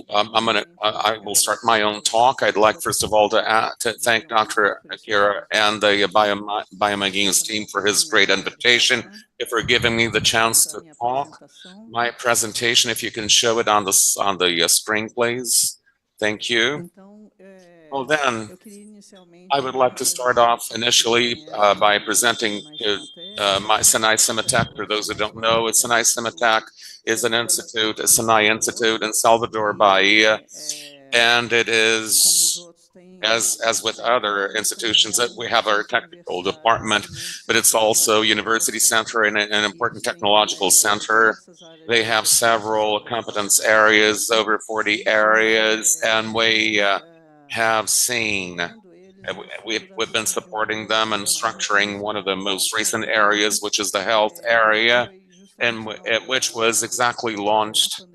Speaker 1: I will start my own talk. I'd like, first of all, to thank Dr. Akira and the Bio-Manguinhos team for his great invitation, for giving me the chance to talk. My presentation, if you can show it on the screen, please. Thank you. Well, then, I would like to start off initially by presenting my Senai CIMATEC. For those who don't know, Senai CIMATEC is an institute, a Senai institute in Salvador, Bahia, and it is, as with other institutions, that we have our technical department, but it's also university center and an important technological center. They have several competence areas, over 40 areas, and we have seen, we've been supporting them and structuring one of the most recent areas, which is the health area, and which was exactly launched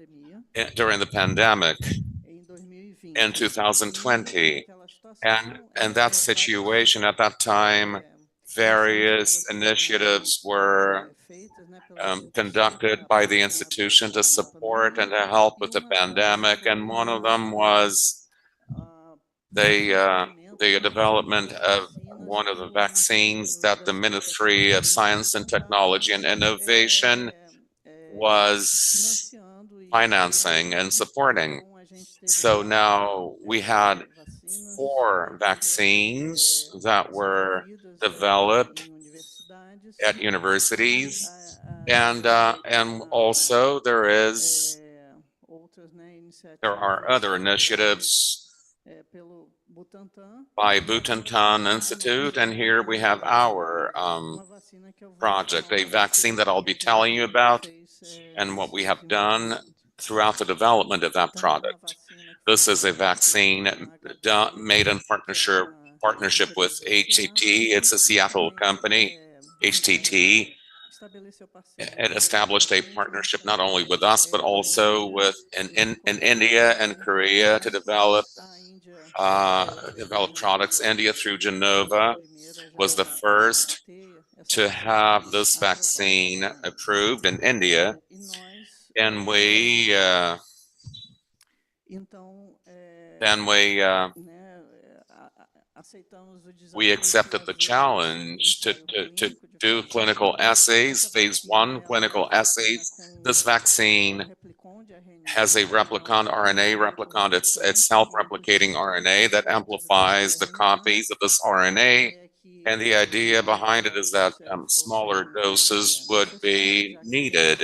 Speaker 1: during the pandemic in 2020. And that situation at that time, various initiatives were conducted by the institution to support and to help with the pandemic, and one of them was the development of one of the vaccines that the Ministry of Science and Technology and Innovation was financing and supporting. So now we had 4 vaccines that were developed at universities, and also there are other initiatives by Butantan Institute, and here we have our project, a vaccine that I'll be telling you about and what we have done throughout the development of that product. This is a vaccine made in partnership partnership with HTT. It's a Seattle company, HTT. It established a partnership not only with us, but also with in India and Korea to develop products. India through Genova was the first to have this vaccine approved in India, and we accepted the challenge to do clinical assays, phase 1 clinical assays. This vaccine has a replicon, RNA replicon. It's self-replicating RNA that amplifies the copies of this RNA. And the idea behind it is that smaller doses would be needed,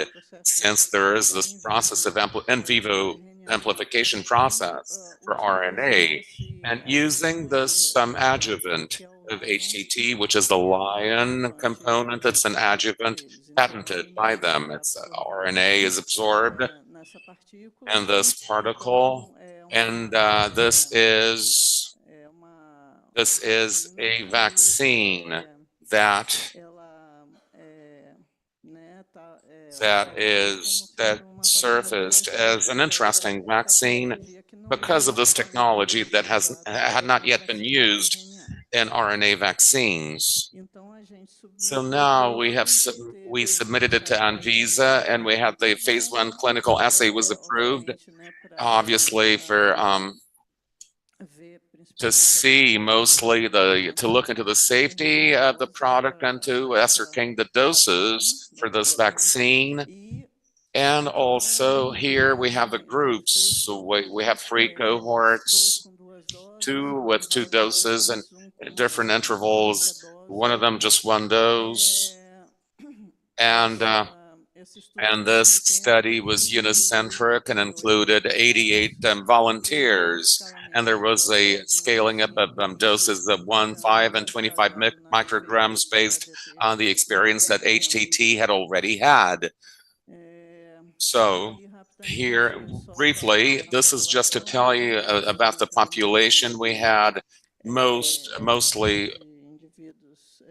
Speaker 1: since there is this process of in vivo amplification process for RNA. And using this adjuvant of HTT, which is the lion component, it's an adjuvant patented by them. It's RNA is absorbed in this particle, and this is a vaccine that surfaced as an interesting vaccine because of this technology that had not yet been used in RNA vaccines. So now we submitted it to Anvisa, and we had the phase 1 clinical assay was approved, obviously for to see mostly to look into the safety of the product and to ascertain the doses for this vaccine. And also here we have the groups. So we have 3 cohorts, 2 with 2 doses and different intervals. One of them just 1 dose. And this study was unicentric and included 88 volunteers. And there was a scaling up of doses of 1, 5, and 25 micrograms based on the experience that HTT had already had. So here, briefly, this is just to tell you about the population. We had mostly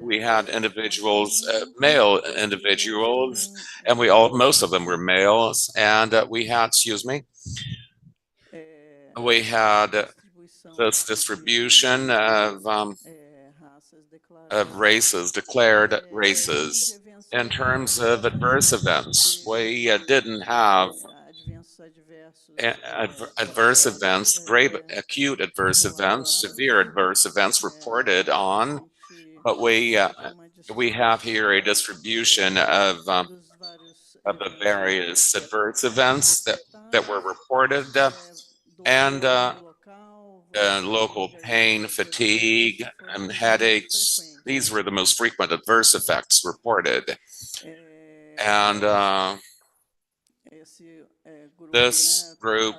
Speaker 1: we had individuals, male individuals, and most of them were males, and we had this distribution of races, declared races. In terms of adverse events, we didn't have adverse events, grave acute adverse events, severe adverse events reported on, but we have here a distribution of the various adverse events that were reported, and local pain, fatigue, and headaches. These were the most frequent adverse effects reported. And this group,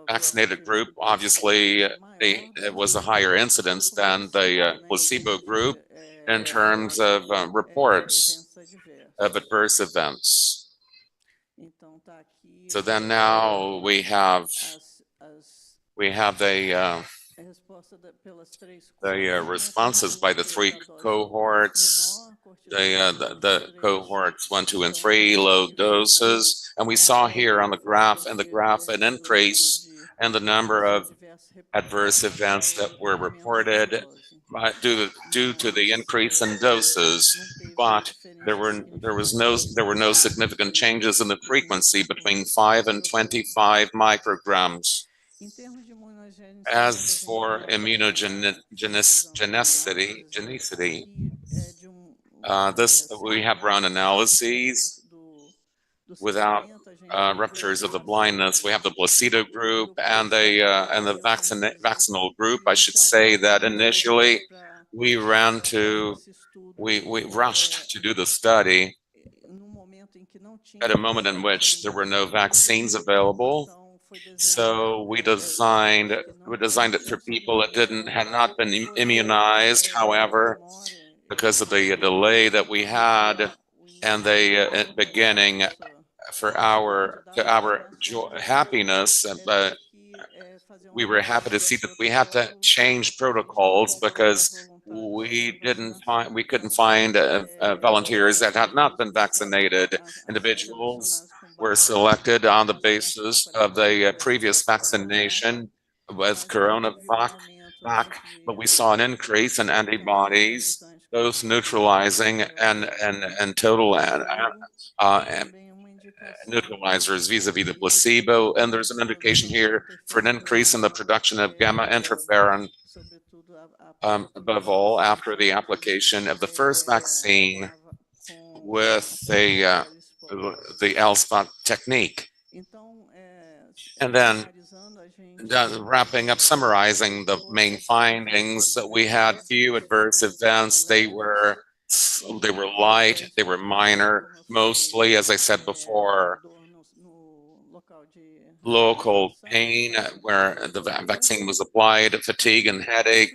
Speaker 1: vaccinated group, obviously it was a higher incidence than the placebo group in terms of reports of adverse events. So then now we have the responses by the 3 cohorts, the cohorts 1, 2, and 3, low doses, and we saw here on the graph an increase in the number of adverse events that were reported due to the increase in doses, but there were no significant changes in the frequency between 5 and 25 micrograms. As for immunogenicity, we have run analyses without ruptures of the blindness. We have the placebo group and the vaccinal group. I should say that initially we rushed to do the study at a moment in which there were no vaccines available. So we designed it for people that had not been immunized. However, because of the delay that we had and the beginning, to our happiness, we were happy to see that we had to change protocols because we couldn't find volunteers that had not been vaccinated. Individuals were selected on the basis of the previous vaccination with CoronaVac, but we saw an increase in antibodies, both neutralizing and total and neutralizers vis-a-vis the placebo, and there's an indication here for an increase in the production of gamma interferon, above all after the application of the first vaccine with the L-spot technique. And then wrapping up, summarizing the main findings, we had few adverse events. They were light, they were minor, mostly, as I said before, local pain where the vaccine was applied, fatigue and headache,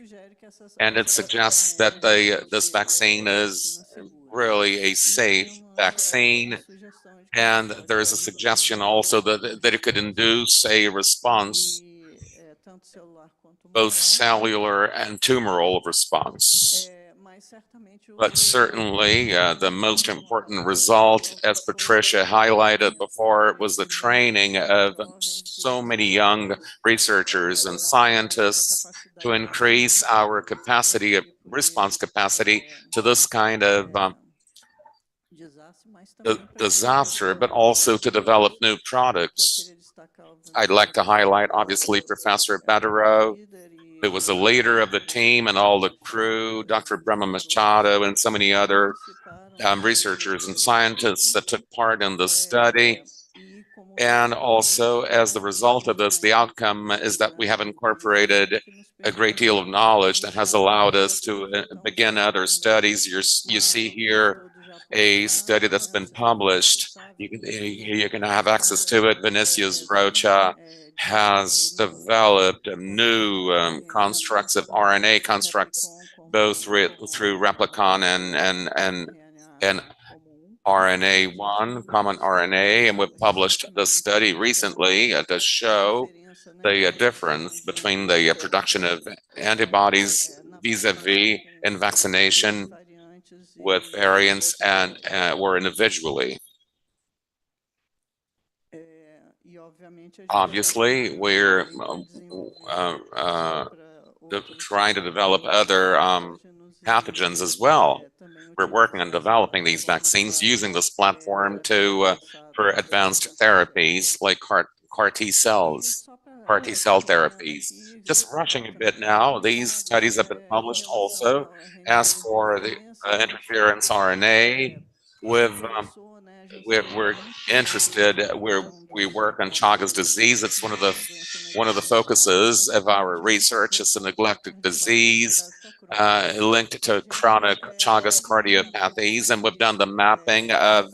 Speaker 1: and it suggests that this vaccine is really a safe vaccine. And there is a suggestion also that it could induce a response, both cellular and tumoral response. But certainly the most important result, as Patricia highlighted before, was the training of so many young researchers and scientists to increase our capacity of response capacity to this kind of disaster, but also to develop new products. I'd like to highlight, obviously, Professor Pereira, who was the leader of the team, and all the crew, Dr. Brahma Machado, and so many other researchers and scientists that took part in the study. And also, as the result of this, the outcome is that we have incorporated a great deal of knowledge that has allowed us to begin other studies. You see here a study that's been published. You can have access to it. Vinicius Rocha has developed new constructs of RNA constructs, both through replicon and RNA1, common RNA, and we've published the study recently to show the difference between the production of antibodies vis-a-vis in vaccination with variants and or individually. Obviously, we're trying to develop other pathogens as well. We're working on developing these vaccines using this platform for advanced therapies like CAR T cell therapies. Just rushing a bit now, these studies have been published also. As for the interference RNA, we're interested, we work on Chagas disease. It's one of the focuses of our research. It's a neglected disease linked to chronic Chagas cardiopathies, and we've done the mapping of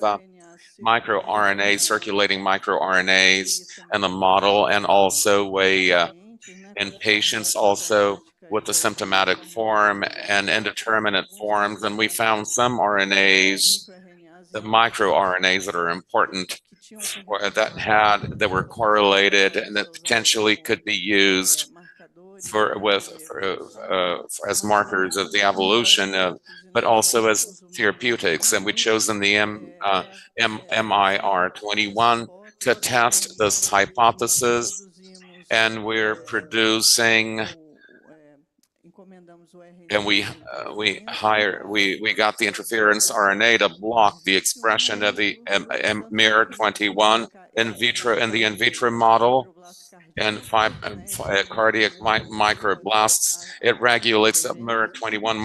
Speaker 1: microRNA, circulating microRNAs and the model, and also in patients also with the symptomatic form and indeterminate forms. And we found some RNAs, the microRNAs that are important, that were correlated and that potentially could be used as markers of the evolution, but also as therapeutics. And we chosen the MIR21 to test this hypothesis, and we're producing. And we got the interference RNA to block the expression of the MIR21 in the in vitro model, and cardiac microblasts. It regulates the MIR21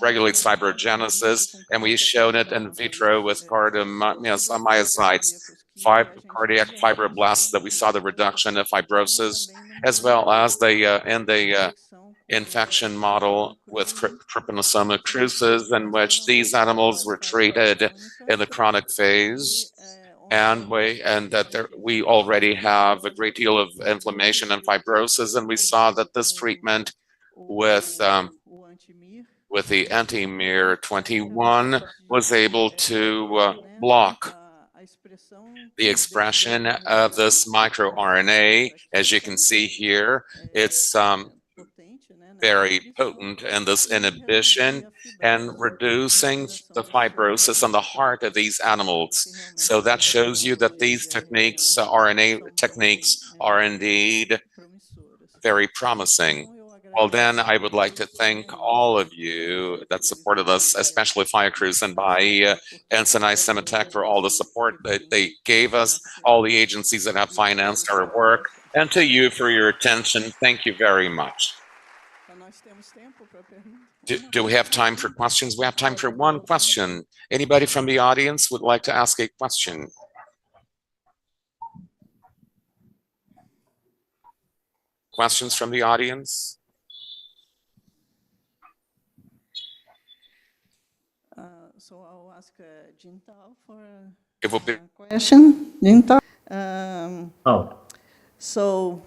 Speaker 1: regulates fibrogenesis, and we showed it in vitro with cardiomyocytes, 5 cardiac fibroblasts, that we saw the reduction of fibrosis, as well as in the infection model with trypanosoma crucis, in which these animals were treated in the chronic phase, and we already have a great deal of inflammation and fibrosis, and we saw that this treatment with the anti-MIR21 was able to block the expression of this microRNA. As you can see here, it's very potent in this inhibition and reducing the fibrosis on the heart of these animals. So that shows you that these techniques, RNA techniques, are indeed very promising. Well, then I would like to thank all of you that supported us, especially Fiocruz-Bahia and Senai CIMATEC for all the support that they gave us, all the agencies that have financed our work, and to you for your attention. Thank you very much. Do we have time for questions? We have time for one question. Anybody from the audience would like to ask a question? Questions from the audience?
Speaker 7: So I'll ask Jing-Tao for
Speaker 1: It will be
Speaker 7: a question. Jing-Tao. So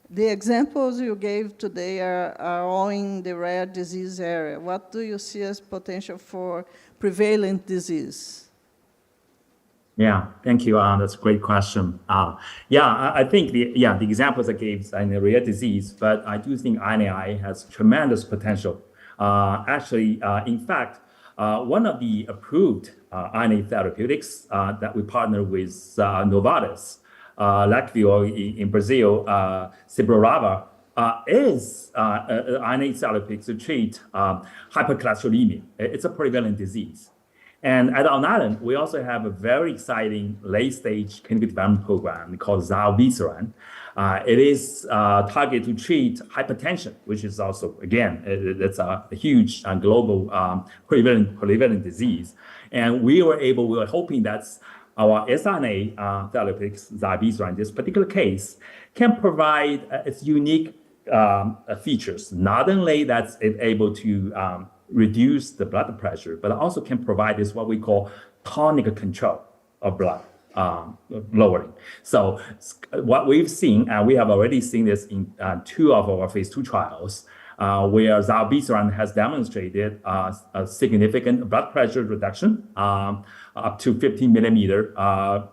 Speaker 7: the examples you gave today are all in the rare disease area. What do you see as potential for prevalent disease?
Speaker 8: Yeah, thank you. That's a great question. I think the examples I gave are in a rare disease, but I do think RNAi has tremendous potential. In fact, one of the approved RNA therapeutics that we partner with Novartis, Leqvio in Brazil, Cibrorava, is RNA therapeutics to treat hypercholesterolemia. It's a prevalent disease. And at Alnylam, we also have a very exciting late-stage clinical development program called zilebesiran. It is targeted to treat hypertension, which is also, again, that's a huge global prevalent disease. And we were hoping that our siRNA therapeutics, zilebesiran, in this particular case, can provide its unique features. Not only that's it able to reduce the blood pressure, but also can provide this what we call tonic control of blood lowering. So what we've seen, and we have already seen this in 2 of our phase 2 trials, where zilebesiran has demonstrated a significant blood pressure reduction up to 15 millimeter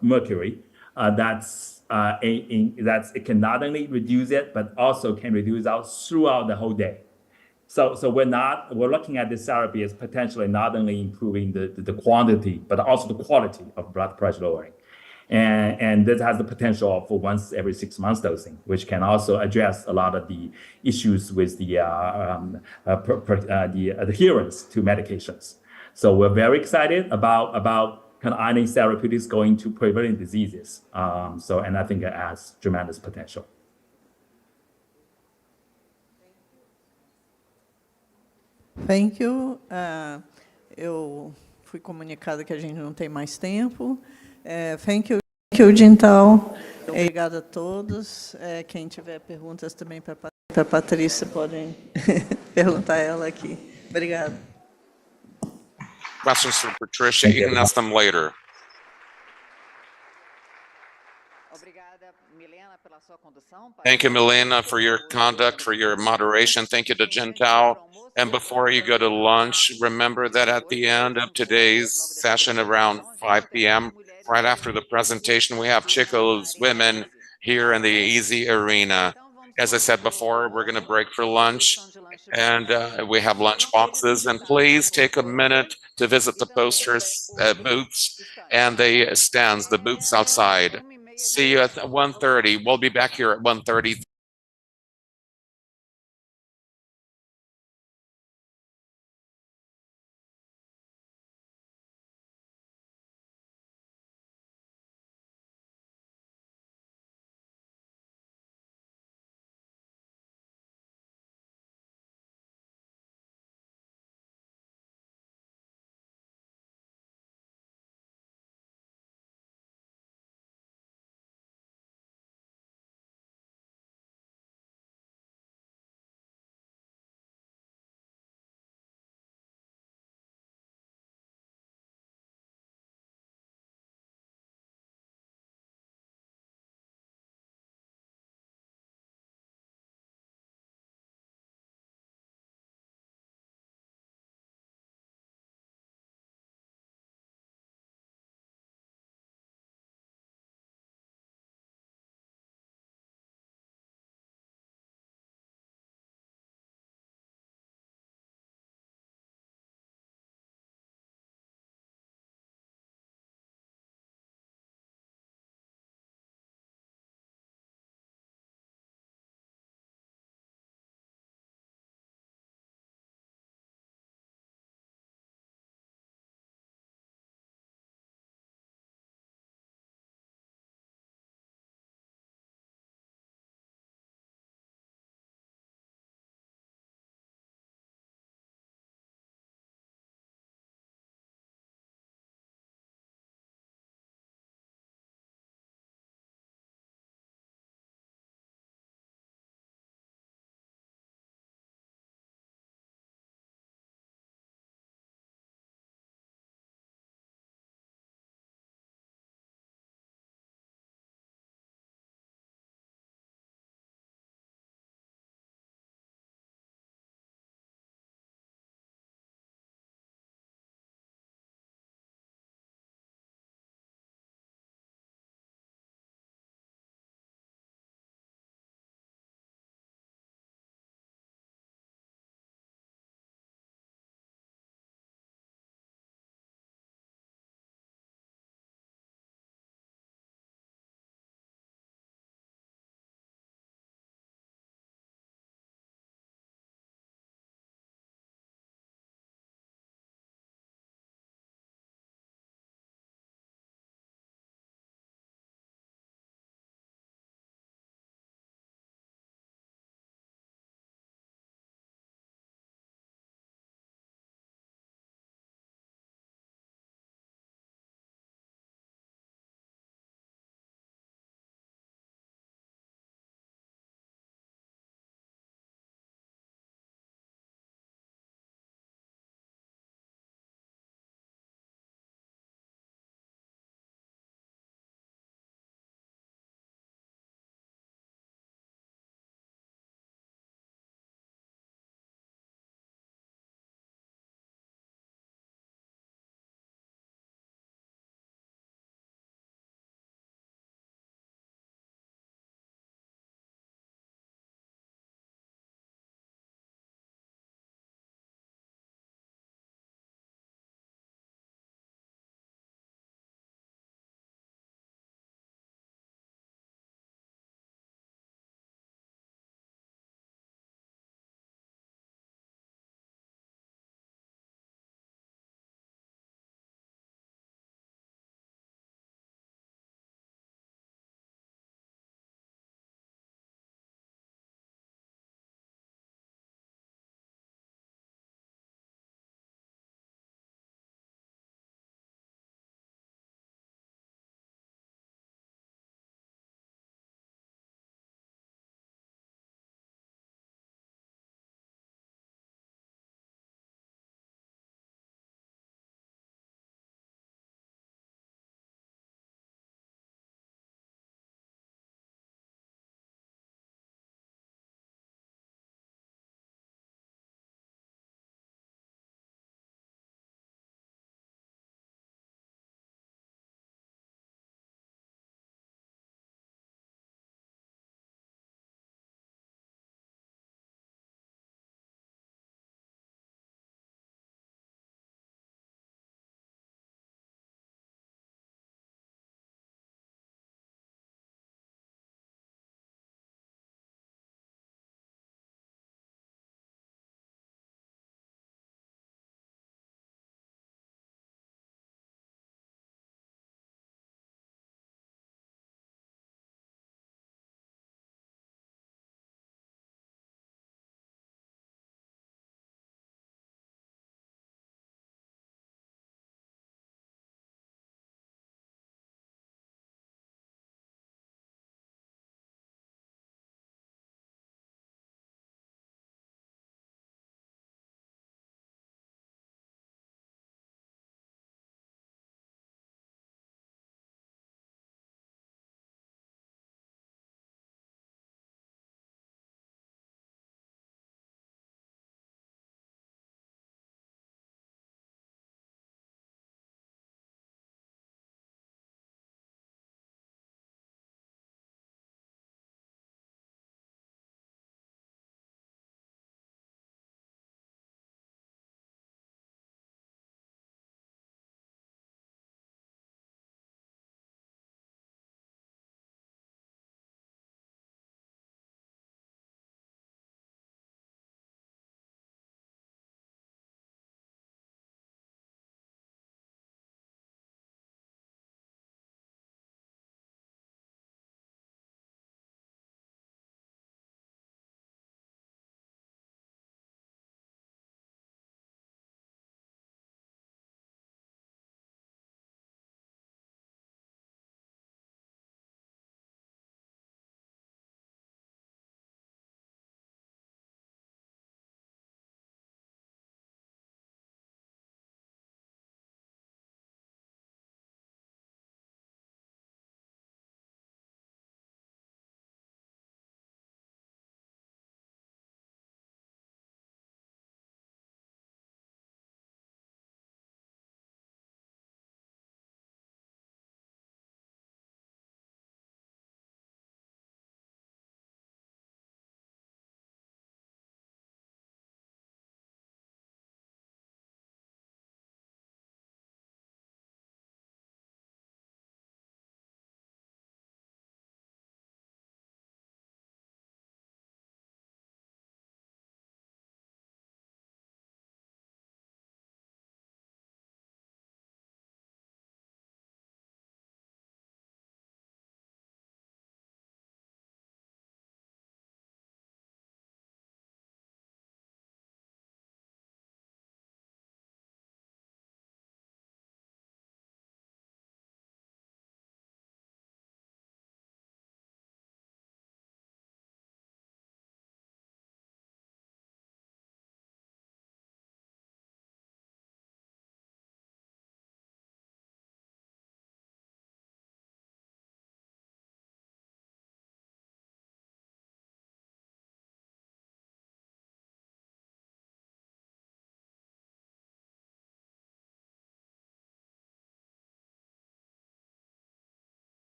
Speaker 8: mercury. It can not only reduce it, but also can reduce out throughout the whole day. So we're looking at this therapy as potentially not only improving the quantity, but also the quality of blood pressure lowering. And this has the potential for once every 6 months dosing, which can also address a lot of the issues with the adherence to medications. So we're very excited about kind of RNA therapeutics going to prevalent diseases. And I think it has tremendous potential.
Speaker 7: Thank you. Eu fui comunicada que a gente não tem mais tempo. Thank you, Jing-Tao. Obrigada a todos. Quem tiver perguntas também para a Patricia, podem perguntar a ela aqui. Obrigada.
Speaker 1: questions for Patricia. You can ask them later. Thank you, Milena, for your conduct, for your moderation. Thank you to Jing-Tao. And before you go to lunch, remember that at the end of today's session around 5 p.m., right after the presentation, we have Chico's women here in the Easy Arena. As I said before, we're going to break for lunch, and we have lunch boxes. And please take a minute to visit the posters, booths, and the stands, the booths outside. See you at 1:30. We'll be back here at 1:30.